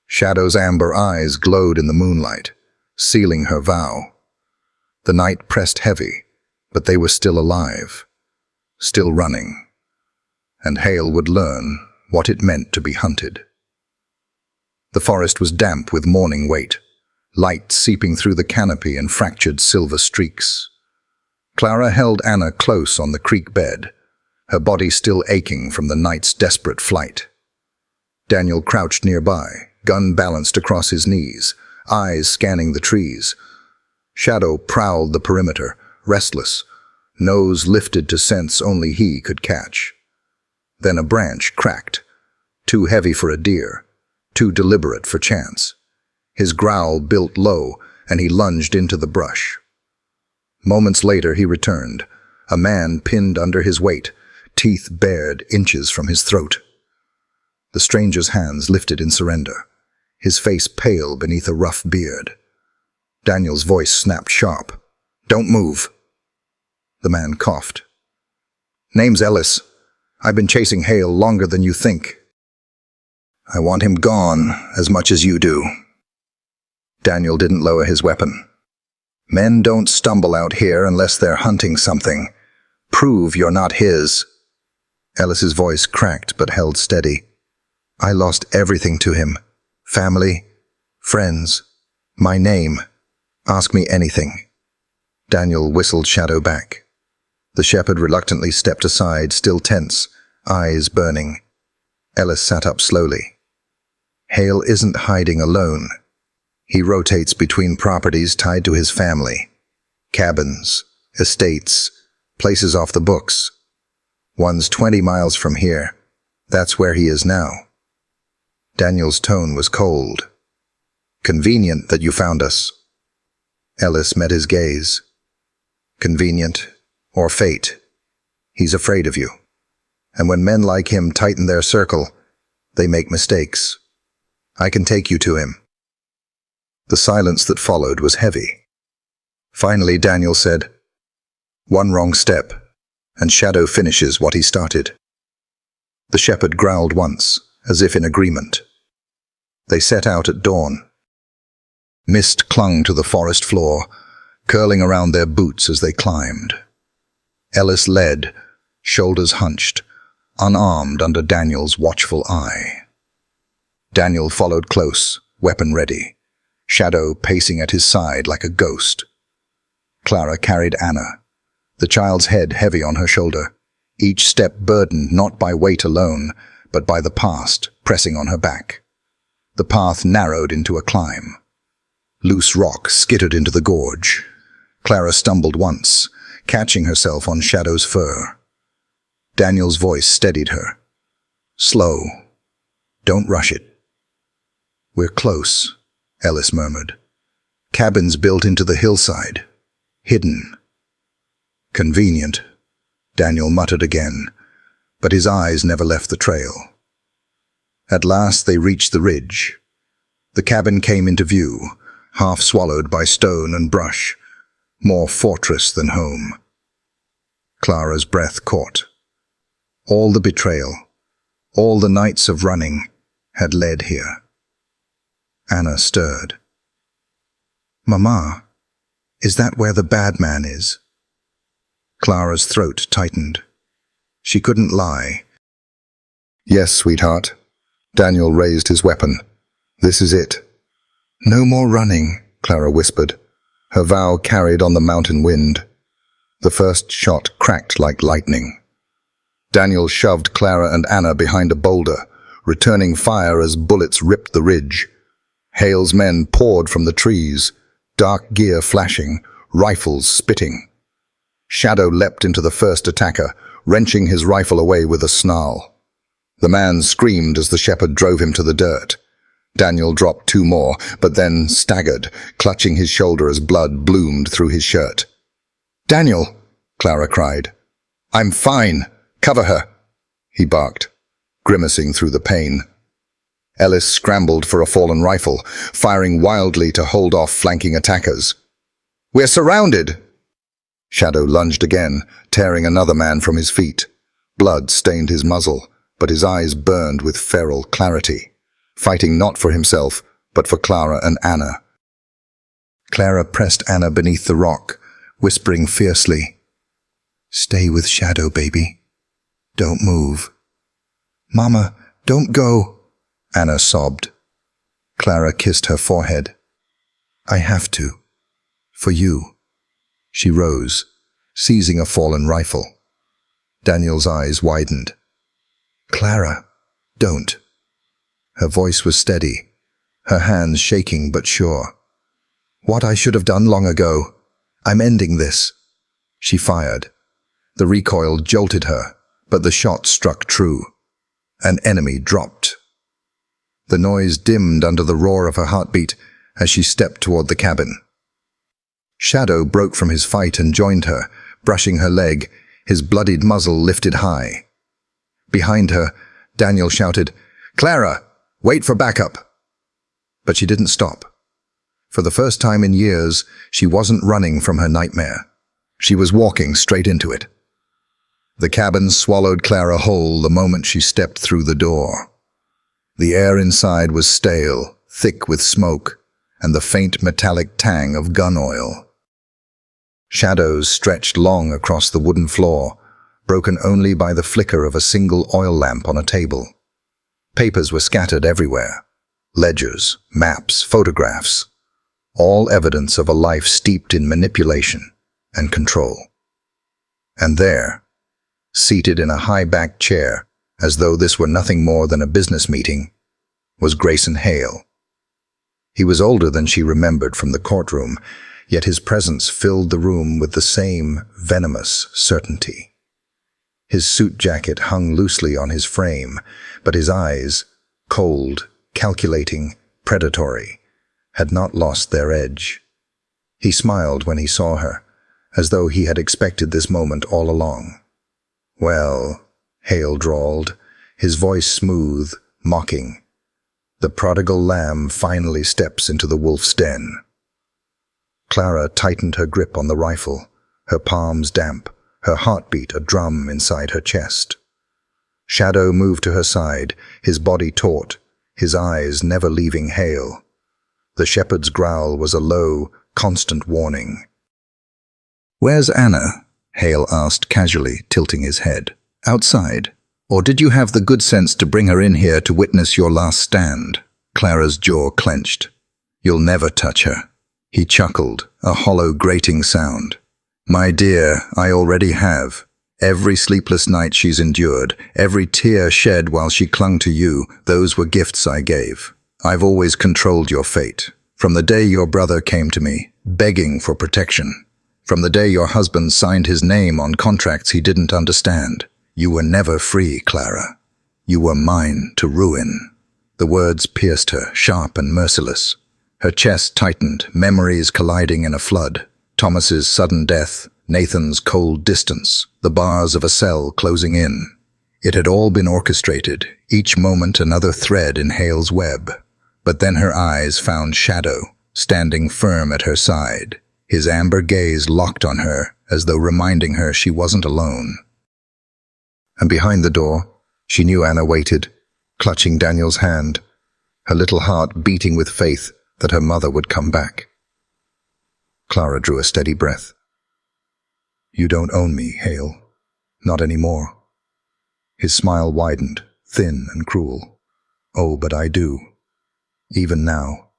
Shadow's amber eyes glowed in the moonlight, sealing her vow. The night pressed heavy, but they were still alive, still running. And Hale would learn what it meant to be hunted. The forest was damp with morning weight, light seeping through the canopy in fractured silver streaks. Clara held Anna close on the creek bed, her body still aching from the night's desperate flight. Daniel crouched nearby, gun balanced across his knees, eyes scanning the trees. Shadow prowled the perimeter, restless, nose lifted to sense only he could catch. Then a branch cracked, too heavy for a deer, too deliberate for chance. His growl built low, and he lunged into the brush. Moments later he returned, a man pinned under his weight, teeth bared inches from his throat. The stranger's hands lifted in surrender, his face pale beneath a rough beard. Daniel's voice snapped sharp. "Don't move." The man coughed. "Name's Ellis. I've been chasing Hale longer than you think. I want him gone as much as you do." Daniel didn't lower his weapon. "Men don't stumble out here unless they're hunting something. Prove you're not his." Ellis's voice cracked but held steady. "I lost everything to him. Family, friends, my name. Ask me anything." Daniel whistled Shadow back. The shepherd reluctantly stepped aside, still tense, eyes burning. Ellis sat up slowly. "Hale isn't hiding alone. He rotates between properties tied to his family. Cabins, estates, places off the books. One's 20 miles from here. That's where he is now." Daniel's tone was cold. "Convenient that you found us." Ellis met his gaze. "Convenient, or fate. He's afraid of you. And when men like him tighten their circle, they make mistakes. I can take you to him." The silence that followed was heavy. Finally, Daniel said, "One wrong step, and Shadow finishes what he started." The shepherd growled once, as if in agreement. They set out at dawn. Mist clung to the forest floor, curling around their boots as they climbed. Ellis led, shoulders hunched, unarmed under Daniel's watchful eye. Daniel followed close, weapon ready, Shadow pacing at his side like a ghost. Clara carried Anna, the child's head heavy on her shoulder, each step burdened not by weight alone, but by the past pressing on her back. The path narrowed into a climb. Loose rock skittered into the gorge. Clara stumbled once, catching herself on Shadow's fur. Daniel's voice steadied her. "Slow. Don't rush it." "We're close," Ellis murmured. "Cabins built into the hillside. Hidden." "Convenient," Daniel muttered again, but his eyes never left the trail. At last they reached the ridge. The cabin came into view, half swallowed by stone and brush, more fortress than home. Clara's breath caught. All the betrayal, all the nights of running, had led here. Anna stirred. "Mama, is that where the bad man is?" Clara's throat tightened. She couldn't lie. "Yes, sweetheart." Daniel raised his weapon. "This is it." "No more running," Clara whispered, her vow carried on the mountain wind. The first shot cracked like lightning. Daniel shoved Clara and Anna behind a boulder, returning fire as bullets ripped the ridge. Hale's men poured from the trees, dark gear flashing, rifles spitting. Shadow leapt into the first attacker, wrenching his rifle away with a snarl. The man screamed as the shepherd drove him to the dirt. Daniel dropped two more, but then staggered, clutching his shoulder as blood bloomed through his shirt. "Daniel!" Clara cried. "I'm fine. Cover her," he barked, grimacing through the pain. Ellis scrambled for a fallen rifle, firing wildly to hold off flanking attackers. "We're surrounded!" Shadow lunged again, tearing another man from his feet. Blood stained his muzzle, but his eyes burned with feral clarity, fighting not for himself, but for Clara and Anna. Clara pressed Anna beneath the rock, whispering fiercely, "Stay with Shadow, baby. Don't move." "Mama, don't go," Anna sobbed. Clara kissed her forehead. "I have to. For you." She rose, seizing a fallen rifle. Daniel's eyes widened. "Clara, don't." Her voice was steady, her hands shaking but sure. "What I should have done long ago. I'm ending this." She fired. The recoil jolted her, but the shot struck true. An enemy dropped. The noise dimmed under the roar of her heartbeat as she stepped toward the cabin. Shadow broke from his fight and joined her, brushing her leg, his bloodied muzzle lifted high. Behind her, Daniel shouted, "Clara, wait for backup!" But she didn't stop. For the first time in years, she wasn't running from her nightmare. She was walking straight into it. The cabin swallowed Clara whole the moment she stepped through the door. The air inside was stale, thick with smoke, and the faint metallic tang of gun oil. Shadows stretched long across the wooden floor, broken only by the flicker of a single oil lamp on a table. Papers were scattered everywhere. Ledgers, maps, photographs. All evidence of a life steeped in manipulation and control. And there, seated in a high-backed chair, as though this were nothing more than a business meeting, was Grayson Hale. He was older than she remembered from the courtroom, yet his presence filled the room with the same venomous certainty. His suit jacket hung loosely on his frame, but his eyes, cold, calculating, predatory, had not lost their edge. He smiled when he saw her, as though he had expected this moment all along. "Well," Hale drawled, his voice smooth, mocking, "the prodigal lamb finally steps into the wolf's den." Clara tightened her grip on the rifle, her palms damp, her heartbeat a drum inside her chest. Shadow moved to her side, his body taut, his eyes never leaving Hale. The shepherd's growl was a low, constant warning. "Where's Anna?" Hale asked casually, tilting his head. "Outside? Or did you have the good sense to bring her in here to witness your last stand?" Clara's jaw clenched. "You'll never touch her." He chuckled, a hollow grating sound. "My dear, I already have. Every sleepless night she's endured, every tear shed while she clung to you, those were gifts I gave. I've always controlled your fate. From the day your brother came to me, begging for protection. From the day your husband signed his name on contracts he didn't understand. You were never free, Clara. You were mine to ruin." The words pierced her, sharp and merciless. Her chest tightened, memories colliding in a flood. Thomas's sudden death, Nathan's cold distance, the bars of a cell closing in. It had all been orchestrated, each moment another thread in Hale's web. But then her eyes found Shadow, standing firm at her side, his amber gaze locked on her as though reminding her she wasn't alone. And behind the door, she knew Anna waited, clutching Daniel's hand, her little heart beating with faith that her mother would come back. Clara drew a steady breath. "You don't own me, Hale. Not anymore." His smile widened, thin and cruel. "Oh, but I do. Even now.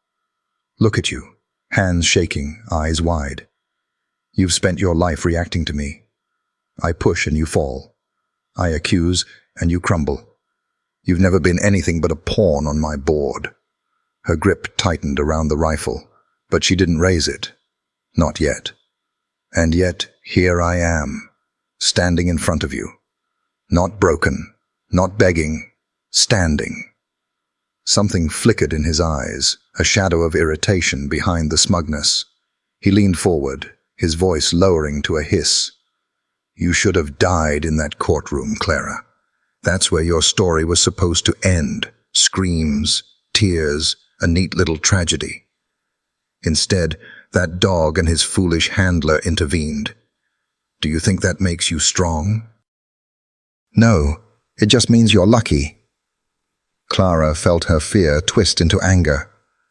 Look at you, hands shaking, eyes wide. You've spent your life reacting to me. I push and you fall. I accuse and you crumble. You've never been anything but a pawn on my board." Her grip tightened around the rifle, but she didn't raise it. Not yet. And yet, here I am, standing in front of you. Not broken, not begging, standing. Something flickered in his eyes, a shadow of irritation behind the smugness. He leaned forward, his voice lowering to a hiss. You should have died in that courtroom, Clara. That's where your story was supposed to end. Screams, tears, a neat little tragedy. Instead, that dog and his foolish handler intervened. Do you think that makes you strong? No, it just means you're lucky. Clara felt her fear twist into anger,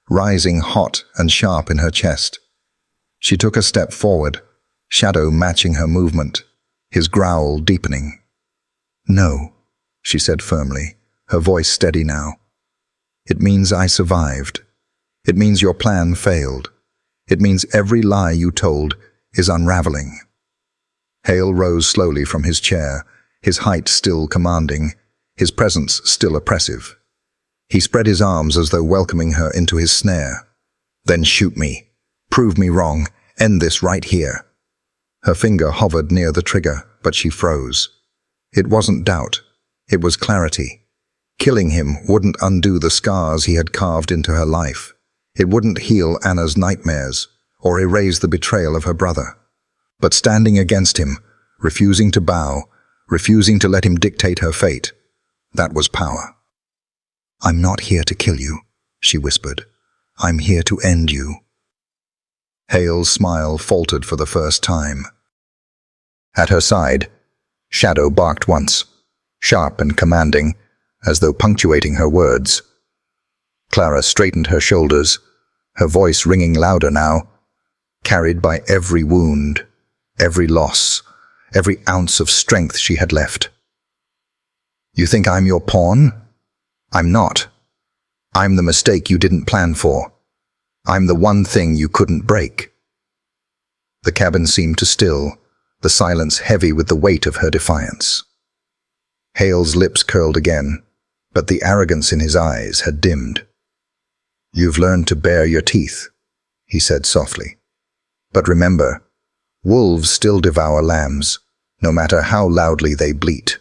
rising hot and sharp in her chest. She took a step forward, shadow matching her movement, his growl deepening. No, she said firmly, her voice steady now. It means I survived. It means your plan failed. It means every lie you told is unraveling. Hale rose slowly from his chair, his height still commanding, his presence still oppressive. He spread his arms as though welcoming her into his snare. Then shoot me. Prove me wrong. End this right here. Her finger hovered near the trigger, but she froze. It wasn't doubt. It was clarity. Killing him wouldn't undo the scars he had carved into her life. It wouldn't heal Anna's nightmares or erase the betrayal of her brother. But standing against him, refusing to bow, refusing to let him dictate her fate, that was power. I'm not here to kill you, she whispered. I'm here to end you. Hale's smile faltered for the first time. At her side, Shadow barked once, sharp and commanding, as though punctuating her words. Clara straightened her shoulders, her voice ringing louder now, carried by every wound, every loss, every ounce of strength she had left. You think I'm your pawn? I'm not. I'm the mistake you didn't plan for. I'm the one thing you couldn't break. The cabin seemed to still, the silence heavy with the weight of her defiance. Hale's lips curled again, but the arrogance in his eyes had dimmed. You've learned to bare your teeth, he said softly. But remember, wolves still devour lambs, no matter how loudly they bleat.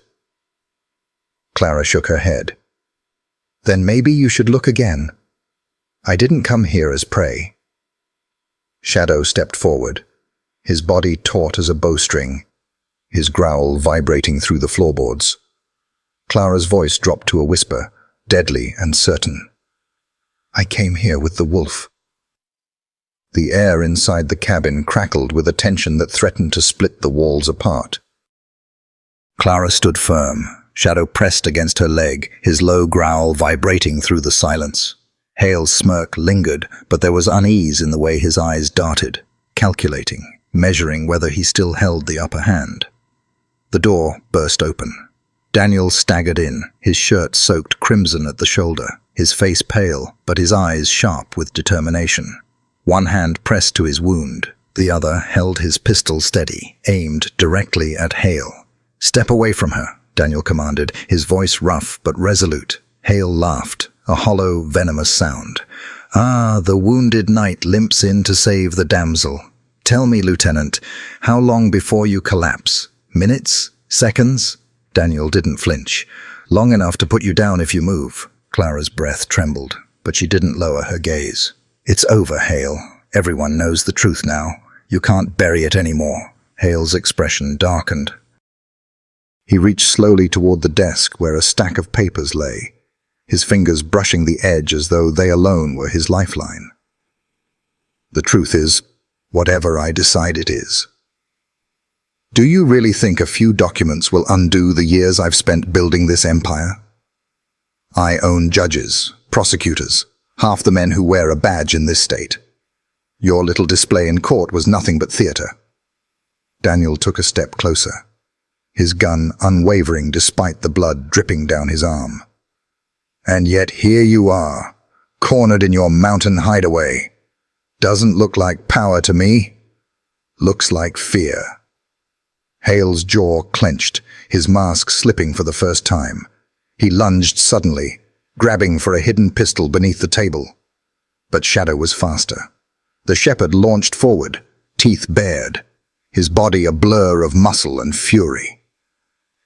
Clara shook her head. Then maybe you should look again. I didn't come here as prey. Shadow stepped forward, his body taut as a bowstring, his growl vibrating through the floorboards. Clara's voice dropped to a whisper, deadly and certain. I came here with the wolf. The air inside the cabin crackled with a tension that threatened to split the walls apart. Clara stood firm, Shadow pressed against her leg, his low growl vibrating through the silence. Hale's smirk lingered, but there was unease in the way his eyes darted, calculating, measuring whether he still held the upper hand. The door burst open. Daniel staggered in, his shirt soaked crimson at the shoulder, his face pale, but his eyes sharp with determination. One hand pressed to his wound, the other held his pistol steady, aimed directly at Hale. Step away from her, Daniel commanded, his voice rough but resolute. Hale laughed, a hollow, venomous sound. Ah, the wounded knight limps in to save the damsel. Tell me, Lieutenant, how long before you collapse? Minutes? Seconds? Daniel didn't flinch. Long enough to put you down if you move. Clara's breath trembled, but she didn't lower her gaze. It's over, Hale. Everyone knows the truth now. You can't bury it anymore. Hale's expression darkened. He reached slowly toward the desk where a stack of papers lay, his fingers brushing the edge as though they alone were his lifeline. The truth is, whatever I decide it is. Do you really think a few documents will undo the years I've spent building this empire? I own judges, prosecutors, half the men who wear a badge in this state. Your little display in court was nothing but theater. Daniel took a step closer, his gun unwavering despite the blood dripping down his arm. And yet here you are, cornered in your mountain hideaway. Doesn't look like power to me. Looks like fear. Hale's jaw clenched, his mask slipping for the first time. He lunged suddenly, grabbing for a hidden pistol beneath the table. But Shadow was faster. The shepherd launched forward, teeth bared. his body a blur of muscle and fury.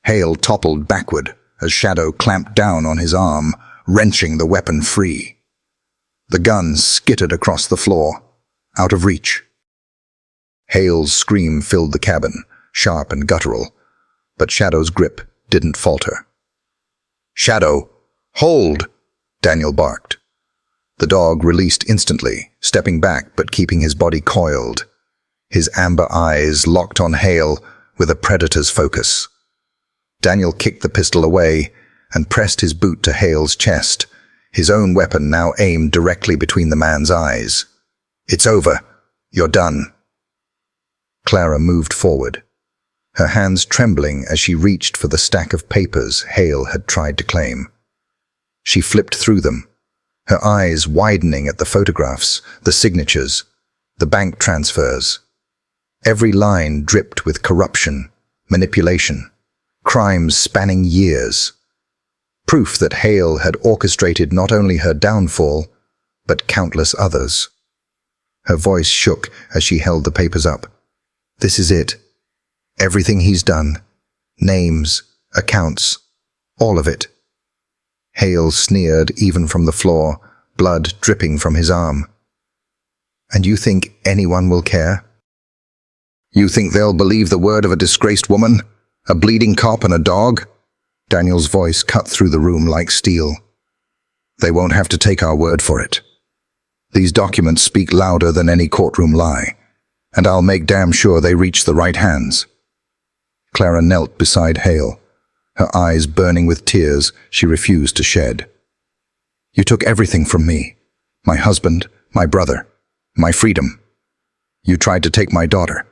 Hale toppled backward as Shadow clamped down on his arm, wrenching the weapon free. The gun skittered across the floor, out of reach. Hale's scream filled the cabin, sharp and guttural, but Shadow's grip didn't falter. "Shadow, hold!" Daniel barked. The dog released instantly, stepping back but keeping his body coiled. His amber eyes locked on Hale with a predator's focus. Daniel kicked the pistol away and pressed his boot to Hale's chest, his own weapon now aimed directly between the man's eyes. "It's over. You're done." Clara moved forward, her hands trembling as she reached for the stack of papers Hale had tried to claim. She flipped through them, her eyes widening at the photographs, the signatures, the bank transfers. Every line dripped with corruption, manipulation, crimes spanning years. Proof that Hale had orchestrated not only her downfall, but countless others. Her voice shook as she held the papers up. "This is it. Everything he's done. Names, accounts, all of it." Hale sneered even from the floor, blood dripping from his arm. "And you think anyone will care? You think they'll believe the word of a disgraced woman? A bleeding cop and a dog?" Daniel's voice cut through the room like steel. "They won't have to take our word for it. These documents speak louder than any courtroom lie, and I'll make damn sure they reach the right hands." Clara knelt beside Hale, her eyes burning with tears she refused to shed. "You took everything from me, my husband, my brother, my freedom. You tried to take my daughter,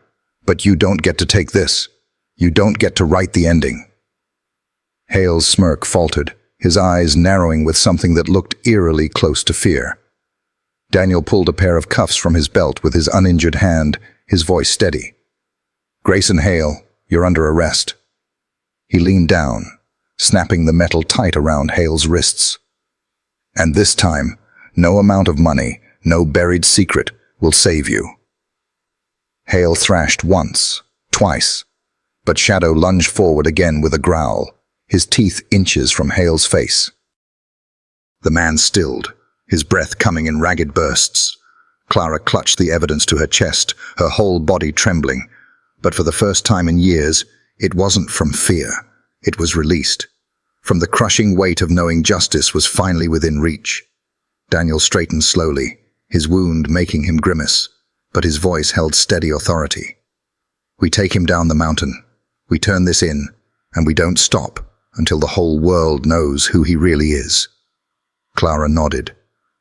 but you don't get to take this. You don't get to write the ending." Hale's smirk faltered, his eyes narrowing with something that looked eerily close to fear. Daniel pulled a pair of cuffs from his belt with his uninjured hand, his voice steady. "Grayson Hale, you're under arrest." He leaned down, snapping the metal tight around Hale's wrists. "And this time, no amount of money, no buried secret will save you." Hale thrashed once, twice, but Shadow lunged forward again with a growl, his teeth inches from Hale's face. The man stilled, his breath coming in ragged bursts. Clara clutched the evidence to her chest, her whole body trembling, but for the first time in years, it wasn't from fear. It was released, from the crushing weight of knowing justice was finally within reach. Daniel straightened slowly, his wound making him grimace, but his voice held steady authority. "We take him down the mountain. We turn this in, and we don't stop until the whole world knows who he really is." Clara nodded,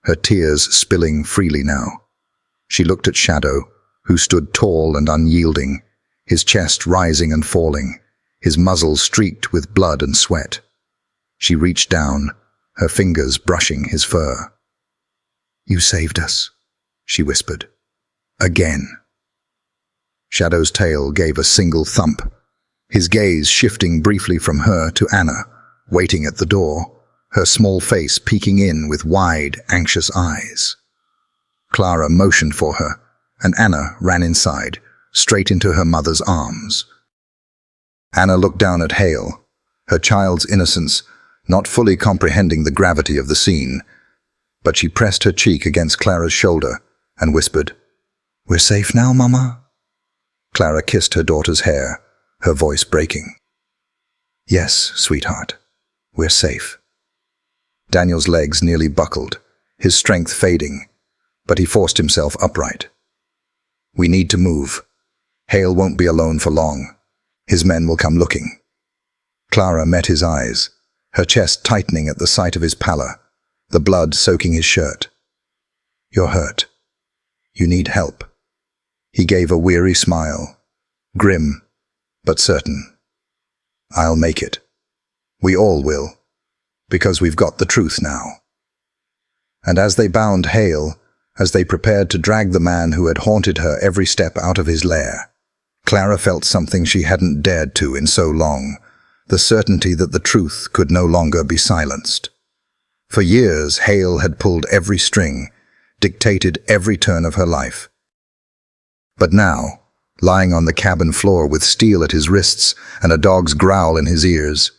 her tears spilling freely now. She looked at Shadow, who stood tall and unyielding, his chest rising and falling, his muzzle streaked with blood and sweat. She reached down, her fingers brushing his fur. "You saved us," she whispered. "Again." Shadow's tail gave a single thump, his gaze shifting briefly from her to Anna, waiting at the door, her small face peeking in with wide, anxious eyes. Clara motioned for her, and Anna ran inside, straight into her mother's arms. Anna looked down at Hale, her child's innocence not fully comprehending the gravity of the scene, but she pressed her cheek against Clara's shoulder and whispered, "We're safe now, Mama?" Clara kissed her daughter's hair, her voice breaking. "Yes, sweetheart, we're safe." Daniel's legs nearly buckled, his strength fading, but he forced himself upright. "We need to move. Hale won't be alone for long. His men will come looking." Clara met his eyes, her chest tightening at the sight of his pallor, the blood soaking his shirt. "You're hurt. You need help." He gave a weary smile, grim but certain. "I'll make it. We all will, because we've got the truth now." And as they bound Hale, as they prepared to drag the man who had haunted her every step out of his lair, Clara felt something she hadn't dared to in so long, the certainty that the truth could no longer be silenced. For years, Hale had pulled every string, dictated every turn of her life. But now, lying on the cabin floor with steel at his wrists and a dog's growl in his ears.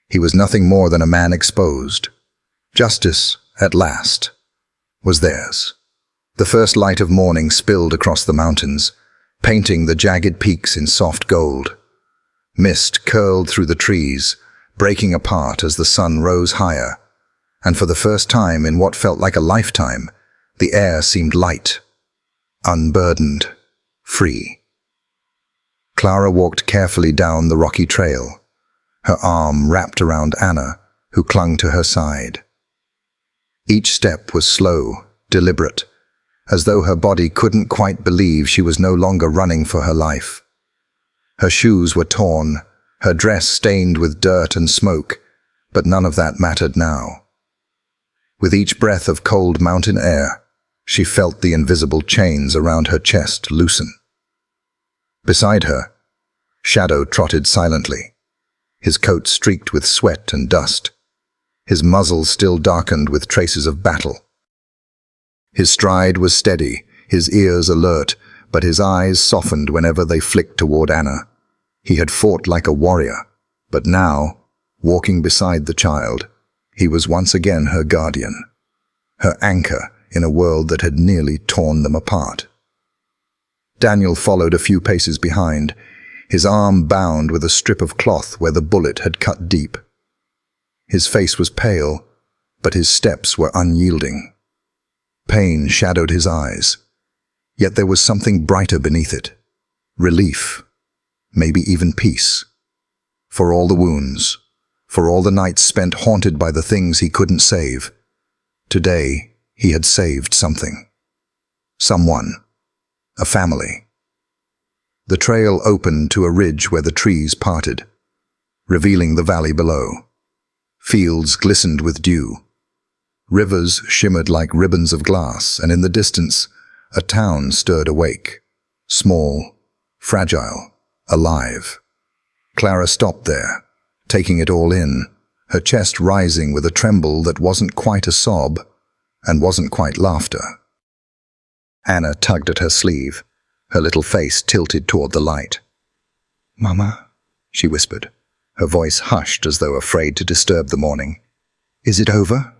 He was nothing more than a man exposed. Justice, at last, was theirs. The first light of morning spilled across the mountains, painting the jagged peaks in soft gold. Mist curled through the trees, breaking apart as the sun rose higher, and for the first time in what felt like a lifetime, the air seemed light, unburdened, free. Clara walked carefully down the rocky trail, her arm wrapped around Anna, who clung to her side. Each step was slow, deliberate, as though her body couldn't quite believe she was no longer running for her life. Her shoes were torn, her dress stained with dirt and smoke, but none of that mattered now. With each breath of cold mountain air, she felt the invisible chains around her chest loosen. Beside her, Shadow trotted silently, his coat streaked with sweat and dust, his muzzle still darkened with traces of battle. His stride was steady, his ears alert, but his eyes softened whenever they flicked toward Anna. He had fought like a warrior, but now, walking beside the child, he was once again her guardian, her anchor in a world that had nearly torn them apart. Daniel followed a few paces behind, his arm bound with a strip of cloth where the bullet had cut deep. His face was pale, but his steps were unyielding. Pain shadowed his eyes, yet there was something brighter beneath it. Relief, maybe even peace. For all the wounds, for all the nights spent haunted by the things he couldn't save, today he had saved something. Someone. A family. The trail opened to a ridge where the trees parted, revealing the valley below. Fields glistened with dew. Rivers shimmered like ribbons of glass, and in the distance, a town stirred awake. Small, fragile, alive. Clara stopped there, taking it all in, her chest rising with a tremble that wasn't quite a sob and wasn't quite laughter. Anna tugged at her sleeve, her little face tilted toward the light. "Mama," she whispered, her voice hushed as though afraid to disturb the morning. "Is it over?"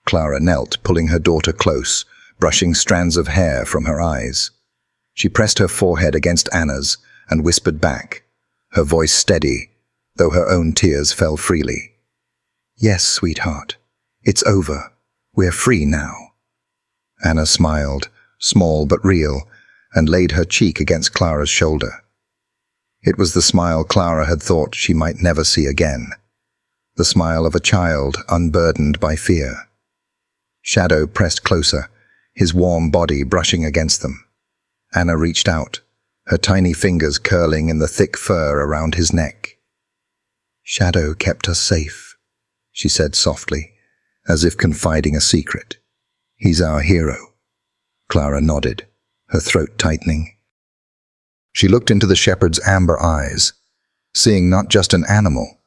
Clara knelt, pulling her daughter close, brushing strands of hair from her eyes. She pressed her forehead against Anna's and whispered back, her voice steady, though her own tears fell freely. "Yes, sweetheart. It's over. We're free now." Anna smiled, small but real, and laid her cheek against Clara's shoulder. It was the smile Clara had thought she might never see again, the smile of a child unburdened by fear. Shadow pressed closer, his warm body brushing against them. Anna reached out, her tiny fingers curling in the thick fur around his neck. "Shadow kept us safe," she said softly, as if confiding a secret. "He's our hero." Clara nodded, her throat tightening. She looked into the shepherd's amber eyes, seeing not just an animal,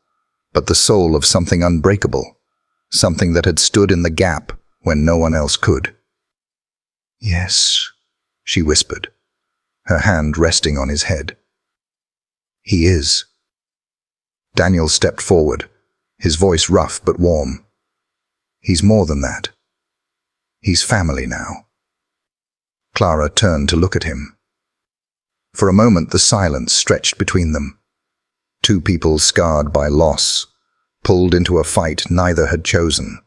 but the soul of something unbreakable, something that had stood in the gap when no one else could. "Yes," she whispered, her hand resting on his head. "He is." Daniel stepped forward, his voice rough but warm. "He's more than that. He's family now." Clara turned to look at him. For a moment the silence stretched between them. Two people scarred by loss, pulled into a fight neither had chosen,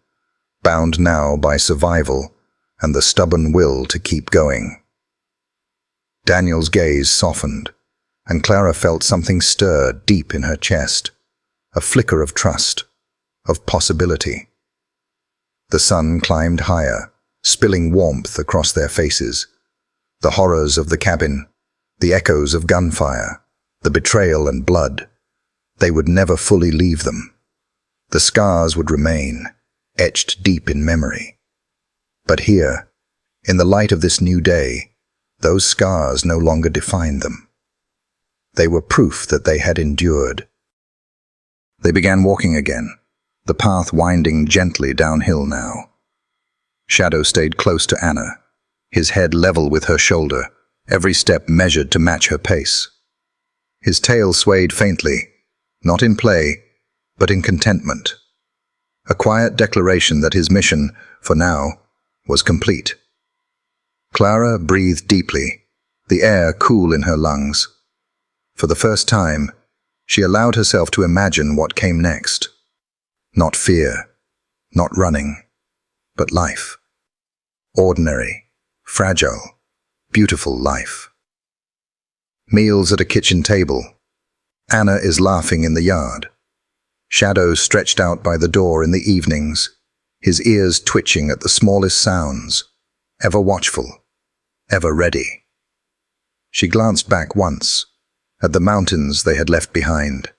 bound now by survival and the stubborn will to keep going. Daniel's gaze softened, and Clara felt something stir deep in her chest, a flicker of trust, of possibility. The sun climbed higher, spilling warmth across their faces. The horrors of the cabin, the echoes of gunfire, the betrayal and blood, they would never fully leave them. The scars would remain, etched deep in memory. But here, in the light of this new day, those scars no longer defined them. They were proof that they had endured. They began walking again, the path winding gently downhill now. Shadow stayed close to Anna, his head level with her shoulder, every step measured to match her pace. His tail swayed faintly, not in play, but in contentment. A quiet declaration that his mission, for now, was complete. Clara breathed deeply, the air cool in her lungs. For the first time, she allowed herself to imagine what came next. Not fear, not running, but life. Ordinary, fragile, beautiful life. Meals at a kitchen table. Anna is laughing in the yard. Shadow stretched out by the door in the evenings, his ears twitching at the smallest sounds, ever watchful, ever ready. She glanced back once, at the mountains they had left behind.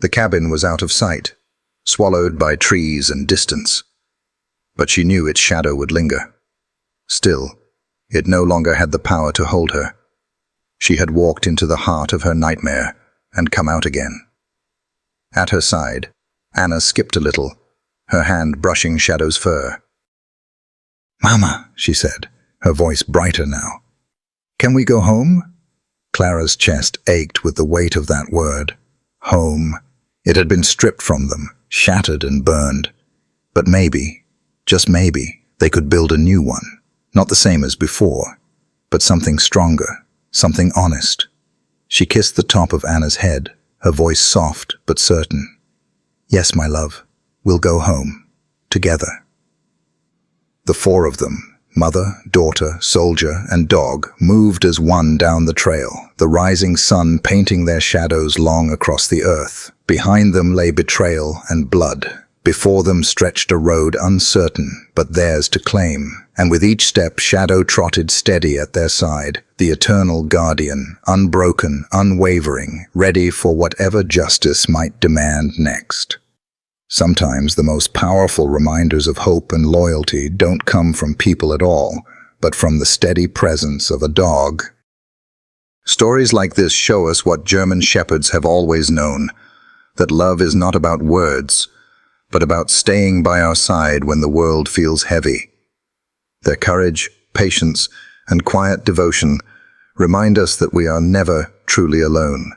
The cabin was out of sight, swallowed by trees and distance. But she knew its shadow would linger. Still, it no longer had the power to hold her. She had walked into the heart of her nightmare and come out again. At her side, Anna skipped a little, her hand brushing Shadow's fur. "Mama," she said, her voice brighter now. "Can we go home?" Clara's chest ached with the weight of that word. Home. It had been stripped from them, shattered and burned. But maybe, just maybe, they could build a new one. Not the same as before, but something stronger, something honest. She kissed the top of Anna's head, her voice soft but certain. "Yes, my love, we'll go home. Together." The four of them, mother, daughter, soldier, and dog, moved as one down the trail, the rising sun painting their shadows long across the earth. Behind them lay betrayal and blood. Before them stretched a road uncertain, but theirs to claim. And with each step, Shadow trotted steady at their side, the eternal guardian, unbroken, unwavering, ready for whatever justice might demand next. Sometimes the most powerful reminders of hope and loyalty don't come from people at all, but from the steady presence of a dog. Stories like this show us what German shepherds have always known, that love is not about words, but about staying by our side when the world feels heavy. Their courage, patience, and quiet devotion remind us that we are never truly alone.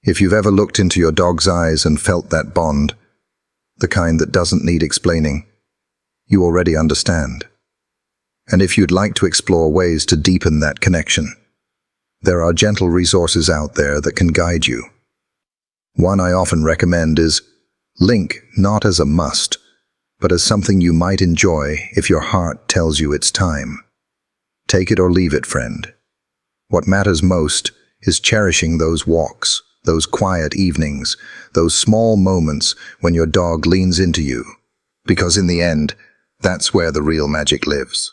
If you've ever looked into your dog's eyes and felt that bond, the kind that doesn't need explaining, you already understand. And if you'd like to explore ways to deepen that connection, there are gentle resources out there that can guide you. One I often recommend is Link, not as a must, but as something you might enjoy if your heart tells you it's time. Take it or leave it, friend. What matters most is cherishing those walks, those quiet evenings, those small moments when your dog leans into you, because in the end, that's where the real magic lives.